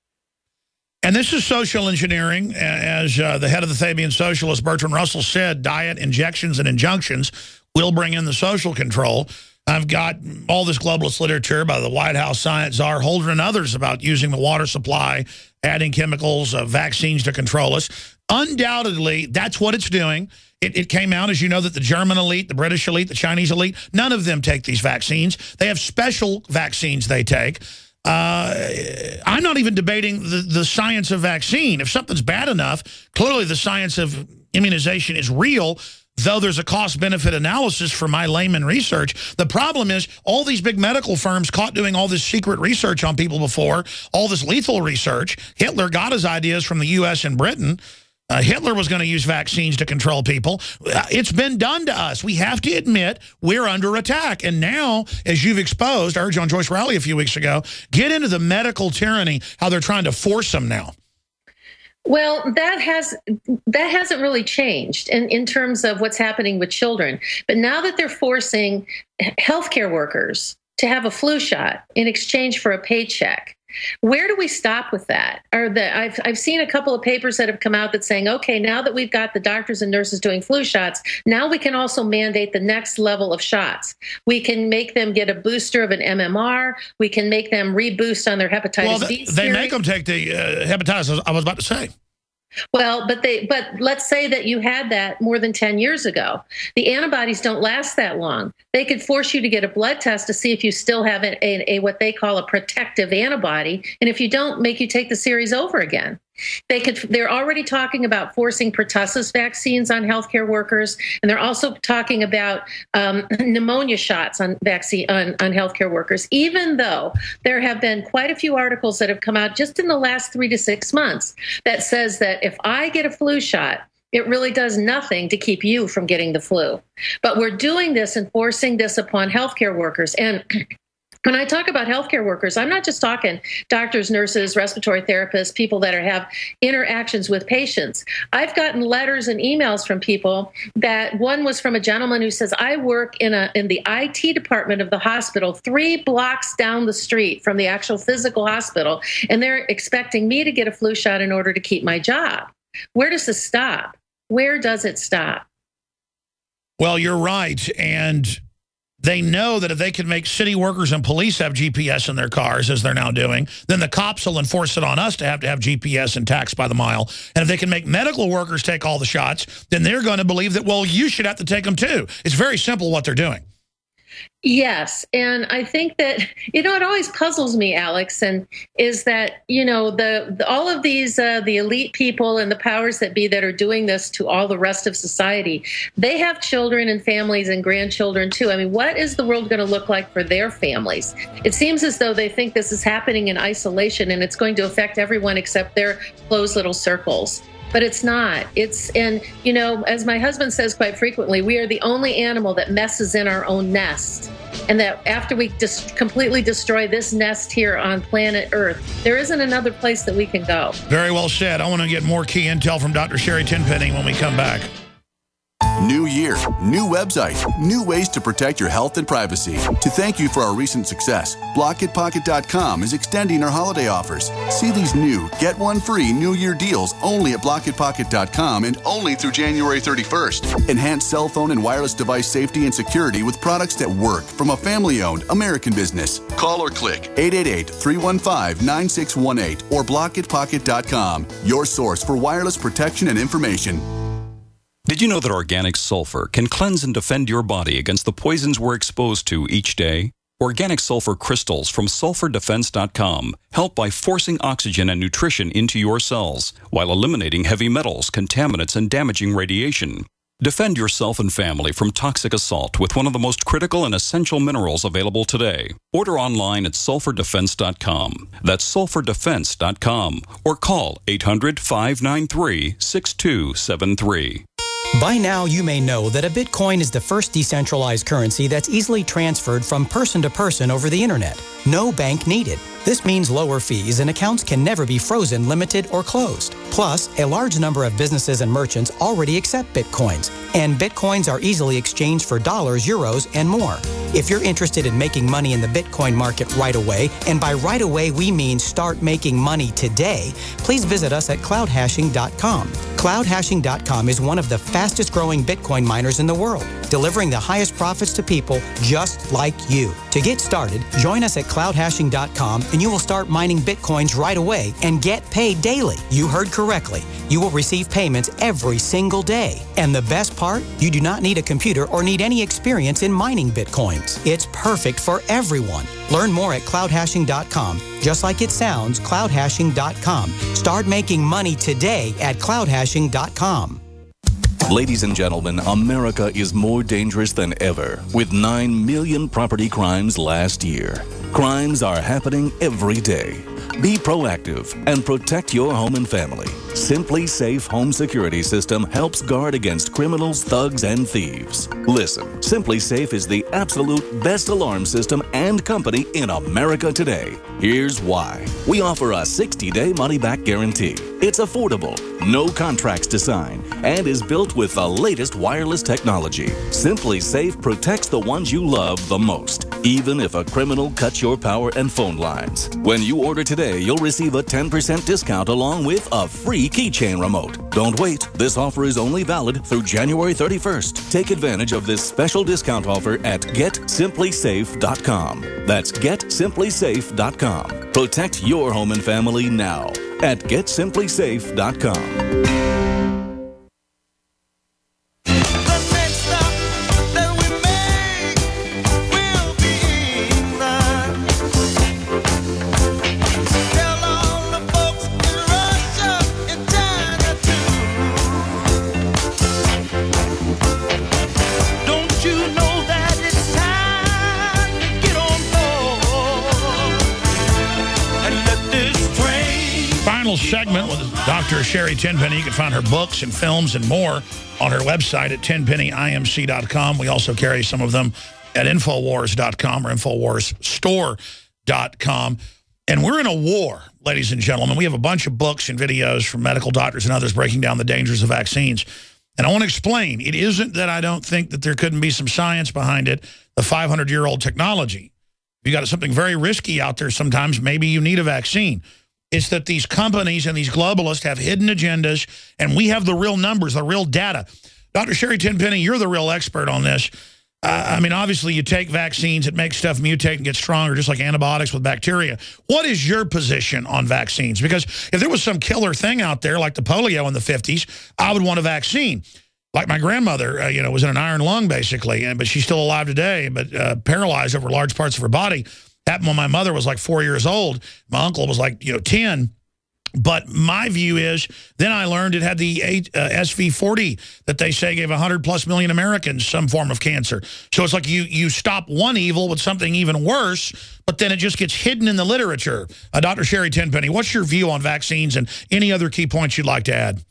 [SPEAKER 1] And this is social engineering. As the head of the Fabian Socialists, Bertrand Russell, said, diet, injections, and injunctions will bring in the social control. I've got all this globalist literature by the White House science czar Holder and others about using the water supply, adding chemicals, vaccines to control us. Undoubtedly, that's what it's doing. It came out, as you know, that the German elite, the British elite, the Chinese elite, none of them take these vaccines. They have special vaccines they take. I'm not even debating the science of vaccine. If something's bad enough, clearly the science of immunization is real. though there's a cost-benefit analysis for my layman research. The problem is all these big medical firms caught doing all this secret research on people before, all this lethal research. Hitler got his ideas from the U.S. and Britain. Hitler was going to use vaccines to control people. It's been done to us. We have to admit we're under attack. And now, as you've exposed, I heard you on Joyce Rowley a few weeks ago, get into the medical tyranny, how they're trying to force them now.
[SPEAKER 2] Well, that hasn't really changed in terms of what's happening with children. But now that they're forcing healthcare workers to have a flu shot in exchange for a paycheck, where do we stop with that? I've seen a couple of papers that have come out that's saying, okay, now that we've got the doctors and nurses doing flu shots, now we can also mandate the next level of shots. We can make them get a booster of an MMR. We can make them reboost on their hepatitis B series.
[SPEAKER 1] They make them take the hepatitis, I was about to say.
[SPEAKER 2] Well, but let's say that you had that more than 10 years ago. The antibodies don't last that long. They could force you to get a blood test to see if you still have a what they call a protective antibody, and if you don't, make you take the series over again. They're already talking about forcing pertussis vaccines on healthcare workers, and they're also talking about pneumonia shots on healthcare workers, even though there have been quite a few articles that have come out just in the last 3 to 6 months that says that if I get a flu shot, it really does nothing to keep you from getting the flu. But we're doing this and forcing this upon healthcare workers. And when I talk about healthcare workers, I'm not just talking doctors, nurses, respiratory therapists, people that have interactions with patients. I've gotten letters and emails from people that one was from a gentleman who says, I work in the IT department of the hospital 3 blocks down the street from the actual physical hospital, and they're expecting me to get a flu shot in order to keep my job. Where does this stop? Where does it stop?
[SPEAKER 1] Well, you're right. And they know that if they can make city workers and police have GPS in their cars, as they're now doing, then the cops will enforce it on us to have GPS and tax by the mile. And if they can make medical workers take all the shots, then they're going to believe that, well, you should have to take them too. It's very simple what they're doing.
[SPEAKER 2] Yes. And I think that, it always puzzles me, Alex, and is that, all of these, the elite people and the powers that be that are doing this to all the rest of society, they have children and families and grandchildren too. I mean, what is the world going to look like for their families? It seems as though they think this is happening in isolation and it's going to affect everyone except their closed little circles. But it's not. As my husband says quite frequently, we are the only animal that messes in our own nest. And that after we just completely destroy this nest here on planet Earth, there isn't another place that we can go.
[SPEAKER 1] Very well said. I want to get more key intel from Dr. Sherry Tenpenny when we come back.
[SPEAKER 13] New year, new website, new ways to protect your health and privacy. To thank you for our recent success, BlockItPocket.com is extending our holiday offers. See these new Get One Free New Year deals only at BlockItPocket.com and only through January 31st. Enhance cell phone and wireless device safety and security with products that work from a family-owned American business. Call or click 888-315-9618 or BlockItPocket.com, your source for wireless protection and information.
[SPEAKER 14] Did you know that organic sulfur can cleanse and defend your body against the poisons we're exposed to each day? Organic sulfur crystals from SulfurDefense.com help by forcing oxygen and nutrition into your cells while eliminating heavy metals, contaminants, and damaging radiation. Defend yourself and family from toxic assault with one of the most critical and essential minerals available today. Order online at SulfurDefense.com. That's SulfurDefense.com or call 800-593-6273.
[SPEAKER 5] By now, you may know that a Bitcoin is the first decentralized currency that's easily transferred from person to person over the internet. No bank needed. This means lower fees and accounts can never be frozen, limited, or closed. Plus, a large number of businesses and merchants already accept Bitcoins, and Bitcoins are easily exchanged for dollars, euros, and more. If you're interested in making money in the Bitcoin market right away, and by right away we mean start making money today, please visit us at cloudhashing.com. Cloudhashing.com is one of the fastest growing Bitcoin miners in the world, delivering the highest profits to people just like you. To get started, join us at cloudhashing.com and you will start mining Bitcoins right away and get paid daily. You heard correctly. You will receive payments every single day. And the best part, you do not need a computer or need any experience in mining Bitcoins. It's perfect for everyone. Learn more at cloudhashing.com. Just like it sounds, cloudhashing.com. Start making money today at cloudhashing.com.
[SPEAKER 6] Ladies and gentlemen, America is more dangerous than ever, with 9 million property crimes last year. Crimes are happening every day. Be proactive and protect your home and family. Simply Safe Home Security System helps guard against criminals, thugs, and thieves. Listen, Simply Safe is the absolute best alarm system and company in America today. Here's why. We offer a 60-day money-back guarantee. It's affordable, no contracts to sign, and is built with the latest wireless technology. Simply Safe protects the ones you love the most, even if a criminal cuts your power and phone lines. When you order today, you'll receive a 10% discount along with a free keychain remote. Don't wait. This offer is only valid through January 31st. Take advantage of this special discount offer at GetSimplySafe.com. That's GetSimplySafe.com. Protect your home and family now at GetSimplySafe.com.
[SPEAKER 1] Segment with Dr. Sherry Tenpenny. You can find her books and films and more on her website at tenpennyimc.com. We also carry some of them at Infowars.com or InfoWarsStore.com. And we're in a war, ladies and gentlemen. We have a bunch of books and videos from medical doctors and others breaking down the dangers of vaccines. And I want to explain, it isn't that I don't think that there couldn't be some science behind it, the 500-year-old technology. If you got something very risky out there, sometimes maybe you need a vaccine. It's that these companies and these globalists have hidden agendas, and we have the real numbers, the real data. Dr. Sherry Tenpenny, you're the real expert on this. I mean, obviously, you take vaccines, it makes stuff mutate and get stronger, just like antibiotics with bacteria. What is your position on vaccines? Because if there was some killer thing out there, like the polio in the 50s, I would want a vaccine. Like my grandmother, was in an iron lung, basically, but she's still alive today, but paralyzed over large parts of her body. Happened when my mother was like 4 years old. My uncle was like, 10. But my view is, then I learned it had the SV40 that they say gave 100+ million Americans some form of cancer. So it's like you stop one evil with something even worse, but then it just gets hidden in the literature. Dr. Sherry Tenpenny, what's your view on vaccines and any other key points you'd like to add?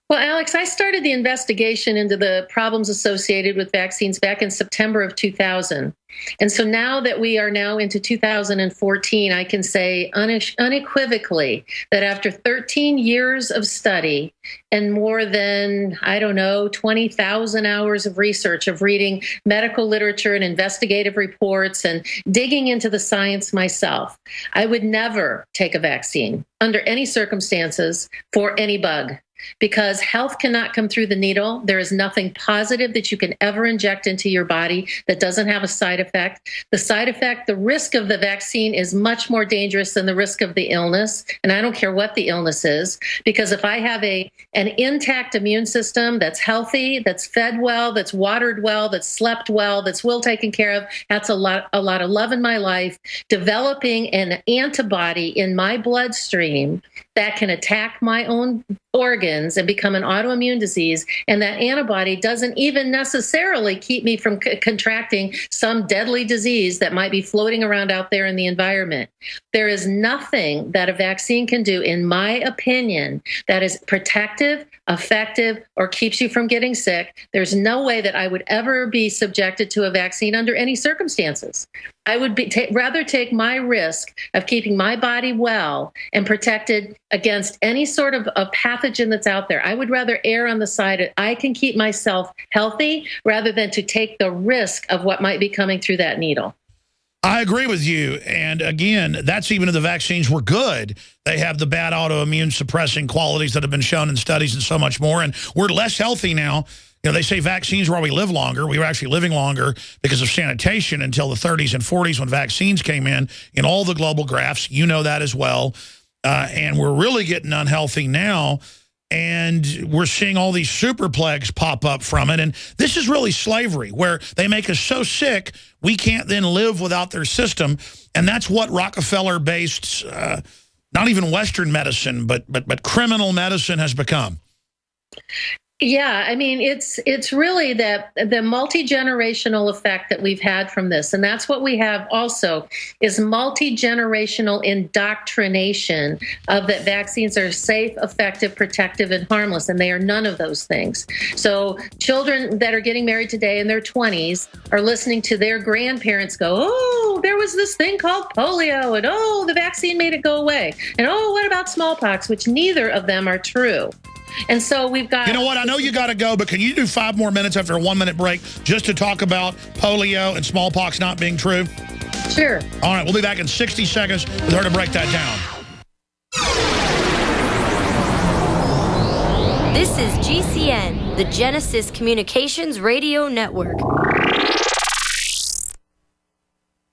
[SPEAKER 2] Well, Alex, I started the investigation into the problems associated with vaccines back in September of 2000. And so now that we are now into 2014, I can say unequivocally that after 13 years of study and more than, 20,000 hours of research, of reading medical literature and investigative reports and digging into the science myself, I would never take a vaccine under any circumstances for any bug. Because health cannot come through the needle. There is nothing positive that you can ever inject into your body that doesn't have a side effect. The risk of the vaccine is much more dangerous than the risk of the illness. And I don't care what the illness is, because if I have an intact immune system that's healthy, that's fed well, that's watered well, that's slept well, that's well taken care of, that's a lot of love in my life, developing an antibody in my bloodstream that can attack my own organs and become an autoimmune disease, and that antibody doesn't even necessarily keep me from contracting some deadly disease that might be floating around out there in the environment. There is nothing that a vaccine can do, in my opinion, that is protective, effective, or keeps you from getting sick. There's no way that I would ever be subjected to a vaccine under any circumstances. I would rather take my risk of keeping my body well and protected against any sort of pathogen that's out there. I would rather err on the side that I can keep myself healthy rather than to take the risk of what might be coming through that needle.
[SPEAKER 1] I agree with you. And again, that's even if the vaccines were good. They have the bad autoimmune suppressing qualities that have been shown in studies and so much more. And we're less healthy now. They say vaccines are why we live longer. We were actually living longer because of sanitation until the 30s and 40s when vaccines came in all the global graphs. You know that as well. And we're really getting unhealthy now. And we're seeing all these super plagues pop up from it. And this is really slavery, where they make us so sick, we can't then live without their system. And that's what Rockefeller-based, not even Western medicine, but criminal medicine has become.
[SPEAKER 2] Yeah, I mean, it's really the multi-generational effect that we've had from this. And that's what we have also is multi-generational indoctrination of that vaccines are safe, effective, protective, and harmless. And they are none of those things. So children that are getting married today in their 20s are listening to their grandparents go, oh, there was this thing called polio, and oh, the vaccine made it go away. And oh, what about smallpox, which neither of them are true. And so we've got...
[SPEAKER 1] You know what? I know you got to go, but can you do 5 more minutes after a 1-minute break just to talk about polio and smallpox not being true?
[SPEAKER 2] Sure.
[SPEAKER 1] All right, we'll be back in 60 seconds with her to break that down.
[SPEAKER 16] This is GCN, the Genesis Communications Radio Network.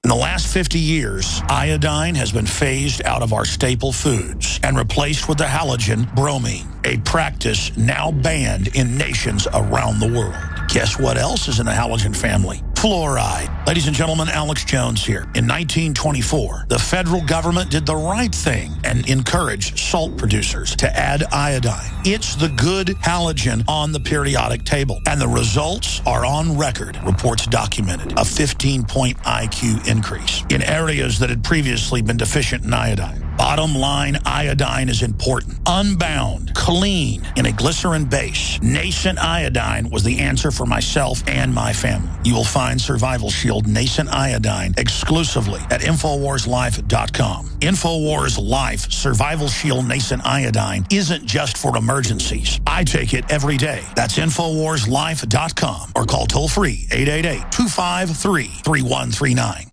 [SPEAKER 1] In the last 50 years, iodine has been phased out of our staple foods and replaced with the halogen bromine, a practice now banned in nations around the world. Guess what else is in the halogen family? Fluoride. Ladies and gentlemen, Alex Jones here. In 1924, the federal government did the right thing and encouraged salt producers to add iodine. It's the good halogen on the periodic table. And the results are on record. Reports documented a 15-point IQ increase in areas that had previously been deficient in iodine. Bottom line, iodine is important. Unbound, clean, in a glycerin base. Nascent iodine was the answer for myself and my family. You will find Survival Shield Nascent Iodine exclusively at InfoWarsLife.com. InfoWars Life Survival Shield Nascent Iodine isn't just for emergencies. I take it every day. That's InfoWarsLife.com or call toll-free 888-253-3139.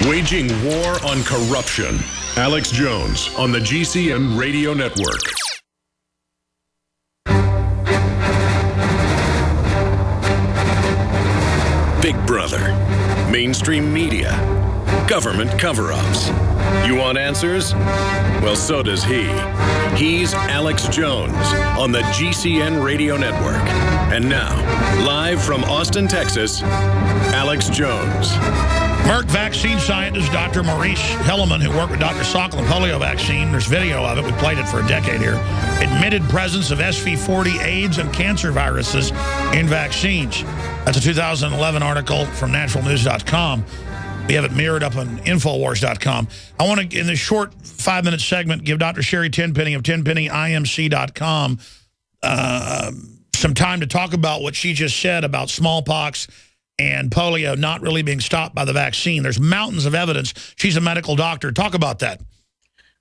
[SPEAKER 3] Waging war on corruption. Alex Jones on the GCN Radio Network. Big Brother, mainstream media, government cover-ups. You want answers? Well, so does he. He's Alex Jones on the GCN Radio Network. And now, live from Austin, Texas, Alex Jones.
[SPEAKER 1] Merck vaccine scientist Dr. Maurice Hilleman, who worked with Dr. Salk on the polio vaccine, there's video of it, we played it for a decade here, admitted presence of SV40 AIDS and cancer viruses in vaccines. That's a 2011 article from naturalnews.com. We have it mirrored up on Infowars.com. I want to, in this short 5-minute segment, give Dr. Sherry Tenpenny of TenpennyIMC.com some time to talk about what she just said about smallpox and polio not really being stopped by the vaccine. There's mountains of evidence. She's a medical doctor. Talk about that.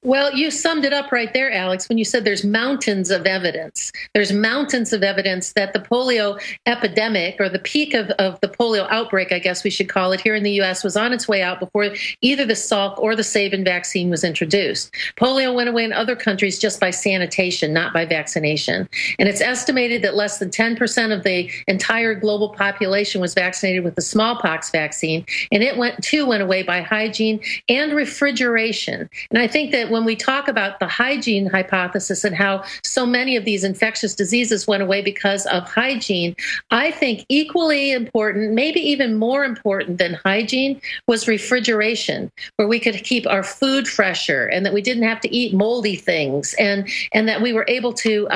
[SPEAKER 2] Well, you summed it up right there, Alex, when you said there's mountains of evidence. There's mountains of evidence that the polio epidemic, or the peak of the polio outbreak, I guess we should call it, here in the U.S. was on its way out before either the Salk or the Sabin vaccine was introduced. Polio went away in other countries just by sanitation, not by vaccination. And it's estimated that less than 10% of the entire global population was vaccinated with the smallpox vaccine, and it went away by hygiene and refrigeration. And I think that when we talk about the hygiene hypothesis and how so many of these infectious diseases went away because of hygiene, I think equally important, maybe even more important than hygiene, was refrigeration, where we could keep our food fresher and that we didn't have to eat moldy things, and that we were able to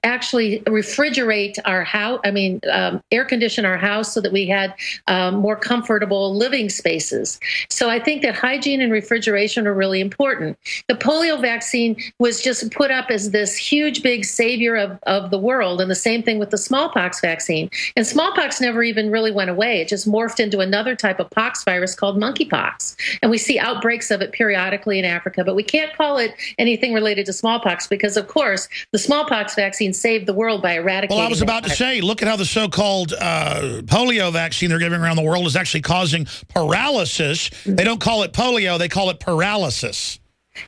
[SPEAKER 2] actually refrigerate our house, air condition our house so that we had more comfortable living spaces. So I think that hygiene and refrigeration are really important. The polio vaccine was just put up as this huge, big savior of the world, and the same thing with the smallpox vaccine. And smallpox never even really went away. It just morphed into another type of pox virus called monkeypox. And we see outbreaks of it periodically in Africa, but we can't call it anything related to smallpox because, of course, the smallpox vaccine saved the world by eradicating.
[SPEAKER 1] Well, I was about to say, look at how the so-called polio vaccine they're giving around the world is actually causing paralysis. They don't call it polio, they call it paralysis.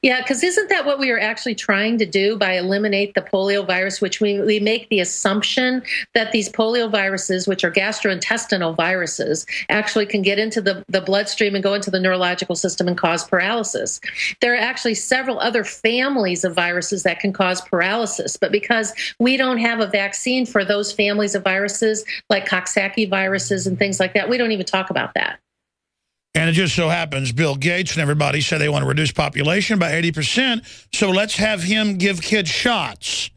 [SPEAKER 2] Yeah, because isn't that what we are actually trying to do by eliminate the polio virus, which we make the assumption that these polio viruses, which are gastrointestinal viruses, actually can get into the bloodstream and go into the neurological system and cause paralysis. There are actually several other families of viruses that can cause paralysis, but because we don't have a vaccine for those families of viruses, like Coxsackie viruses and things like that, we don't even talk about that.
[SPEAKER 1] And it just so happens Bill Gates and everybody said they want to reduce population by 80%, so let's have him give kids shots.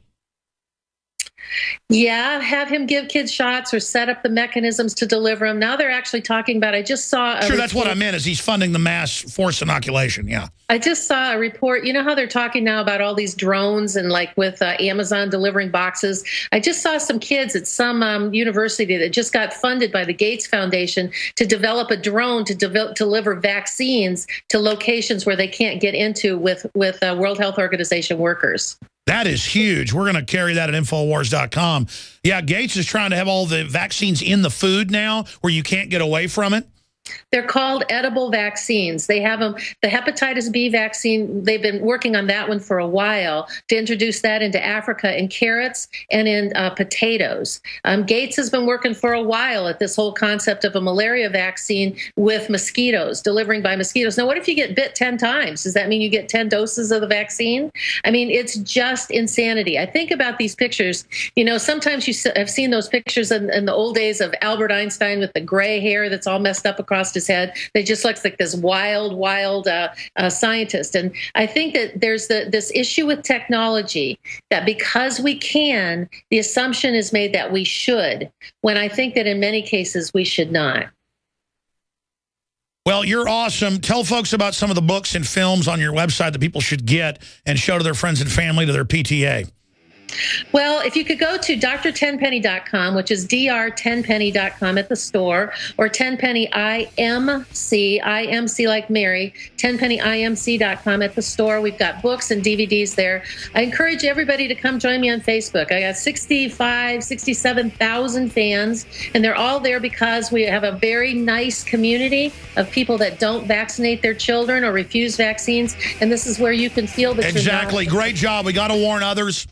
[SPEAKER 2] Yeah, have him give kids shots or set up the mechanisms to deliver them. Now they're actually talking about, I just saw
[SPEAKER 1] Sure, that's what I meant, is he's funding the mass force inoculation, yeah.
[SPEAKER 2] I just saw a report. You know how they're talking now about all these drones and like with Amazon delivering boxes? I just saw some kids at some university that just got funded by the Gates Foundation to develop a drone to deliver vaccines to locations where they can't get into with World Health Organization workers.
[SPEAKER 1] That is huge. We're going to carry that at Infowars.com. Yeah, Gates is trying to have all the vaccines in the food now where you can't get away from it.
[SPEAKER 2] They're called edible vaccines. They have them, the hepatitis B vaccine, they've been working on that one for a while to introduce that into Africa in carrots and in potatoes. Gates has been working for a while at this whole concept of a malaria vaccine with mosquitoes, delivering by mosquitoes. Now, what if you get bit 10 times? Does that mean you get 10 doses of the vaccine? I mean, it's just insanity. I think about these pictures. You know, sometimes you have seen those pictures in the old days of Albert Einstein with the gray hair that's all messed up across his head. They just looks like this wild scientist. And I think that there's this issue with technology that because we can, the assumption is made that we should, when I think that in many cases we should not.
[SPEAKER 1] Well, you're awesome. Tell folks about some of the books and films on your website that people should get and show to their friends and family, to their PTA.
[SPEAKER 2] Well, if you could go to drtenpenny.com, which is dr10penny.com at the store, or 10penny IMC like Mary, 10pennyimc.com at the store. We've got books and DVDs there. I encourage everybody to come join me on Facebook. I got 67,000 fans, and they're all there because we have a very nice community of people that don't vaccinate their children or refuse vaccines, and this is where you can feel that
[SPEAKER 1] Exactly. Great job. We got to warn others.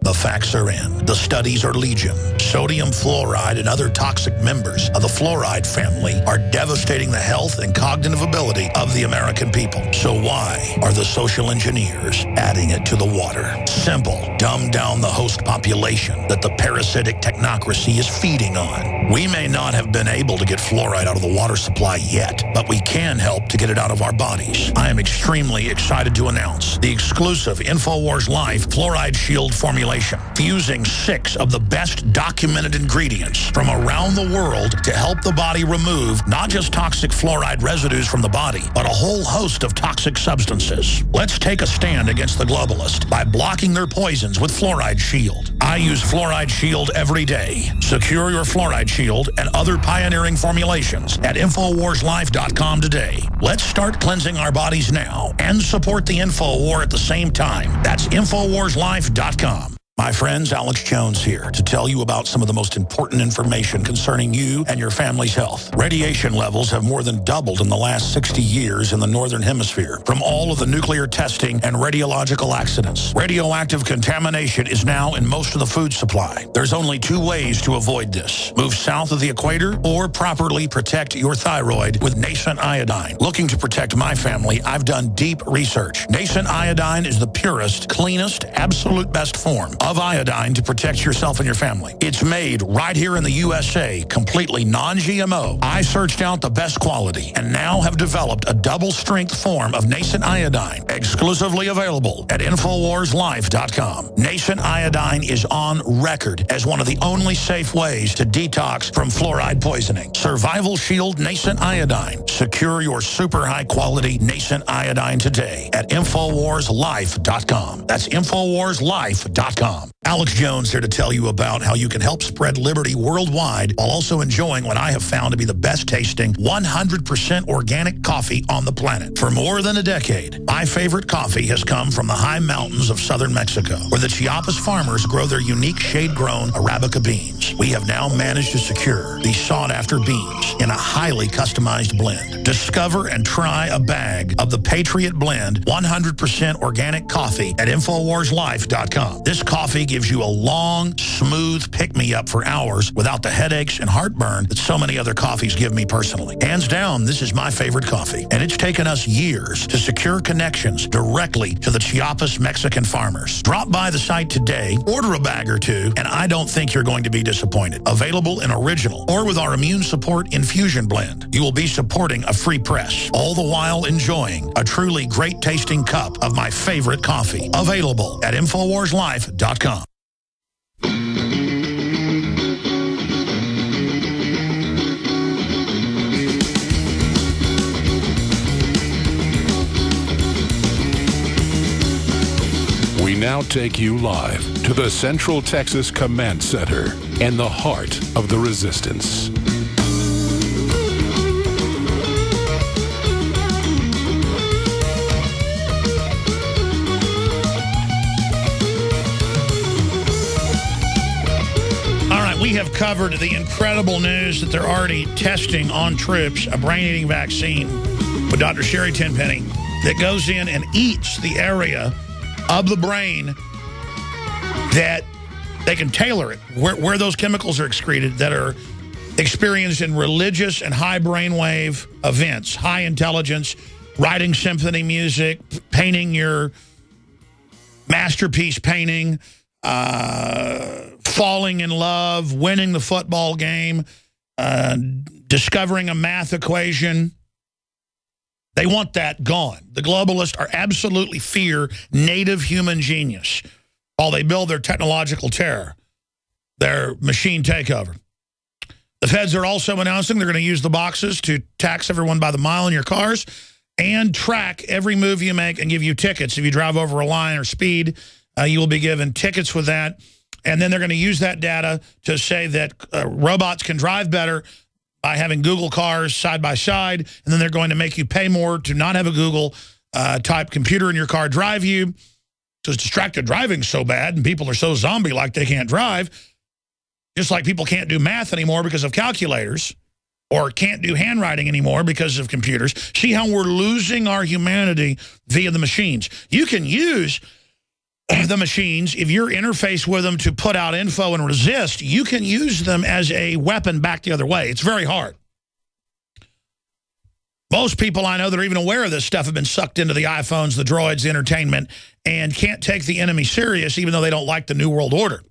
[SPEAKER 1] The facts are in. The studies are legion. Sodium fluoride and other toxic members of the fluoride family are devastating the health and cognitive ability of the American people. So why are the social engineers adding it to the water? Simple. Dumb down the host population that the parasitic technocracy is feeding on. We may not have been able to get fluoride out of the water supply yet, but we can help to get it out of our bodies. I am extremely excited to announce the exclusive InfoWars Life Fluoride Shield formulation, fusing 6 of the best documented ingredients from around the world to help the body remove not just toxic fluoride residues from the body, but a whole host of toxic substances. Let's take a stand against the globalists by blocking their poisons with Fluoride Shield. I use Fluoride Shield every day. Secure your Fluoride Shield and other pioneering formulations at InfoWarsLife.com today. Let's start cleansing our bodies now and support the InfoWar at the same time. That's InfoWarsLife.com. My friends, Alex Jones here to tell you about some of the most important information concerning you and your family's health. Radiation levels have more than doubled in the last 60 years in the Northern Hemisphere from all of the nuclear testing and radiological accidents. Radioactive contamination is now in most of the food supply. There's only 2 ways to avoid this. Move south of the equator or properly protect your thyroid with Nascent Iodine. Looking to protect my family, I've done deep research. Nascent Iodine is the purest, cleanest, absolute best form of iodine to protect yourself and your family. It's made right here in the USA, completely non-GMO. I searched out the best quality and now have developed a double-strength form of Nascent Iodine, exclusively available at InfoWarsLife.com. Nascent Iodine is on record as one of the only safe ways to detox from fluoride poisoning. Survival Shield Nascent Iodine. Secure your super high-quality Nascent Iodine today at InfoWarsLife.com. That's InfoWarsLife.com. Alex Jones here to tell you about how you can help spread liberty worldwide while also enjoying what I have found to be the best tasting 100% organic coffee on the planet. For more than a decade, my favorite coffee has come from the high mountains of southern Mexico, where the Chiapas farmers grow their unique shade-grown Arabica beans. We have now managed to secure these sought-after beans in a highly customized blend. Discover and try a bag of the Patriot Blend 100% organic coffee at InfoWarsLife.com. This coffee coffee gives you a long, smooth pick-me-up for hours without the headaches and heartburn that so many other coffees give me personally. Hands down, this is my favorite coffee, and it's taken us years to secure connections directly to the Chiapas Mexican farmers. Drop by the site today, order a bag or two, and I don't think you're going to be disappointed. Available in original or with our Immune Support Infusion Blend. You will be supporting a free press, all the while enjoying a truly great-tasting cup of my favorite coffee. Available at InfoWarsLife.com.
[SPEAKER 4] We now take you live to the Central Texas Command Center and the heart of the resistance.
[SPEAKER 1] We have covered the incredible news that they're already testing on troops a brain-eating vaccine with Dr. Sherry Tenpenny that goes in and eats the area of the brain that they can tailor it, where those chemicals are excreted that are experienced in religious and high brainwave events, high intelligence, writing symphony music, painting your masterpiece painting, falling in love, winning the football game, discovering a math equation. They want that gone. The globalists are absolutely fear native human genius while they build their technological terror, their machine takeover. The feds are also announcing they're going to use the boxes to tax everyone by the mile in your cars and track every move you make and give you tickets. If you drive over a line or speed, you will be given tickets with that. And then they're going to use that data to say that robots can drive better by having Google cars side by side. And then they're going to make you pay more to not have a Google type computer in your car drive you. Because distracted driving so bad and people are so zombie-like they can't drive. Just like people can't do math anymore because of calculators or can't do handwriting anymore because of computers. See how we're losing our humanity via the machines. You can use the machines, if you're interfaced with them to put out info and resist, you can use them as a weapon back the other way. It's very hard. Most people I know that are even aware of this stuff have been sucked into the iPhones, the droids, the entertainment, and can't take the enemy serious even though they don't like the New World Order.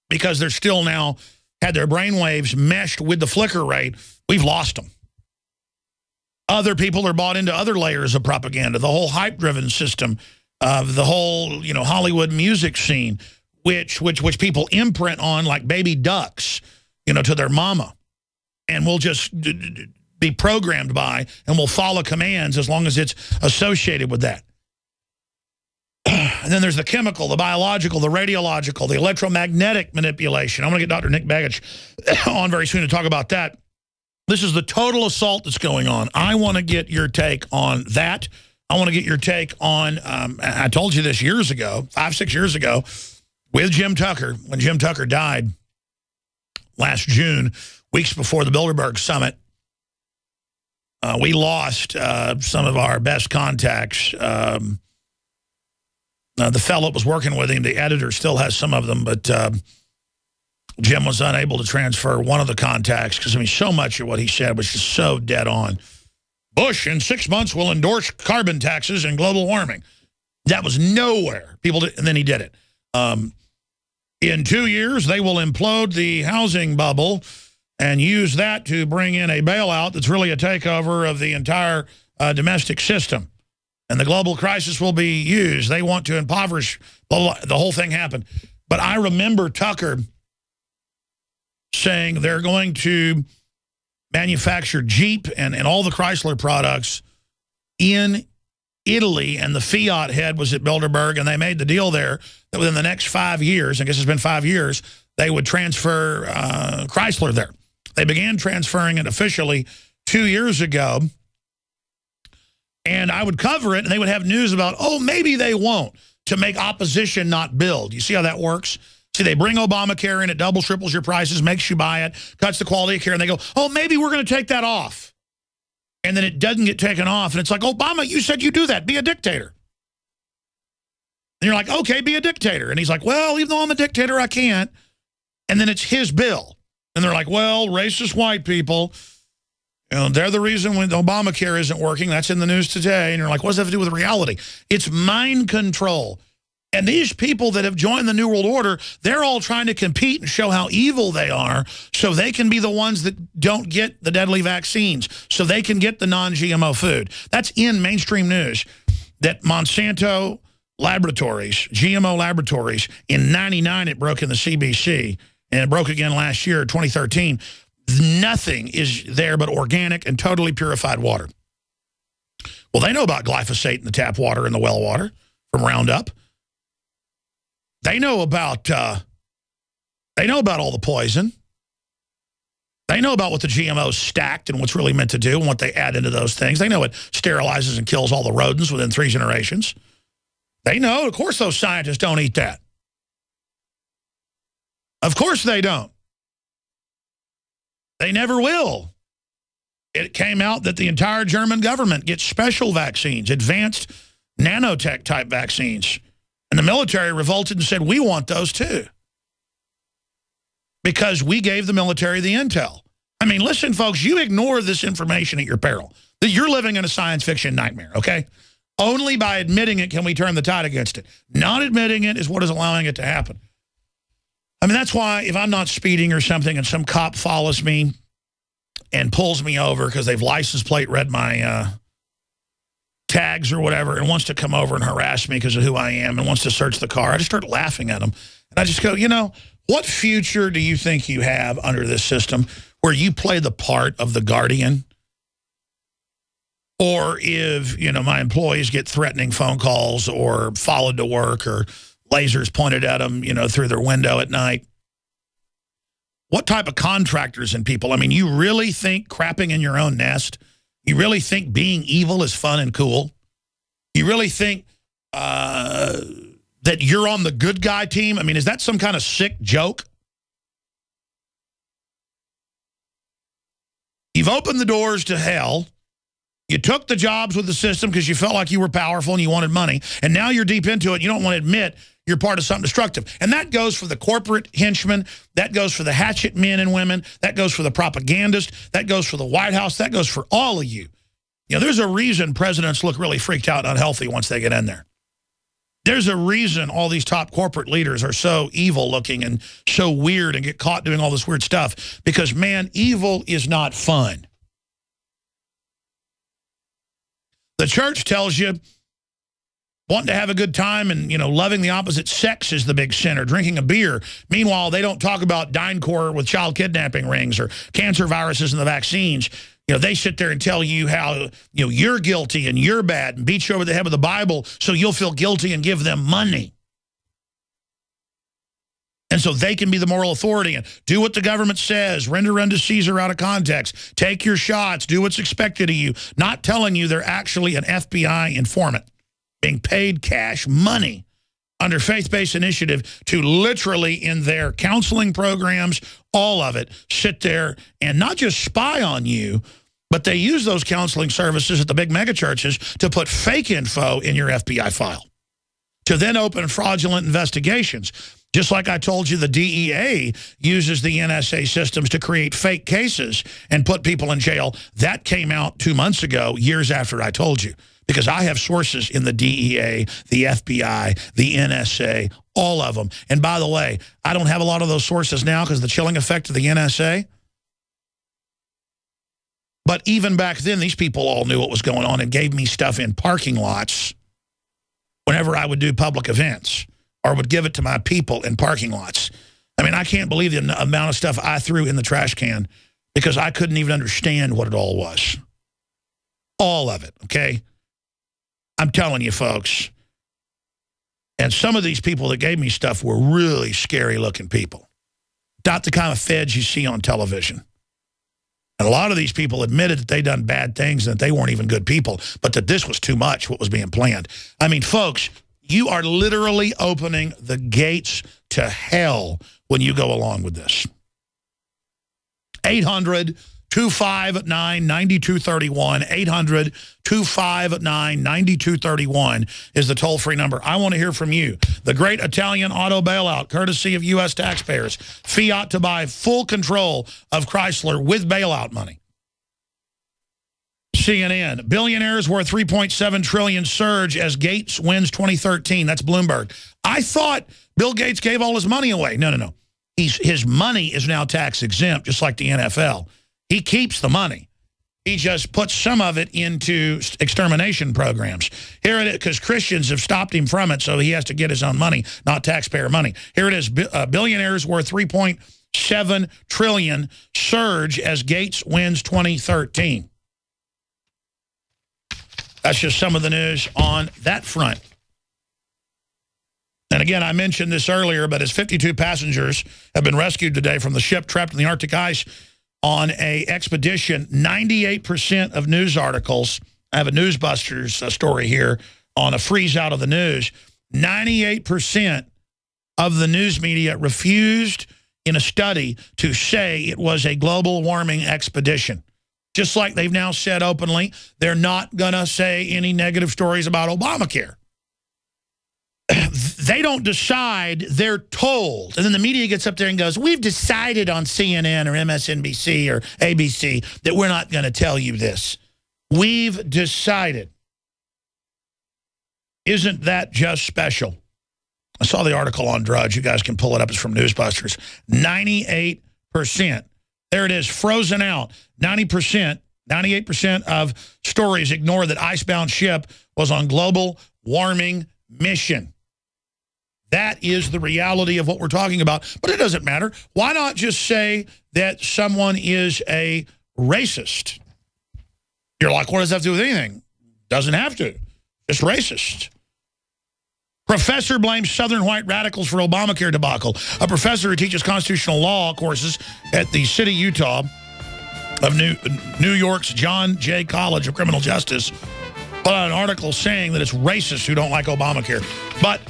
[SPEAKER 1] Because they're still now had their brainwaves meshed with the flicker rate. We've lost them. Other people are bought into other layers of propaganda, the whole hype-driven system, of the whole, Hollywood music scene, which people imprint on like baby ducks, to their mama, and will just be programmed by and will follow commands as long as it's associated with that. And then there's the chemical, the biological, the radiological, the electromagnetic manipulation. I'm going to get Dr. Nick Begich on very soon to talk about that. This is the total assault that's going on. I want to get your take on that. I want to get your take on, I told you this years ago, 5-6 years ago, with Jim Tucker, when Jim Tucker died last June, weeks before the Bilderberg Summit. We lost some of our best contacts. The fellow that was working with him, the editor, still has some of them, but Jim was unable to transfer one of the contacts because, so much of what he said was just so dead on. Bush in 6 months will endorse carbon taxes and global warming. That was nowhere. People did, and then he did it. In 2 years, they will implode the housing bubble and use that to bring in a bailout that's really a takeover of the entire domestic system. And the global crisis will be used. They want to impoverish, blah, blah, blah. The whole thing happened. But I remember Tucker saying they're going to manufacture Jeep and all the Chrysler products in Italy, and the Fiat head was at Bilderberg, and they made the deal there that within the next 5 years, I guess it's been 5 years, they would transfer Chrysler there. They began transferring it officially 2 years ago, and I would cover it, and they would have news about, oh, maybe they won't, to make opposition not build. You see how that works? See, they bring Obamacare in, it doubles, triples your prices, makes you buy it, cuts the quality of care, and they go, oh, maybe we're going to take that off. And then it doesn't get taken off, and it's like, Obama, you said you do that. Be a dictator. And you're like, okay, be a dictator. And he's like, well, even though I'm a dictator, I can't. And then it's his bill. And they're like, well, racist white people, you know, they're the reason when Obamacare isn't working. That's in the news today. And you're like, what does that have to do with reality? It's mind control. And these people that have joined the New World Order, they're all trying to compete and show how evil they are so they can be the ones that don't get the deadly vaccines, so they can get the non-GMO food. That's in mainstream news, that Monsanto Laboratories, GMO Laboratories, in 99 it broke in the CBC, and it broke again last year, 2013. Nothing is there but organic and totally purified water. Well, they know about glyphosate in the tap water and the well water from Roundup. They know about all the poison. They know about what the GMOs stacked and what's really meant to do and what they add into those things. They know it sterilizes and kills all the rodents within 3 generations. They know. Of course those scientists don't eat that. Of course they don't. They never will. It came out that the entire German government gets special vaccines, advanced nanotech type vaccines. And the military revolted and said, we want those too. Because we gave the military the intel. I mean, listen, folks, you ignore this information at your peril. That you're living in a science fiction nightmare, okay? Only by admitting it can we turn the tide against it. Not admitting it is what is allowing it to happen. I mean, that's why if I'm not speeding or something and some cop follows me and pulls me over because they've license plate read my tags or whatever and wants to come over and harass me because of who I am and wants to search the car, I just start laughing at them. And I just go, you know, what future do you think you have under this system where you play the part of the guardian? Or if, you know, my employees get threatening phone calls or followed to work or lasers pointed at them, you know, through their window at night. What type of contractors and people? I mean, you really think crapping in your own nest? You really think being evil is fun and cool? You really think that you're on the good guy team? I mean, is that some kind of sick joke? You've opened the doors to hell. You took the jobs with the system because you felt like you were powerful and you wanted money. And now you're deep into it. You don't want to admit you're part of something destructive. And that goes for the corporate henchmen. That goes for the hatchet men and women. That goes for the propagandists. That goes for the White House. That goes for all of you. You know, there's a reason presidents look really freaked out and unhealthy once they get in there. There's a reason all these top corporate leaders are so evil looking and so weird and get caught doing all this weird stuff. Because, man, evil is not fun. The church tells you wanting to have a good time and, you know, loving the opposite sex is the big sin, or drinking a beer. Meanwhile, they don't talk about DynCorp with child kidnapping rings or cancer viruses and the vaccines. You know, they sit there and tell you how, you know, you're guilty and you're bad and beat you over the head with the Bible so you'll feel guilty and give them money. And so they can be the moral authority and do what the government says, render unto Caesar out of context, take your shots, do what's expected of you, not telling you they're actually an FBI informant being paid cash money under faith-based initiative to literally in their counseling programs, all of it, sit there and not just spy on you, but they use those counseling services at the big megachurches to put fake info in your FBI file, to then open fraudulent investigations. Just like I told you, the DEA uses the NSA systems to create fake cases and put people in jail. That came out 2 months ago, years after I told you, because I have sources in the DEA, the FBI, the NSA, all of them. And by the way, I don't have a lot of those sources now because of the chilling effect of the NSA. But even back then, these people all knew what was going on and gave me stuff in parking lots whenever I would do public events, or would give it to my people in parking lots. I mean, I can't believe the amount of stuff I threw in the trash can because I couldn't even understand what it all was. All of it, okay? I'm telling you, folks. And some of these people that gave me stuff were really scary-looking people. Not the kind of feds you see on television. And a lot of these people admitted that they done bad things and that they weren't even good people, but that this was too much, what was being planned. I mean, folks, you are literally opening the gates to hell when you go along with this. 800-259-9231. 800-259-9231 is the toll-free number. I want to hear from you. The great Italian auto bailout, courtesy of U.S. taxpayers. Fiat to buy full control of Chrysler with bailout money. CNN, billionaires worth $3.7 trillion surge as Gates wins 2013. That's Bloomberg. I thought Bill Gates gave all his money away. No. His money is now tax exempt, just like the NFL. He keeps the money. He just puts some of it into extermination programs. Here it is, because Christians have stopped him from it, so he has to get his own money, not taxpayer money. Here it is, billionaires worth $3.7 trillion surge as Gates wins 2013. That's just some of the news on that front. And again, I mentioned this earlier, but as 52 passengers have been rescued today from the ship trapped in the Arctic ice on an expedition, 98% of news articles, I have a Newsbusters story here on a freeze out of the news, 98% of the news media refused in a study to say it was a global warming expedition. Just like they've now said openly, they're not going to say any negative stories about Obamacare. They don't decide, they're told. And then the media gets up there and goes, we've decided on CNN or MSNBC or ABC that we're not going to tell you this. We've decided. Isn't that just special? I saw the article on Drudge. You guys can pull it up. It's from Newsbusters. 98%. There it is, frozen out. 98% of stories ignore that icebound ship was on global warming mission. That is the reality of what we're talking about. But it doesn't matter. Why not just say that someone is a racist? You're like, what does that have to do with anything? Doesn't have to. It's racist. Professor blames Southern white radicals for Obamacare debacle. A professor who teaches constitutional law courses at the City, Utah of New York's John Jay College of Criminal Justice put out an article saying that it's racists who don't like Obamacare. But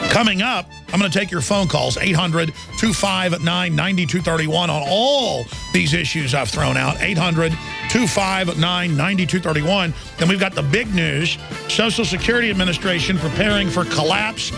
[SPEAKER 1] coming up, I'm going to take your phone calls, 800-259-9231 on all these issues I've thrown out, 800-259-9231. Then we've got the big news, Social Security Administration preparing for collapse.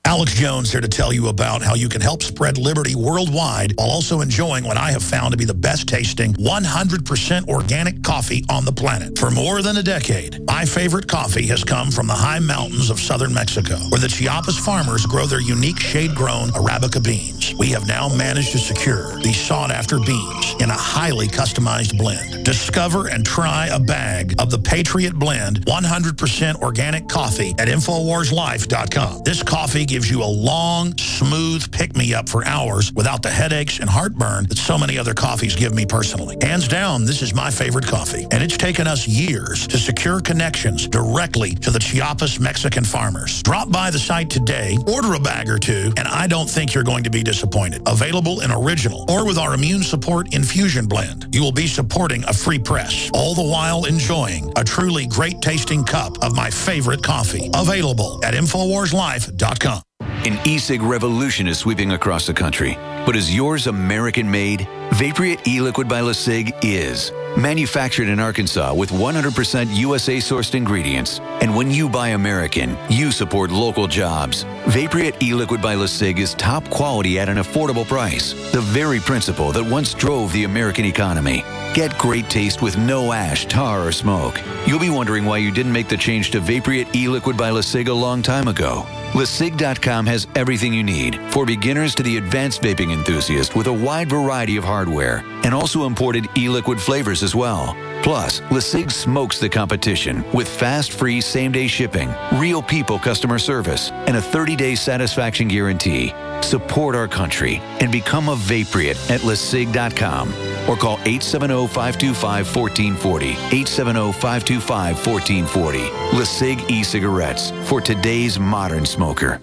[SPEAKER 1] Alex Jones here to tell you about how you can help spread liberty worldwide while also enjoying what I have found to be the best tasting 100% organic coffee on the planet. For more than a decade, my favorite coffee has come from the high mountains of southern Mexico, where the Chiapas farmers grow their unique shade-grown Arabica beans. We have now managed to secure these sought-after beans in a highly customized blend. Discover and try a bag of the Patriot Blend 100% organic coffee at InfoWarsLife.com. This coffee gives you a long, smooth pick-me-up for hours without the headaches and heartburn that so many other coffees give me personally. Hands down, this is my favorite coffee, and it's taken us years to secure connections directly to the Chiapas Mexican farmers. Drop by the site today, order a bag or two, and I don't think you're going to be disappointed. Available in original or with our Immune Support Infusion Blend. You will be supporting a free press, all the while enjoying a truly great-tasting cup of my favorite coffee. Available at InfoWarsLife.com.
[SPEAKER 7] An e-cig revolution is sweeping across the country. But is yours American-made? Vaporite e-liquid by LeSig is. Manufactured in Arkansas with 100% USA-sourced ingredients. And when you buy American, you support local jobs. Vaporite e-liquid by LeSig is top quality at an affordable price. The very principle that once drove the American economy. Get great taste with no ash, tar, or smoke. You'll be wondering why you didn't make the change to Vaporite e-liquid by LeSig a long time ago. LeSig.com has everything you need, for beginners to the advanced vaping enthusiast, with a wide variety of hardware, and also imported e-liquid flavors as well. Plus, LeSig smokes the competition with fast, free, same-day shipping, real people customer service, and a 30-day satisfaction guarantee. Support our country and become a Vaporite at LeSig.com or call 870-525-1440, 870-525-1440. LeSig e-cigarettes for today's modern smoker.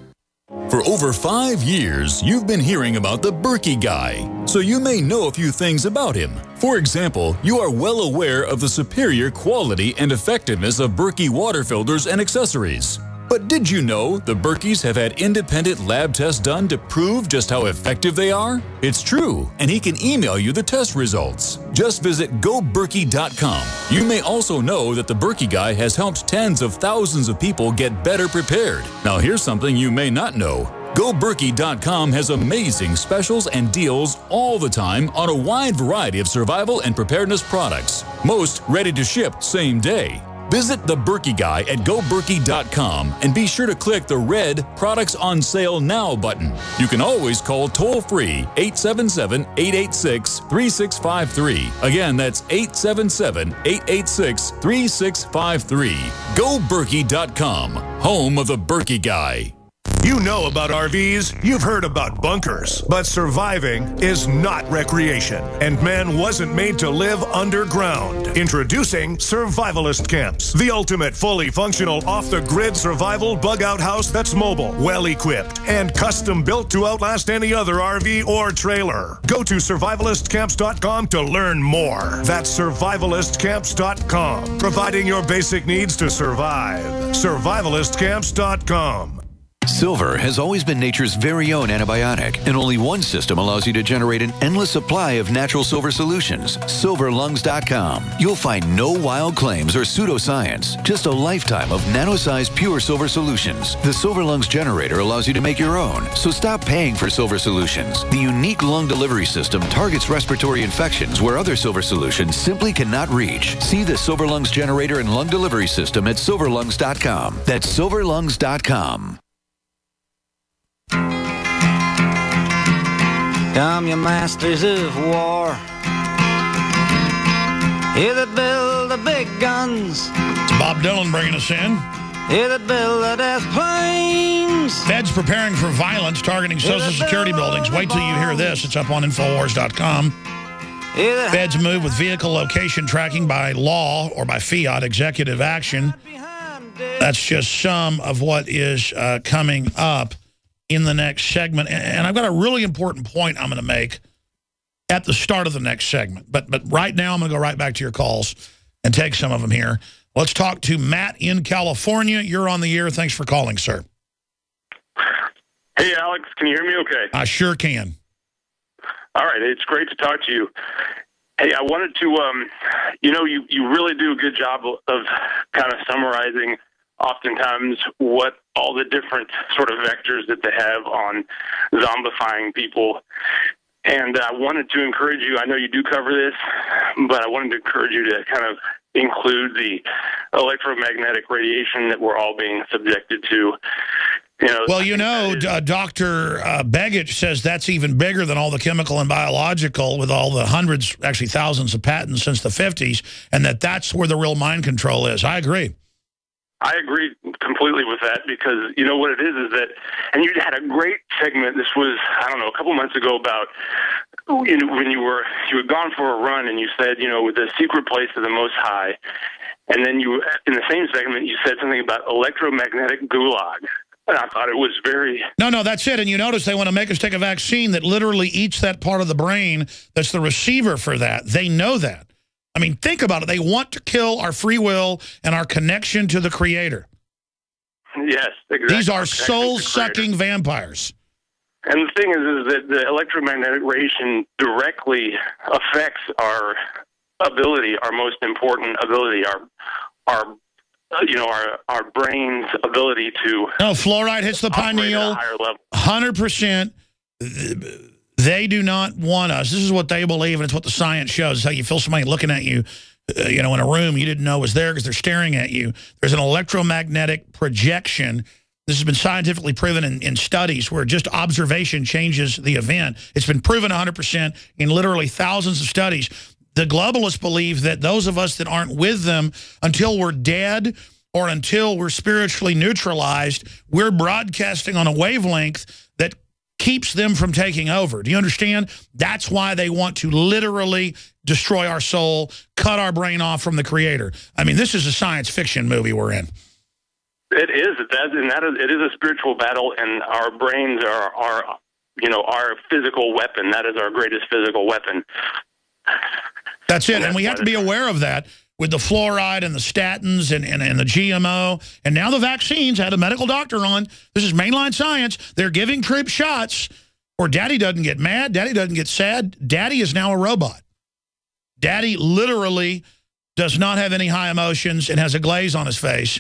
[SPEAKER 8] For over 5 years, you've been hearing about the Berkey Guy, so you may know a few things about him. For example, you are well aware of the superior quality and effectiveness of Berkey water filters and accessories. But did you know the Berkeys have had independent lab tests done to prove just how effective they are? It's true, and he can email you the test results. Just visit GoBerkey.com. You may also know that the Berkey Guy has helped tens of thousands of people get better prepared. Now here's something you may not know. GoBerkey.com has amazing specials and deals all the time on a wide variety of survival and preparedness products. Most ready to ship same day. Visit the Berkey Guy at GoBerkey.com and be sure to click the red Products on Sale Now button. You can always call toll-free 877-886-3653. Again, that's 877-886-3653. GoBerkey.com, home of the Berkey Guy.
[SPEAKER 18] You know about RVs, you've heard about bunkers, but surviving is not recreation, and man wasn't made to live underground. Introducing Survivalist Camps, the ultimate fully functional off-the-grid survival bug-out house that's mobile, well-equipped, and custom-built to outlast any other RV or trailer. Go to survivalistcamps.com to learn more. That's survivalistcamps.com, providing your basic needs to survive. Survivalistcamps.com.
[SPEAKER 7] Silver has always been nature's very own antibiotic, and only one system allows you to generate an endless supply of natural silver solutions. Silverlungs.com. You'll find no wild claims or pseudoscience, just a lifetime of nano-sized pure silver solutions. The Silver Lungs generator allows you to make your own, so stop paying for silver solutions. The unique lung delivery system targets respiratory infections where other silver solutions simply cannot reach. See the Silver Lungs generator and lung delivery system at silverlungs.com. That's silverlungs.com.
[SPEAKER 9] Come, you masters of war, you that build the big guns.
[SPEAKER 1] It's Bob Dylan bringing us in.
[SPEAKER 9] You that build the death planes.
[SPEAKER 1] Feds preparing for violence targeting Social Security buildings. Wait till you hear this. It's up on Infowars.com. Feds move with vehicle location tracking by law or by fiat executive action. That's just some of what is coming up in the next segment. And I've got a really important point I'm going to make at the start of the next segment. But right now, I'm going to go right back to your calls and take some of them here. Let's talk to Matt in California. You're on the air. Thanks for calling, sir.
[SPEAKER 10] Hey, Alex. Can you hear me okay?
[SPEAKER 1] I sure can.
[SPEAKER 10] All right. It's great to talk to you. Hey, I wanted to, you really do a good job of kind of summarizing oftentimes what all the different sort of vectors that they have on zombifying people. And I wanted to encourage you, I know you do cover this, but I wanted to encourage you to kind of include the electromagnetic radiation that we're all being subjected to.
[SPEAKER 1] Well, Dr. Begich says that's even bigger than all the chemical and biological with all the hundreds, actually thousands of patents since the 50s, and that's where the real mind control is. I agree.
[SPEAKER 10] I agree completely with that because you know what it is that, and you had a great segment. This was, I don't know, a couple months ago about when you had gone for a run and you said, with the secret place of the Most High, and then you, in the same segment, you said something about electromagnetic gulag. And I thought it was very...
[SPEAKER 1] No, that's it. And you notice they want to make us take a vaccine that literally eats that part of the brain that's the receiver for that. They know that. I mean, think about it. They want to kill our free will and our connection to the Creator.
[SPEAKER 10] Yes, exactly.
[SPEAKER 1] These are soul-sucking vampires.
[SPEAKER 10] And the thing is that the electromagnetic radiation directly affects our ability, our most important ability, our brain's ability to... No,
[SPEAKER 1] fluoride hits the pineal 100%. They do not want us. This is what they believe, and it's what the science shows. It's how you feel somebody looking at you, in a room you didn't know was there because they're staring at you. There's an electromagnetic projection. This has been scientifically proven in studies where just observation changes the event. It's been proven 100% in literally thousands of studies. The globalists believe that those of us that aren't with them until we're dead or until we're spiritually neutralized, we're broadcasting on a wavelength that keeps them from taking over. Do you understand? That's why they want to literally destroy our soul, cut our brain off from the Creator. I mean, this is a science fiction movie we're in.
[SPEAKER 10] It is. It is a spiritual battle, and our brains are our physical weapon. That is our greatest physical weapon.
[SPEAKER 1] That's it, and we have to be aware of that. with the fluoride and the statins and the GMO. And now the vaccines, had a medical doctor on. This is mainline science. They're giving troops shots, or Daddy doesn't get mad. Daddy doesn't get sad. Daddy is now a robot. Daddy literally does not have any high emotions and has a glaze on his face.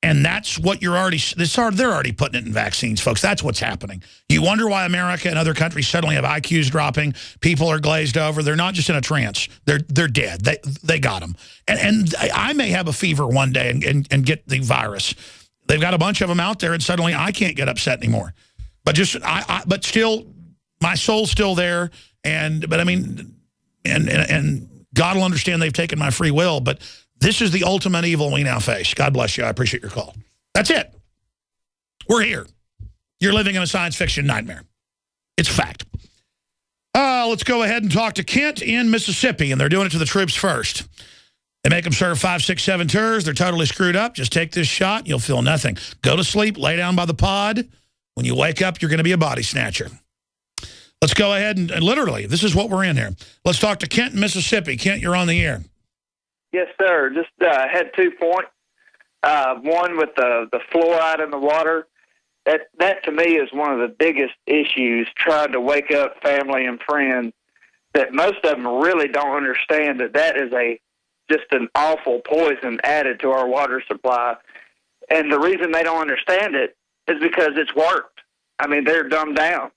[SPEAKER 1] And that's what they're already putting it in vaccines, folks. That's what's happening. You wonder why America and other countries suddenly have IQs dropping. People are glazed over. They're not just in a trance. They're dead. They got them. And I may have a fever one day and get the virus. They've got a bunch of them out there, and suddenly I can't get upset anymore. But but still, my soul's still there. But I mean, and God will understand they've taken my free will, but this is the ultimate evil we now face. God bless you. I appreciate your call. That's it. We're here. You're living in a science fiction nightmare. It's a fact. Let's go ahead and talk to Kent in Mississippi, and they're doing it to the troops first. They make them serve 5, 6, 7 tours. They're totally screwed up. Just take this shot. You'll feel nothing. Go to sleep. Lay down by the pod. When you wake up, you're going to be a body snatcher. Let's go ahead and literally, this is what we're in here. Let's talk to Kent in Mississippi. Kent, you're on the air.
[SPEAKER 12] Yes, sir. Just had 2 points. One with the fluoride in the water. That to me is one of the biggest issues, trying to wake up family and friends, that most of them really don't understand that is just an awful poison added to our water supply. And the reason they don't understand it is because it's worked. I mean, they're dumbed down.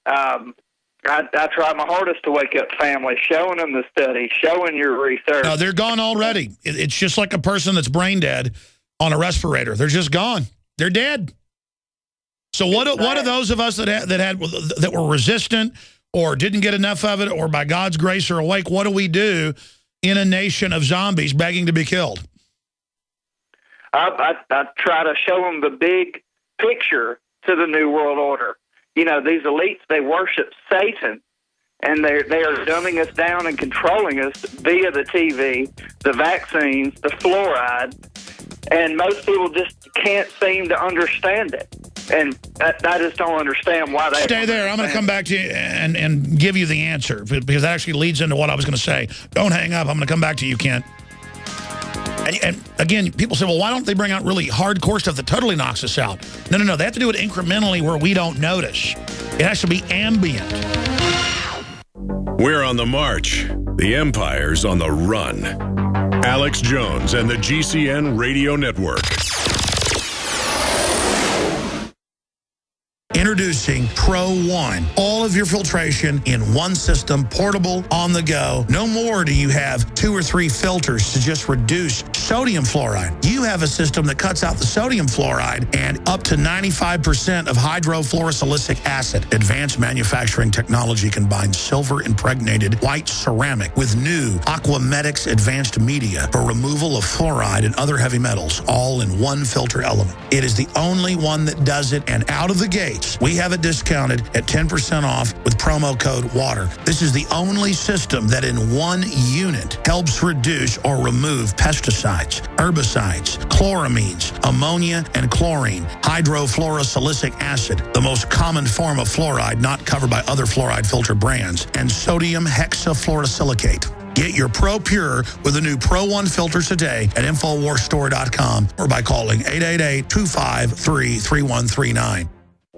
[SPEAKER 12] I try my hardest to wake up family, showing them the study, showing your research.
[SPEAKER 1] No, they're gone already. It's just like a person that's brain dead on a respirator. They're just gone. They're dead. So what are those of us that were resistant or didn't get enough of it, or by God's grace are awake? What do we do in a nation of zombies begging to be killed?
[SPEAKER 12] I try to show them the big picture to the New World Order. You know, these elites, they worship Satan, and they are dumbing us down and controlling us via the TV, the vaccines, the fluoride, and most people just can't seem to understand it. And I just don't understand why they...
[SPEAKER 1] Stay there. I'm going to come back to you and give you the answer, because that actually leads into what I was going to say. Don't hang up. I'm going to come back to you, Kent. And again, people say, well, why don't they bring out really hardcore stuff that totally knocks us out? No. They have to do it incrementally where we don't notice. It has to be ambient.
[SPEAKER 3] We're on the march. The empire's on the run. Alex Jones and the GCN Radio Network.
[SPEAKER 1] Introducing Pro One. All of your filtration in one system, portable, on the go. No more do you have 2 or 3 filters to just reduce sodium fluoride. You have a system that cuts out the sodium fluoride and up to 95% of hydrofluorosilicic acid. Advanced manufacturing technology combines silver-impregnated white ceramic with new Aquamedics advanced media for removal of fluoride and other heavy metals, all in one filter element. It is the only one that does it, and out of the gates, we have it discounted at 10% off with promo code WATER. This is the only system that in one unit helps reduce or remove pesticides, herbicides, chloramines, ammonia, and chlorine, hydrofluorosilicic acid, the most common form of fluoride not covered by other fluoride filter brands, and sodium hexafluorosilicate. Get your Pro Pure with the new Pro One filters today at InfoWarsStore.com or by calling 888-253-3139.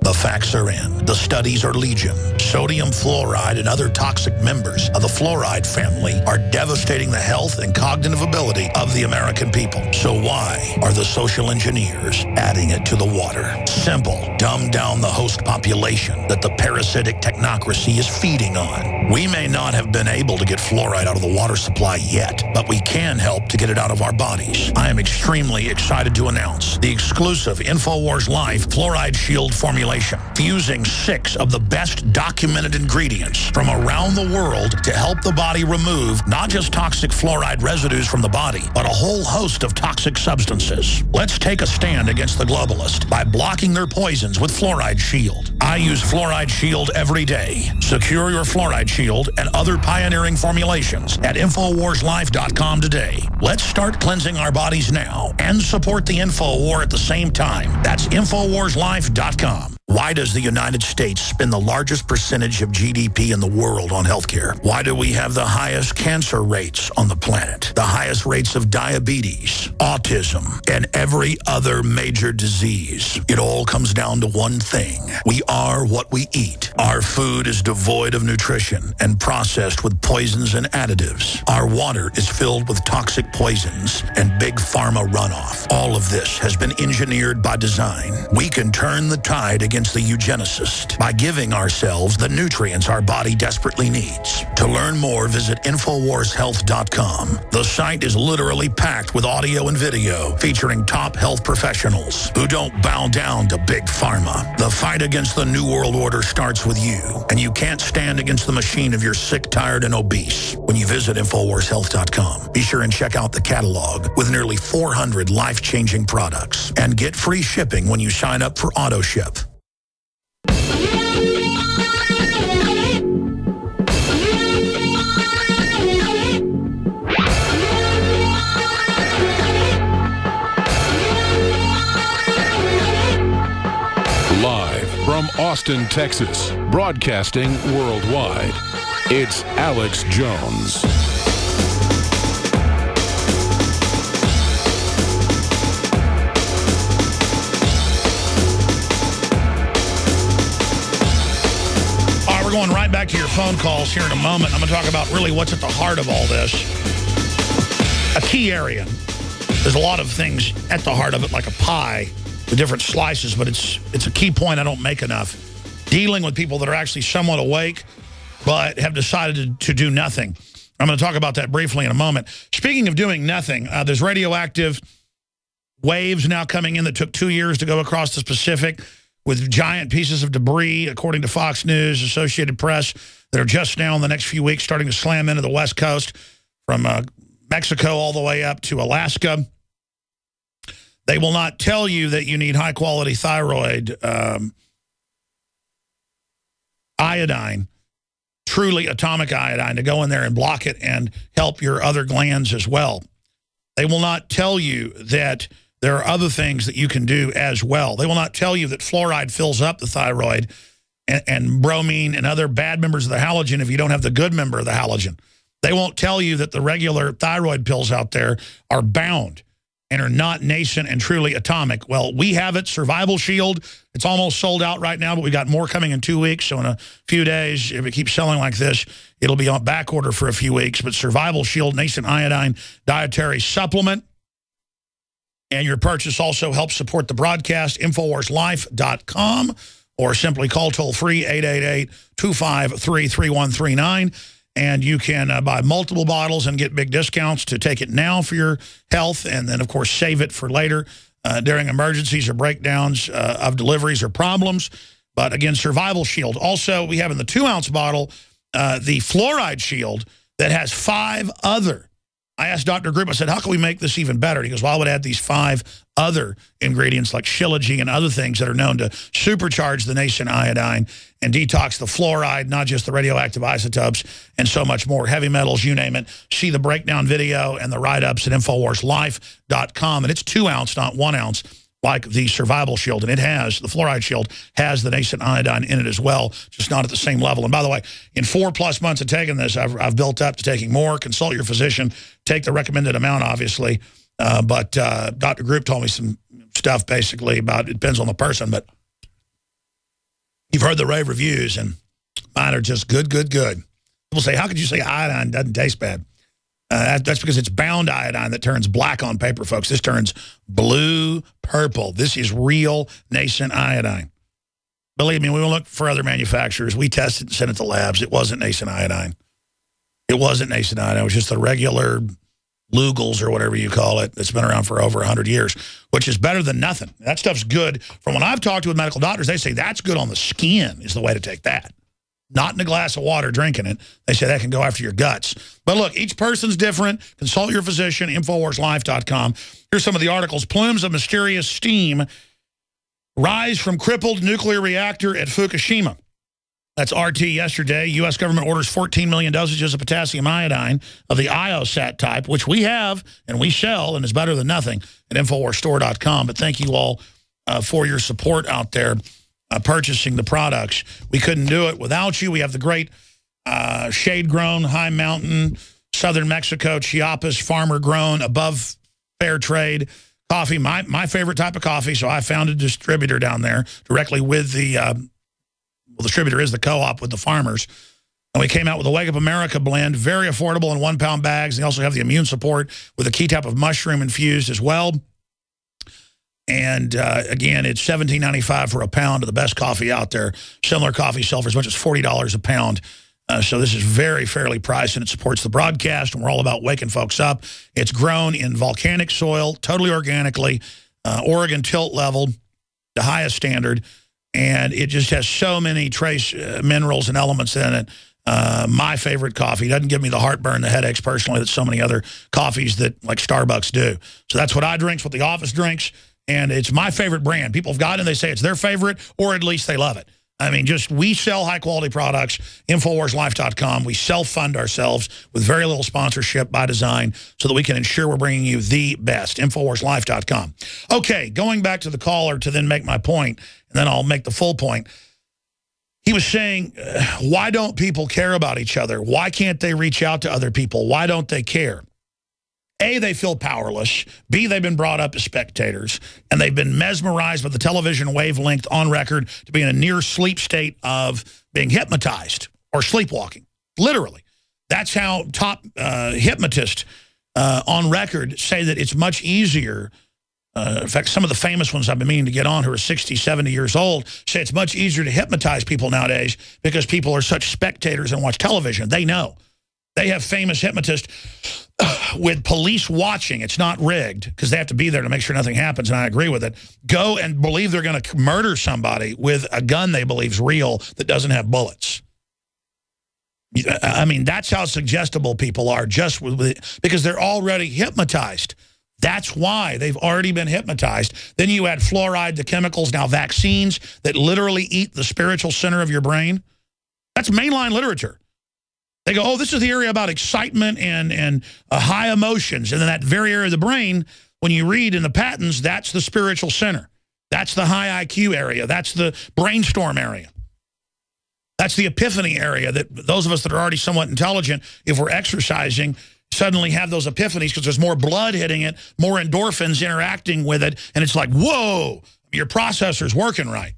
[SPEAKER 1] The facts are in. The studies are legion. Sodium fluoride and other toxic members of the fluoride family are devastating the health and cognitive ability of the American people. So why are the social engineers adding it to the water? Simple. Dumb down the host population that the parasitic technocracy is feeding on. We may not have been able to get fluoride out of the water supply yet, but we can help to get it out of our bodies. I am extremely excited to announce the exclusive InfoWars Life Fluoride Shield formulation, fusing 6 of the best documented ingredients from around the world to help the body remove not just toxic fluoride residues from the body, but a whole host of toxic substances. Let's take a stand against the globalists by blocking their poisons with Fluoride Shield. I use Fluoride Shield every day. Secure your Fluoride Shield and other pioneering formulations at InfoWarsLife.com today. Let's start cleansing our bodies now and support the InfoWar at the same time. That's InfoWarsLife.com. Why does the United States spend the largest percentage of GDP in the world on healthcare? Why do we have the highest cancer rates on the planet, the highest rates of diabetes, autism, and every other major disease? It all comes down to one thing. We are what we eat. Our food is devoid of nutrition and processed with poisons and additives. Our water is filled with toxic poisons and big pharma runoff. All of this has been engineered by design. We can turn the tide against the eugenicist by giving ourselves the nutrients our body desperately needs. To learn more, visit InfoWarsHealth.com. The site is literally packed with audio and video featuring top health professionals who don't bow down to big pharma. The fight against the New World Order starts with you, and you can't stand against the machine if you're sick, tired, and obese when you visit InfoWarsHealth.com. Be sure and check out the catalog with nearly 400 life-changing products and get free shipping when you sign up for AutoShip.
[SPEAKER 4] Live from Austin, Texas, broadcasting worldwide, it's Alex Jones.
[SPEAKER 1] We're going right back to your phone calls here in a moment. I'm going to talk about really what's at the heart of all this. A key area. There's a lot of things at the heart of it, like a pie, the different slices, but it's a key point I don't make enough. Dealing with people that are actually somewhat awake, but have decided to do nothing. I'm going to talk about that briefly in a moment. Speaking of doing nothing, there's radioactive waves now coming in that took 2 years to go across the Pacific, with giant pieces of debris, according to Fox News, Associated Press, that are just now in the next few weeks starting to slam into the West Coast from Mexico all the way up to Alaska. They will not tell you that you need high-quality thyroid iodine, truly atomic iodine, to go in there and block it and help your other glands as well. They will not tell you that there are other things that you can do as well. They will not tell you that fluoride fills up the thyroid and bromine and other bad members of the halogen if you don't have the good member of the halogen. They won't tell you that the regular thyroid pills out there are bound and are not nascent and truly atomic. Well, we have it, Survival Shield. It's almost sold out right now, but we got more coming in 2 weeks. So in a few days, if it keeps selling like this, it'll be on back order for a few weeks. But Survival Shield, nascent iodine dietary supplement. And your purchase also helps support the broadcast, InfoWarsLife.com, or simply call toll-free 888-253-3139. And you can buy multiple bottles and get big discounts to take it now for your health, and then, of course, save it for later during emergencies or breakdowns of deliveries or problems. But, again, Survival Shield. Also, we have in the 2-ounce bottle the Fluoride Shield that has 5 other. I asked Dr. Group, I said, how can we make this even better? He goes, well, I would add these 5 other ingredients like Shilajit and other things that are known to supercharge the nascent iodine and detox the fluoride, not just the radioactive isotopes, and so much more. Heavy metals, you name it. See the breakdown video and the write-ups at InfoWarsLife.com. And it's 2 ounce, not 1 ounce, like the Survival Shield. And it has, the Fluoride Shield has the nascent iodine in it as well, just not at the same level. And by the way, in 4+ months of taking this, I've built up to taking more. Consult your physician. Take the recommended amount, obviously. But Dr. Group told me some stuff basically about, it depends on the person, but you've heard the rave reviews, and mine are just good, good, good. People say, how could you say iodine doesn't taste bad? That's because it's bound iodine that turns black on paper, folks. This turns blue, purple. This is real nascent iodine. Believe me, we will look for other manufacturers. We tested and sent it to labs. It wasn't nascent iodine. It wasn't nascent iodine. It was just the regular Lugol's or whatever you call it. It's been around for over 100 years, which is better than nothing. That stuff's good. From when I've talked to with medical doctors, they say that's good on the skin is the way to take that. Not in a glass of water drinking it. They say that can go after your guts. But look, each person's different. Consult your physician, InfoWarsLife.com. Here's some of the articles. Plumes of mysterious steam rise from crippled nuclear reactor at Fukushima. That's RT yesterday. U.S. government orders 14 million dosages of potassium iodine of the IOSAT type, which we have and we sell and is better than nothing at InfoWarsStore.com. But thank you all for your support out there. purchasing the products. We couldn't do it without you. We have the great shade-grown, high mountain, southern Mexico, Chiapas, farmer-grown, above fair trade coffee. My favorite type of coffee, so I found a distributor down there directly with the, well, distributor is the co-op with the farmers. And we came out with a Wake Up America blend, very affordable in 1-pound bags. They also have the immune support with a key type of mushroom infused as well. And again, it's $17.95 for a pound of the best coffee out there. Similar coffee sell for as much as $40 a pound. So this is very fairly priced, and it supports the broadcast, and we're all about waking folks up. It's grown in volcanic soil, totally organically, Oregon tilt level, the highest standard, and it just has so many trace minerals and elements in it. My favorite coffee. Doesn't give me the heartburn, the headaches personally that so many other coffees that like Starbucks do. So that's what I drink, it's what the office drinks, and it's my favorite brand. People have gotten it, they say it's their favorite, or at least they love it. I mean, we sell high-quality products, InfoWarsLife.com. We self-fund ourselves with very little sponsorship by design so that we can ensure we're bringing you the best, InfoWarsLife.com. Okay, going back to the caller to then make my point, and then I'll make the full point. He was saying, why don't people care about each other? Why can't they reach out to other people? Why don't they care? A, they feel powerless. B, they've been brought up as spectators, and they've been mesmerized by the television wavelength on record to be in a near sleep state of being hypnotized or sleepwalking, literally. That's how top hypnotists on record say that it's much easier. In fact, some of the famous ones I've been meaning to get on who are 60, 70 years old say it's much easier to hypnotize people nowadays because people are such spectators and watch television. They know. They have famous hypnotists with police watching. It's not rigged because they have to be there to make sure nothing happens, and I agree with it. Go and believe they're going to murder somebody with a gun they believe is real that doesn't have bullets. I mean, that's how suggestible people are just because they're already hypnotized. That's why they've already been hypnotized. Then you add fluoride, the chemicals, now vaccines that literally eat the spiritual center of your brain. That's mainline literature. They go, oh, this is the area about excitement and high emotions. And then that very area of the brain, when you read in the patents, that's the spiritual center. That's the high IQ area. That's the brainstorm area. That's the epiphany area that those of us that are already somewhat intelligent, if we're exercising, suddenly have those epiphanies because there's more blood hitting it, more endorphins interacting with it, and it's like, whoa, your processor's working right.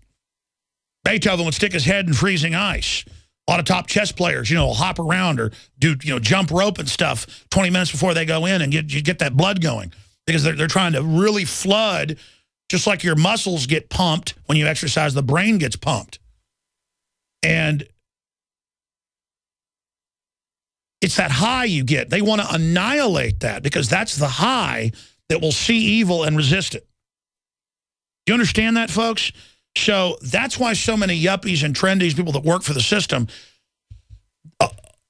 [SPEAKER 1] Beethoven would stick his head in freezing ice. A lot of top chess players, will hop around or do, jump rope and stuff 20 minutes before they go in and you get that blood going because they're trying to really flood, just like your muscles get pumped when you exercise, the brain gets pumped. And it's that high you get. They want to annihilate that because that's the high that will see evil and resist it. Do you understand that, folks? So that's why so many yuppies and trendies, people that work for the system,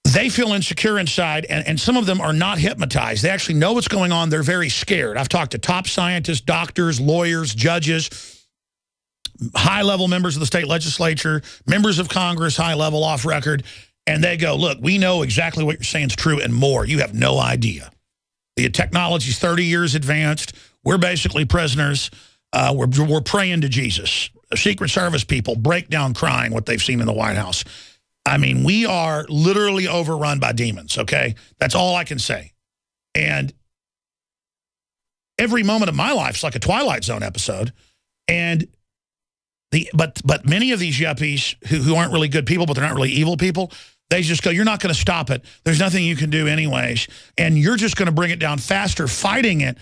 [SPEAKER 1] they feel insecure inside, and some of them are not hypnotized. They actually know what's going on. They're very scared. I've talked to top scientists, doctors, lawyers, judges, high-level members of the state legislature, members of Congress, high-level off record, and they go, look, we know exactly what you're saying is true and more. You have no idea. The technology's 30 years advanced. We're basically prisoners. We're praying to Jesus. Secret Service people break down crying what they've seen in the White House. I mean, we are literally overrun by demons, okay? That's all I can say. And every moment of my life is like a Twilight Zone episode. And but many of these yuppies who aren't really good people, but they're not really evil people, they just go, you're not going to stop it. There's nothing you can do anyways. And you're just going to bring it down faster fighting it.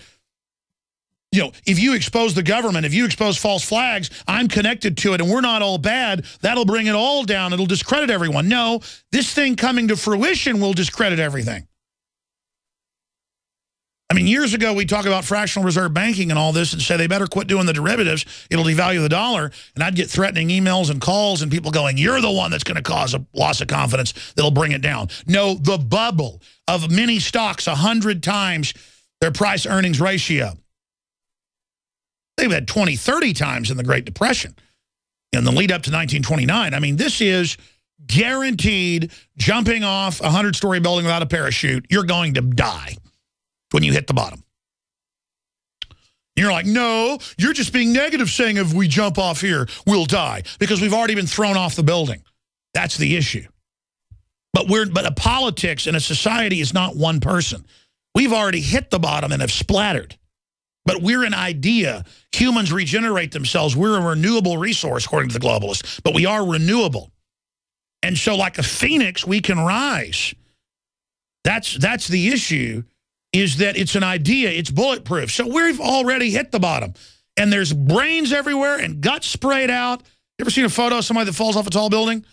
[SPEAKER 1] If you expose the government, if you expose false flags, I'm connected to it and we're not all bad, that'll bring it all down. It'll discredit everyone. No, this thing coming to fruition will discredit everything. I mean, years ago, we talk about fractional reserve banking and all this and say they better quit doing the derivatives. It'll devalue the dollar. And I'd get threatening emails and calls and people going, you're the one that's going to cause a loss of confidence that'll bring it down. No, the bubble of many stocks 100 times their price-earnings ratio. They've had 20, 30 times in the Great Depression in the lead up to 1929. I mean, this is guaranteed jumping off a 100-story building without a parachute. You're going to die when you hit the bottom. You're like, no, you're just being negative, saying if we jump off here, we'll die. Because we've already been thrown off the building. That's the issue. But a politics and a society is not one person. We've already hit the bottom and have splattered. But we're an idea. Humans regenerate themselves. We're a renewable resource, according to the globalists. But we are renewable. And so like a phoenix, we can rise. That's the issue, is that it's an idea. It's bulletproof. So we've already hit the bottom. And there's brains everywhere and guts sprayed out. You ever seen a photo of somebody that falls off a tall building?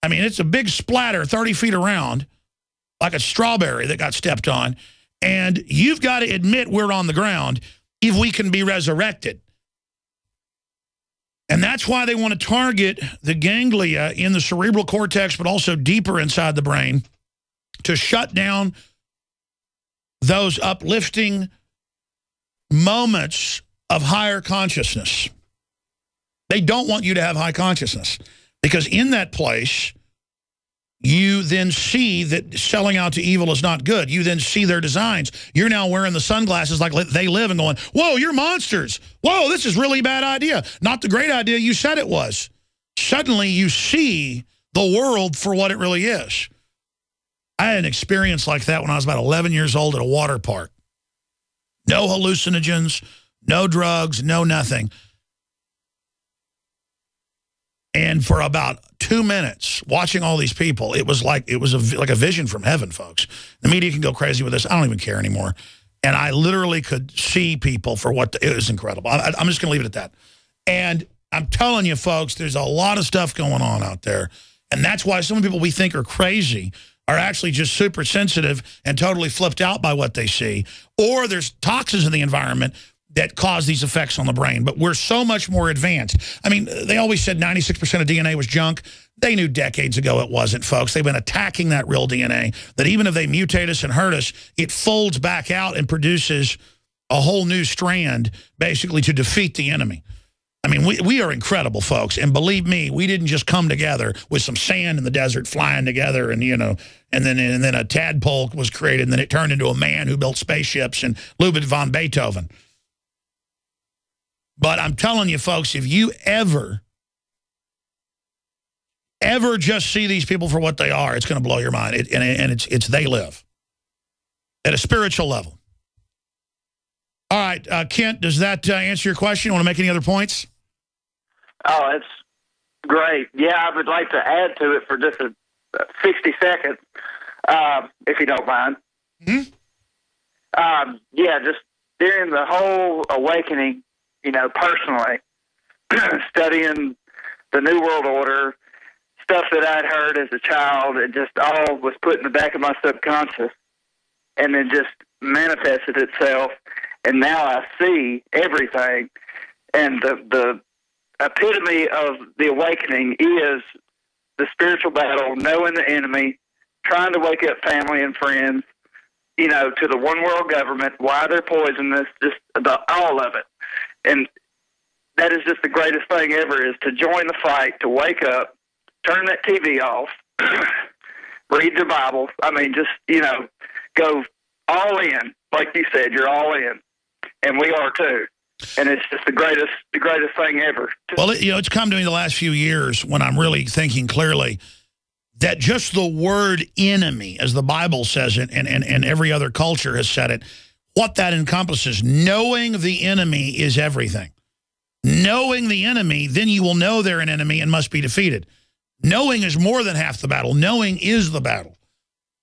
[SPEAKER 1] I mean, it's a big splatter 30 feet around, like a strawberry that got stepped on. And you've got to admit we're on the ground if we can be resurrected. And that's why they want to target the ganglia in the cerebral cortex, but also deeper inside the brain, to shut down those uplifting moments of higher consciousness. They don't want you to have high consciousness, because in that place, you then see that selling out to evil is not good. You then see their designs. You're now wearing the sunglasses like they live and going, whoa, you're monsters. Whoa, this is really a bad idea. Not the great idea you said it was. Suddenly you see the world for what it really is. I had an experience like that when I was about 11 years old at a water park. No hallucinogens, no drugs, no nothing. And for about 2 minutes, watching all these people, it was like a vision from heaven, folks. The media can go crazy with this. I don't even care anymore. And I literally could see people for what it was incredible. I'm just going to leave it at that. And I'm telling you, folks, there's a lot of stuff going on out there. And that's why some people we think are crazy are actually just super sensitive and totally flipped out by what they see. Or there's toxins in the environment that cause these effects on the brain. But we're so much more advanced. I mean, they always said 96% of DNA was junk. They knew decades ago it wasn't, folks. They've been attacking that real DNA, that even if they mutate us and hurt us, it folds back out and produces a whole new strand, basically, to defeat the enemy. I mean, we are incredible, folks. And believe me, we didn't just come together with some sand in the desert flying together and, you know, and then a tadpole was created, and then it turned into a man who built spaceships and Ludwig von Beethoven. But I'm telling you, folks, if you ever just see these people for what they are, it's going to blow your mind. It's they live at a spiritual level. All right, Kent, does that answer your question? You want to make any other points?
[SPEAKER 12] Oh, it's great. Yeah, I would like to add to it for just 60 seconds, if you don't mind.
[SPEAKER 1] Mm-hmm.
[SPEAKER 12] Yeah, just during the whole awakening, you know, personally, studying the New World Order, stuff that I'd heard as a child, it just all was put in the back of my subconscious and then just manifested itself. And now I see everything. And the epitome of the awakening is the spiritual battle, knowing the enemy, trying to wake up family and friends, you know, to the one world government, why they're poisonous, just all of it. And that is just the greatest thing ever, is to join the fight, to wake up, turn that TV off, read the Bible. I mean, just, you know, go all in. Like you said, you're all in. And we are too. And it's just the greatest thing ever.
[SPEAKER 1] Well, you know, it's come to me the last few years when I'm really thinking clearly that just the word enemy, as the Bible says it, and every other culture has said it, what that encompasses, knowing the enemy is everything. Knowing the enemy, then you will know they're an enemy and must be defeated. Knowing is more than half the battle. Knowing is the battle.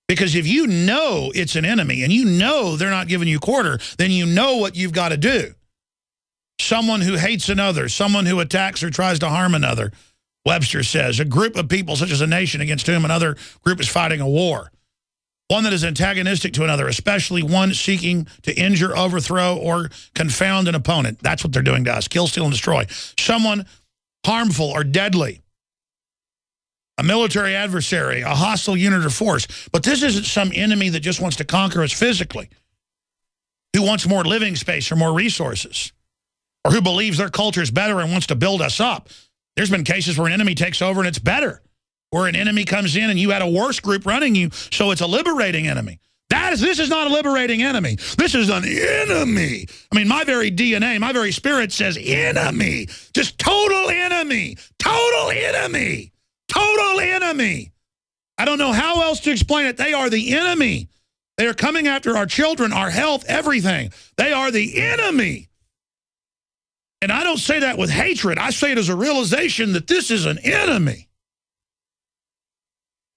[SPEAKER 1] Because if you know it's an enemy and you know they're not giving you quarter, then you know what you've got to do. Someone who hates another, someone who attacks or tries to harm another, Webster says, a group of people such as a nation against whom another group is fighting a war. One that is antagonistic to another, especially one seeking to injure, overthrow, or confound an opponent. That's what they're doing to us. Kill, steal, and destroy. Someone harmful or deadly. A military adversary, a hostile unit or force. But this isn't some enemy that just wants to conquer us physically, who wants more living space or more resources, or who believes their culture is better and wants to build us up. There's been cases where an enemy takes over and it's better, where an enemy comes in and you had a worse group running you, so it's a liberating enemy. This is not a liberating enemy. This is an enemy. I mean, my very DNA, my very spirit says enemy. Just total enemy. Total enemy. Total enemy. I don't know how else to explain it. They are the enemy. They are coming after our children, our health, everything. They are the enemy. And I don't say that with hatred. I say it as a realization that this is an enemy.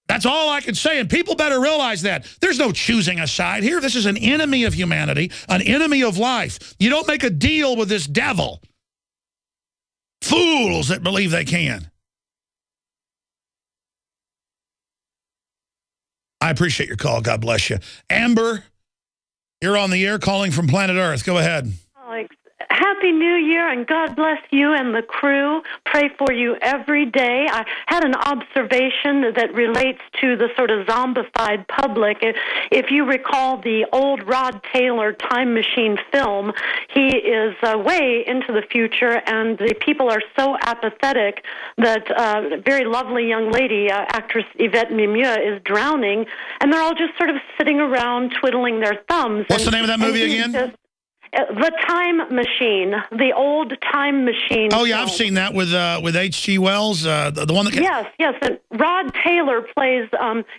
[SPEAKER 1] That's all I can say, and people better realize that. There's no choosing a side here. This is an enemy of humanity, an enemy of life. You don't make a deal with this devil. Fools that believe they can. I appreciate your call. God bless you. Amber, you're on the air calling from planet Earth. Go ahead.
[SPEAKER 15] Alex, Happy New Year, and God bless you and the crew. Pray for you every day. I had an observation that relates to the sort of zombified public. If you recall the old Rod Taylor Time Machine film, he is way into the future, and the people are so apathetic that a very lovely young lady, actress Yvette Mimieux, is drowning, and they're all just sort of sitting around twiddling their thumbs.
[SPEAKER 1] What's the name of that movie again?
[SPEAKER 15] The Time Machine, the old Time Machine.
[SPEAKER 1] Oh, yeah, I've seen that with H.G. Wells, the one that...
[SPEAKER 15] Yes, and Rod Taylor plays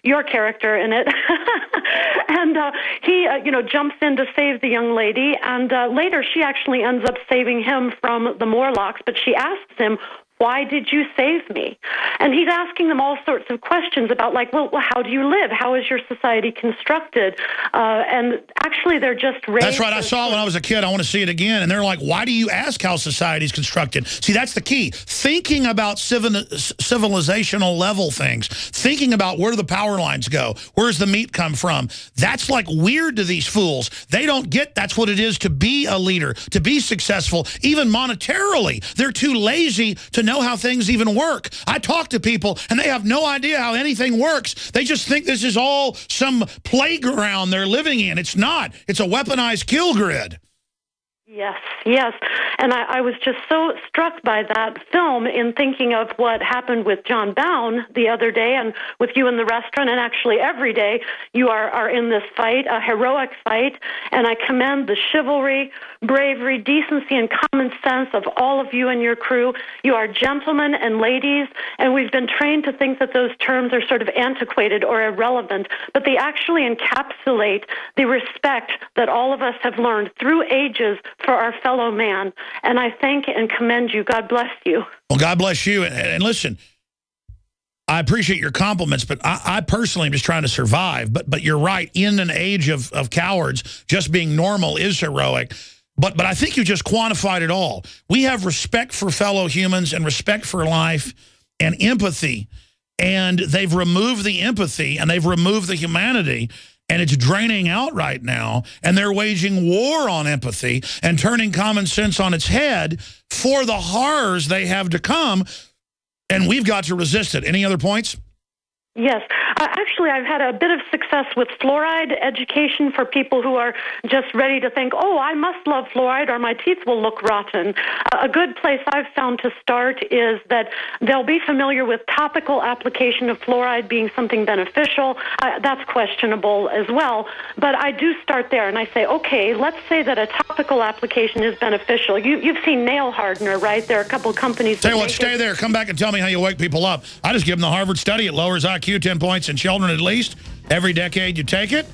[SPEAKER 15] your character in it. And he, jumps in to save the young lady, and later she actually ends up saving him from the Morlocks, but she asks him, why did you save me? And he's asking them all sorts of questions about, like, well, how do you live? How is your society constructed? And actually, they're just raised...
[SPEAKER 1] That's right. I saw it when I was a kid. I want to see it again. And they're like, why do you ask how society's constructed? See, that's the key. Thinking about civilizational level things. Thinking about where do the power lines go? Where's the meat come from? That's, like, weird to these fools. They don't get that's what it is to be a leader, to be successful, even monetarily. They're too lazy to know how things even work. I talk to people, and they have no idea how anything works. They just think this is all some playground they're living in. It's not. It's a weaponized kill grid.
[SPEAKER 15] Yes. And I was just so struck by that film in thinking of what happened with John Bown the other day and with you in the restaurant, and actually every day you are in this fight, a heroic fight, and I commend the chivalry, bravery, decency, and common sense of all of you and your crew. You are gentlemen and ladies, and we've been trained to think that those terms are sort of antiquated or irrelevant, but they actually encapsulate the respect that all of us have learned through ages for our fellow man. And I thank and commend you. God bless you.
[SPEAKER 1] Well, God bless you. And listen, I appreciate your compliments, but I personally am just trying to survive. But you're right. In an age of cowards, just being normal is heroic. But I think you just quantified it all. We have respect for fellow humans and respect for life and empathy. And they've removed the empathy and they've removed the humanity. And it's draining out right now, and they're waging war on empathy and turning common sense on its head for the horrors they have to come, and we've got to resist it. Any other points?
[SPEAKER 15] Yes. Actually, I've had a bit of success with fluoride education for people who are just ready to think, oh, I must love fluoride or my teeth will look rotten. A good place I've found to start is that they'll be familiar with topical application of fluoride being something beneficial. That's questionable as well. But I do start there, and I say, okay, let's say that a topical application is beneficial. You've seen nail hardener, right? There are a couple of companies...
[SPEAKER 1] Tell you what, stay there. Come back and tell me how you wake people up. I just give them the Harvard study. It lowers IQ 10 points in children at least. Every decade you take it,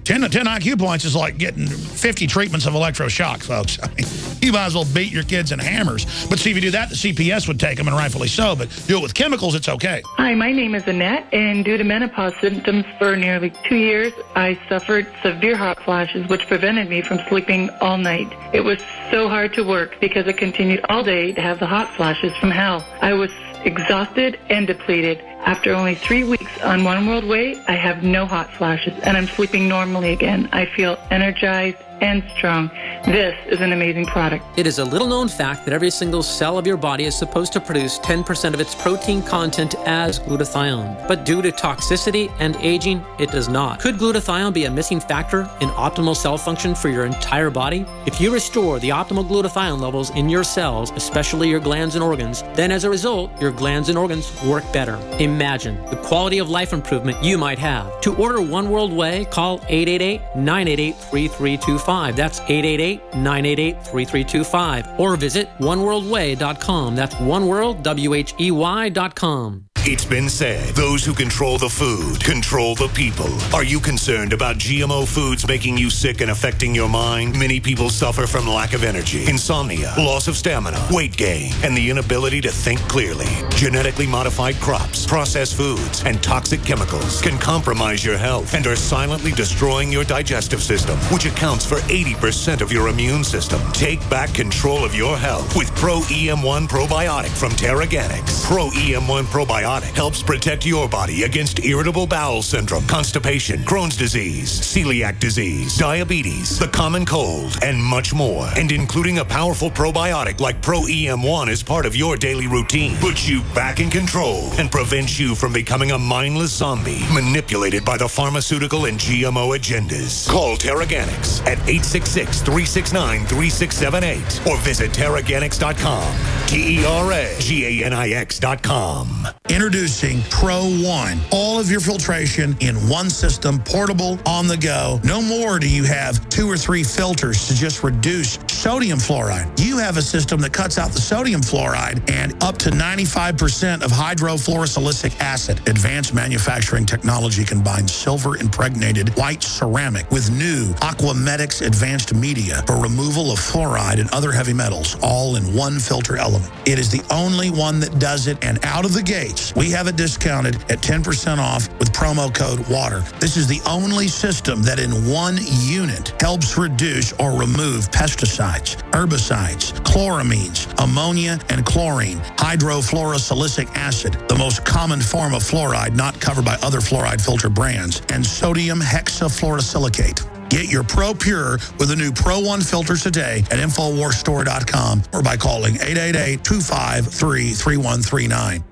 [SPEAKER 1] 10 IQ points is like getting 50 treatments of electroshock, folks. I mean, you might as well beat your kids in hammers. But see, if you do that, the CPS would take them, and rightfully so. But do it with chemicals, it's okay.
[SPEAKER 19] Hi, my name is Annette, and due to menopause symptoms for nearly 2 years, I suffered severe hot flashes, which prevented me from sleeping all night. It was so hard to work because I continued all day to have the hot flashes from hell. I was exhausted and depleted. After only 3 weeks on One World Way, I have no hot flashes, and I'm sleeping normally again. I feel energized and strong. This is an amazing product.
[SPEAKER 20] It is a little-known fact that every single cell of your body is supposed to produce 10% of its protein content as glutathione. But due to toxicity and aging, it does not. Could glutathione be a missing factor in optimal cell function for your entire body? If you restore the optimal glutathione levels in your cells, especially your glands and organs, then as a result, your glands and organs work better. A Imagine the quality of life improvement you might have. To order One World Whey, call 888-988-3325. That's 888-988-3325. Or visit oneworldwhey.com. That's oneworldwhey.com.
[SPEAKER 11] It's been said, those who control the food control the people. Are you concerned about GMO foods making you sick and affecting your mind? Many people suffer from lack of energy, insomnia, loss of stamina, weight gain, and the inability to think clearly. Genetically modified crops, processed foods, and toxic chemicals can compromise your health and are silently destroying your digestive system, which accounts for 80% of your immune system. Take back control of your health with Pro EM1 Probiotic from Terraganics. Pro EM1 Probiotic helps protect your body against irritable bowel syndrome, constipation, Crohn's disease, celiac disease, diabetes, the common cold, and much more. And including a powerful probiotic like Pro EM1 as part of your daily routine puts you back in control and prevents you from becoming a mindless zombie manipulated by the pharmaceutical and GMO agendas. Call Terraganics at 866-369-3678 or visit Terraganics.com. Terraganix.com.
[SPEAKER 1] Introducing Pro One. All of your filtration in one system, portable, on the go. No more do you have 2 or 3 filters to just reduce sodium fluoride. You have a system that cuts out the sodium fluoride and up to 95% of hydrofluorosilicic acid. Advanced manufacturing technology combines silver-impregnated white ceramic with new Aquamedics advanced media for removal of fluoride and other heavy metals, all in one filter element. It is the only one that does it, and out of the gates, we have it discounted at 10% off with promo code WATER. This is the only system that in one unit helps reduce or remove pesticides, herbicides, chloramines, ammonia, and chlorine, hydrofluorosilicic acid, the most common form of fluoride not covered by other fluoride filter brands, and sodium hexafluorosilicate. Get your Pro Pure with the new Pro One filters today at InfoWarsStore.com or by calling 888-253-3139.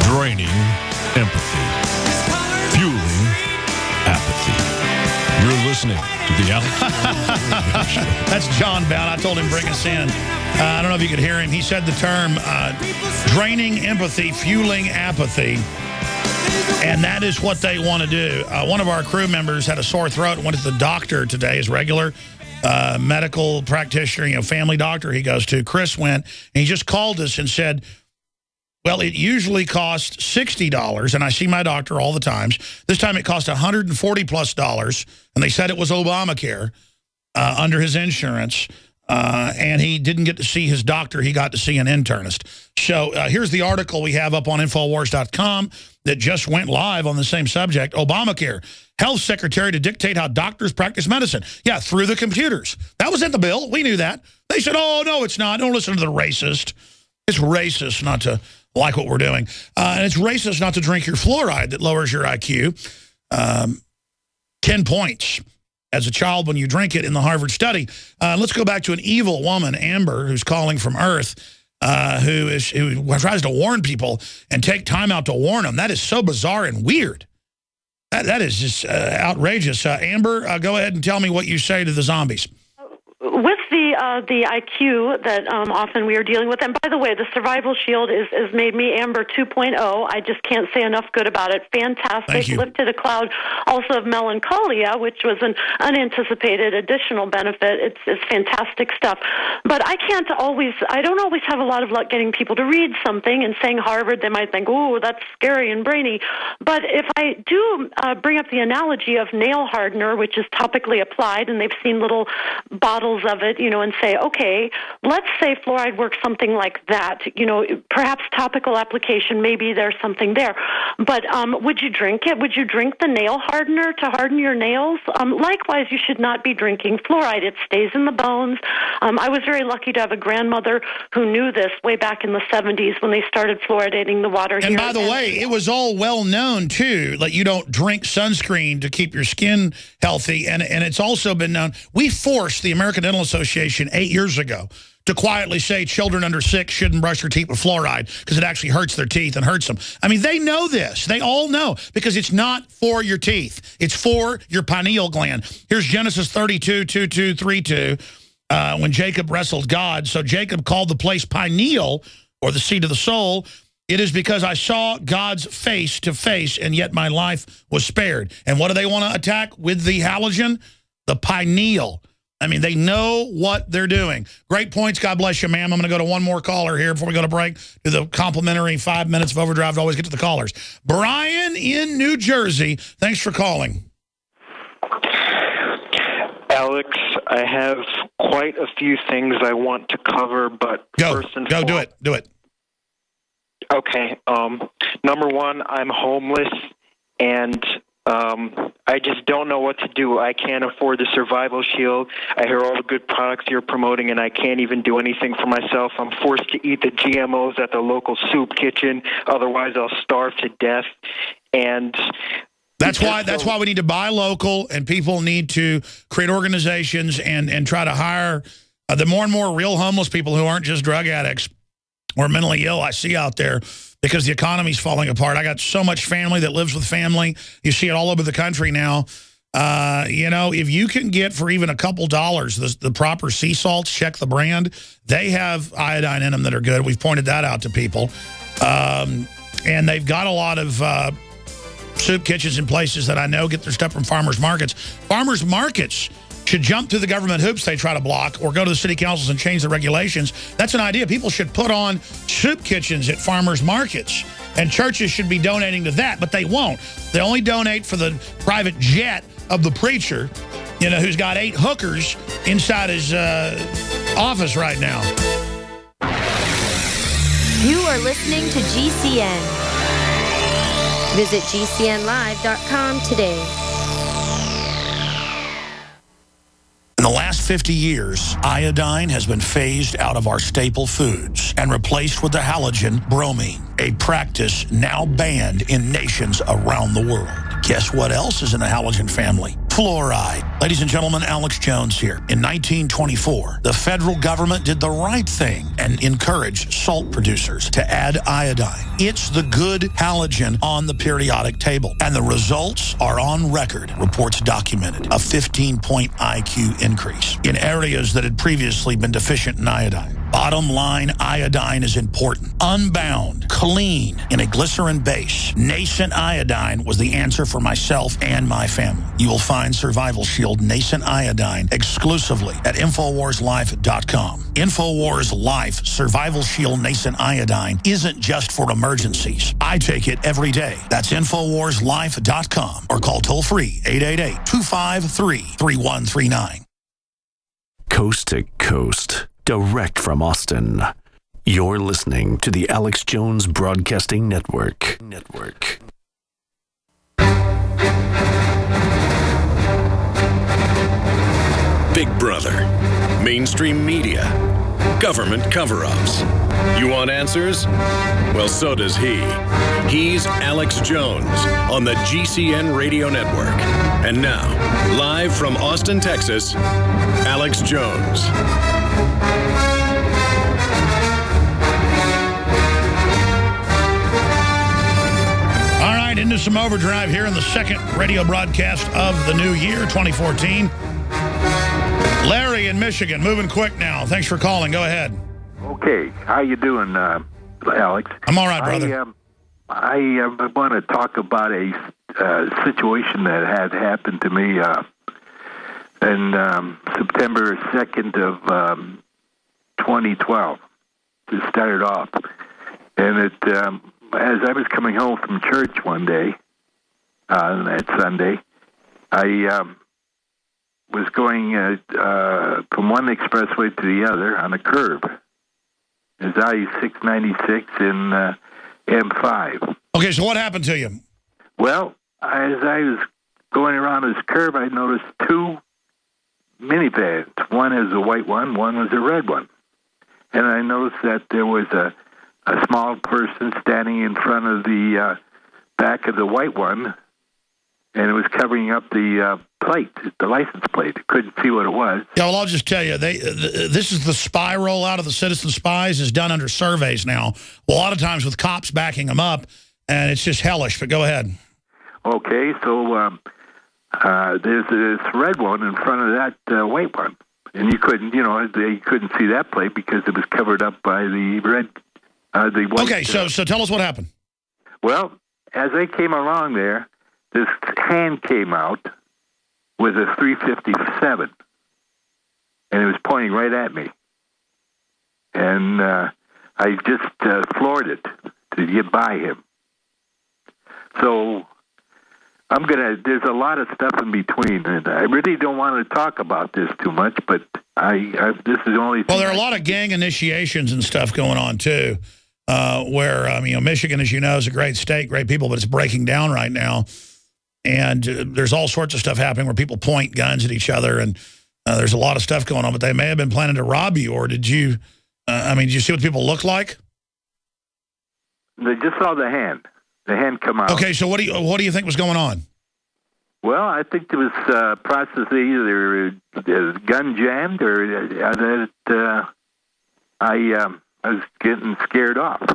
[SPEAKER 4] Draining empathy. Fueling apathy. You're listening to the Alex Jones Show.
[SPEAKER 1] That's John Bound. I told him bring us in. I don't know if you could hear him. He said the term draining empathy, fueling apathy. And that is what they want to do. One of our crew members had a sore throat and went to the doctor today, his regular medical practitioner, family doctor he goes to. Chris went, and he just called us and said, well, it usually costs $60, and I see my doctor all the times. This time it cost $140+, and they said it was Obamacare under his insurance. And he didn't get to see his doctor. He got to see an internist. So here's the article we have up on Infowars.com that just went live on the same subject. Obamacare, health secretary to dictate how doctors practice medicine. Yeah, through the computers. That was in the bill. We knew that. They said, oh, no, it's not. Don't listen to the racist. It's racist not to like what we're doing. And it's racist not to drink your fluoride that lowers your IQ 10 points as a child when you drink it in the Harvard study. Let's go back to an evil woman, Amber, who's calling from Earth, who tries to warn people and take time out to warn them. That is so bizarre and weird. That is just outrageous. Amber, go ahead and tell me what you say to the zombies.
[SPEAKER 15] With the IQ that often we are dealing with, and by the way, the Survival Shield is made me Amber 2.0. I just can't say enough good about it. Fantastic. Lifted a cloud also of melancholia, which was an unanticipated additional benefit. It's fantastic stuff. But I don't always have a lot of luck getting people to read something, and saying Harvard, they might think, oh, that's scary and brainy. But if I do bring up the analogy of nail hardener, which is topically applied, and they've seen little bottles of it, and say, okay, let's say fluoride works something like that. Perhaps topical application, maybe there's something there. But would you drink it? Would you drink the nail hardener to harden your nails? Likewise, you should not be drinking fluoride. It stays in the bones. I was very lucky to have a grandmother who knew this way back in the 70s when they started fluoridating the water here.
[SPEAKER 1] And by the way, it was all well known, too, that you don't drink sunscreen to keep your skin healthy. And it's also been known. We forced the American Dental Association 8 years ago to quietly say children under 6 shouldn't brush their teeth with fluoride because it actually hurts their teeth and hurts them. I mean, they know this. They all know because it's not for your teeth. It's for your pineal gland. Here's Genesis 32:22-32, when Jacob wrestled God. So Jacob called the place pineal, or the seat of the soul. It is because I saw God's face to face, and yet my life was spared. And what do they want to attack with the halogen? The pineal. I mean, they know what they're doing. Great points. God bless you, ma'am. I'm going to go to one more caller here before we go to break. Do the complimentary 5 minutes of overdrive to always get to the callers. Brian in New Jersey, thanks for calling.
[SPEAKER 21] Alex, I have quite a few things I want to cover, but first and foremost,
[SPEAKER 1] do it.
[SPEAKER 21] Okay. Number one, I'm homeless, and I just don't know what to do. I can't afford the Survival Shield. I hear all the good products you're promoting, and I can't even do anything for myself. I'm forced to eat the GMOs at the local soup kitchen. Otherwise, I'll starve to death. And
[SPEAKER 1] that's why we need to buy local, and people need to create organizations and try to hire the more and more real homeless people who aren't just drug addicts or mentally ill I see out there, because the economy's falling apart. I got so much family that lives with family. You see it all over the country now. You know, if you can get for even a couple dollars the proper sea salts, check the brand. They have iodine in them that are good. We've pointed that out to people. And they've got a lot of soup kitchens in places that I know get their stuff from farmers markets. Farmers markets should jump through the government hoops they try to block, or go to the city councils and change the regulations. That's an idea. People should put on soup kitchens at farmers markets, and churches should be donating to that, but they won't. They only donate for the private jet of the preacher, you know, who's got 8 hookers inside his office right now.
[SPEAKER 16] You are listening to GCN. Visit GCNlive.com today.
[SPEAKER 1] In the last 50 years, iodine has been phased out of our staple foods and replaced with the halogen bromine, a practice now banned in nations around the world. Guess what else is in the halogen family? Fluoride. Ladies and gentlemen, Alex Jones here. In 1924, the federal government did the right thing and encouraged salt producers to add iodine. It's the good halogen on the periodic table, and the results are on record. Reports documented a 15-point IQ increase in areas that had previously been deficient in iodine. Bottom line, iodine is important. Unbound, clean, in a glycerin base. Nascent iodine was the answer for myself and my family. You will find Survival Shield Nascent Iodine exclusively at InfoWarsLife.com. InfoWars Life Survival Shield Nascent Iodine isn't just for emergencies. I take it every day. That's InfoWarsLife.com, or call toll-free 888-253-3139.
[SPEAKER 22] Coast to coast, direct from Austin. You're listening to the Alex Jones Broadcasting Network.
[SPEAKER 3] Big Brother, mainstream media, government cover-ups. You want answers? Well, so does he. He's Alex Jones on the GCN Radio Network. And now, live from Austin, Texas, Alex Jones.
[SPEAKER 1] All right, into some overdrive here in the second radio broadcast of the new year, 2014. Larry in Michigan, moving quick now. Thanks for calling. Go ahead.
[SPEAKER 23] Okay. How you doing, Alex?
[SPEAKER 1] I'm all right, brother.
[SPEAKER 23] I want to talk about a situation that had happened to me in September 2nd of 2012. It started off. And it, as I was coming home from church one day, that Sunday, I was going from one expressway to the other on a curve. It's I-696 in M5.
[SPEAKER 1] Okay, so what happened to you?
[SPEAKER 23] Well, as I was going around this curve, I noticed 2 minivans. One is a white one was a red one. And I noticed that there was a small person standing in front of the back of the white one, and it was covering up the plate, the license plate. Couldn't see what it was.
[SPEAKER 1] Yeah, well, I'll just tell you, this is the spy rollout of the Citizen Spies is done under surveys now. A lot of times with cops backing them up, and it's just hellish. But go ahead.
[SPEAKER 23] Okay, so there's this red one in front of that white one, and you couldn't, they couldn't see that plate because it was covered up by the red, the white.
[SPEAKER 1] Okay, so tell us what happened.
[SPEAKER 23] Well, as I came along there, this hand came out with a 357, and it was pointing right at me. And I just floored it to get by him. So there's a lot of stuff in between, and I really don't want to talk about this too much, but this is the only thing.
[SPEAKER 1] Well, there are a lot of gang initiations and stuff going on, too, where, Michigan, as you know, is a great state, great people, but it's breaking down right now. And there's all sorts of stuff happening where people point guns at each other, and there's a lot of stuff going on. But they may have been planning to rob you, or did you? Did you see what people look like?
[SPEAKER 23] They just saw the hand. The hand come out.
[SPEAKER 1] Okay, so what do you think was going on?
[SPEAKER 23] Well, I think it was process either gun jammed or that I was getting scared off.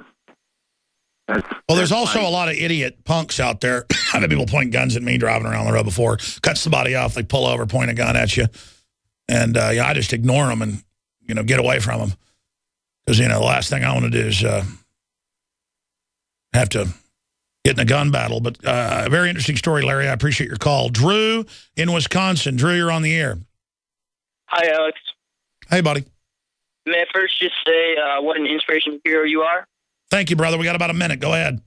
[SPEAKER 1] Well, there's also a lot of idiot punks out there. I've had people point guns at me driving around the road before. Cut somebody off, they pull over, point a gun at you. And I just ignore them and, get away from them. Because, the last thing I want to do is have to get in a gun battle. But a very interesting story, Larry. I appreciate your call. Drew in Wisconsin. Drew, you're on the air.
[SPEAKER 13] Hi, Alex.
[SPEAKER 1] Hey, buddy.
[SPEAKER 13] May I first just say what an inspirational hero you are?
[SPEAKER 1] Thank you, brother. We got about a minute. Go ahead.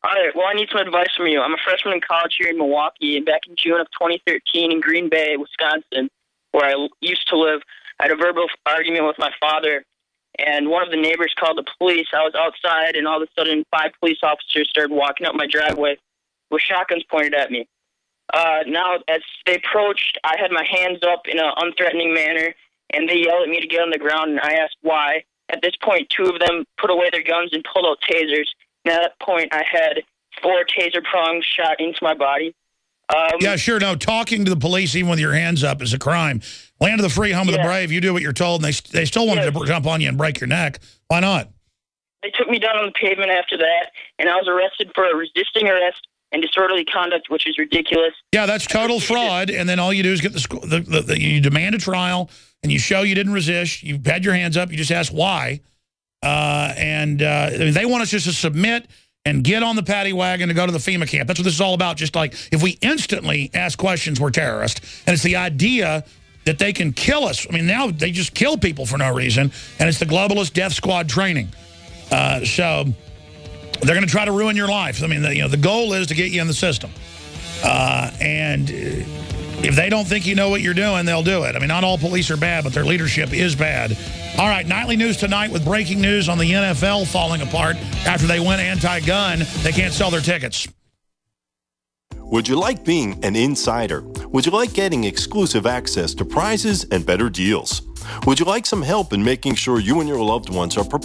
[SPEAKER 13] All right. Well, I need some advice from you. I'm a freshman in college here in Milwaukee, and back in June of 2013 in Green Bay, Wisconsin, where I used to live, I had a verbal argument with my father, and one of the neighbors called the police. I was outside, and all of a sudden 5 police officers started walking up my driveway with shotguns pointed at me. Now, as they approached, I had my hands up in an unthreatening manner, and they yelled at me to get on the ground, and I asked why. At this point, 2 of them put away their guns and pulled out tasers. And at that point, I had 4 taser prongs shot into my body.
[SPEAKER 1] Yeah, sure. No, talking to the police, even with your hands up, is a crime. Land of the free, home of the brave. You do what you're told, and they still wanted to jump on you and break your neck. Why not?
[SPEAKER 13] They took me down on the pavement after that, and I was arrested for resisting arrest and disorderly conduct, which is ridiculous.
[SPEAKER 1] Yeah, that's total fraud, and then all you do is get you demand a trial, and you show you didn't resist, you've had your hands up, you just ask why. They want us just to submit and get on the paddy wagon to go to the FEMA camp. That's what this is all about. Just like if we instantly ask questions, we're terrorists. And it's the idea that they can kill us. I mean, now they just kill people for no reason, and it's the globalist death squad training. So they're going to try to ruin your life. I mean, the goal is to get you in the system. And if they don't think you know what you're doing, they'll do it. I mean, not all police are bad, but their leadership is bad. All right, nightly news tonight with breaking news on the NFL falling apart after they went anti-gun. They can't sell their tickets.
[SPEAKER 14] Would you like being an insider? Would you like getting exclusive access to prizes and better deals? Would you like some help in making sure you and your loved ones are prepared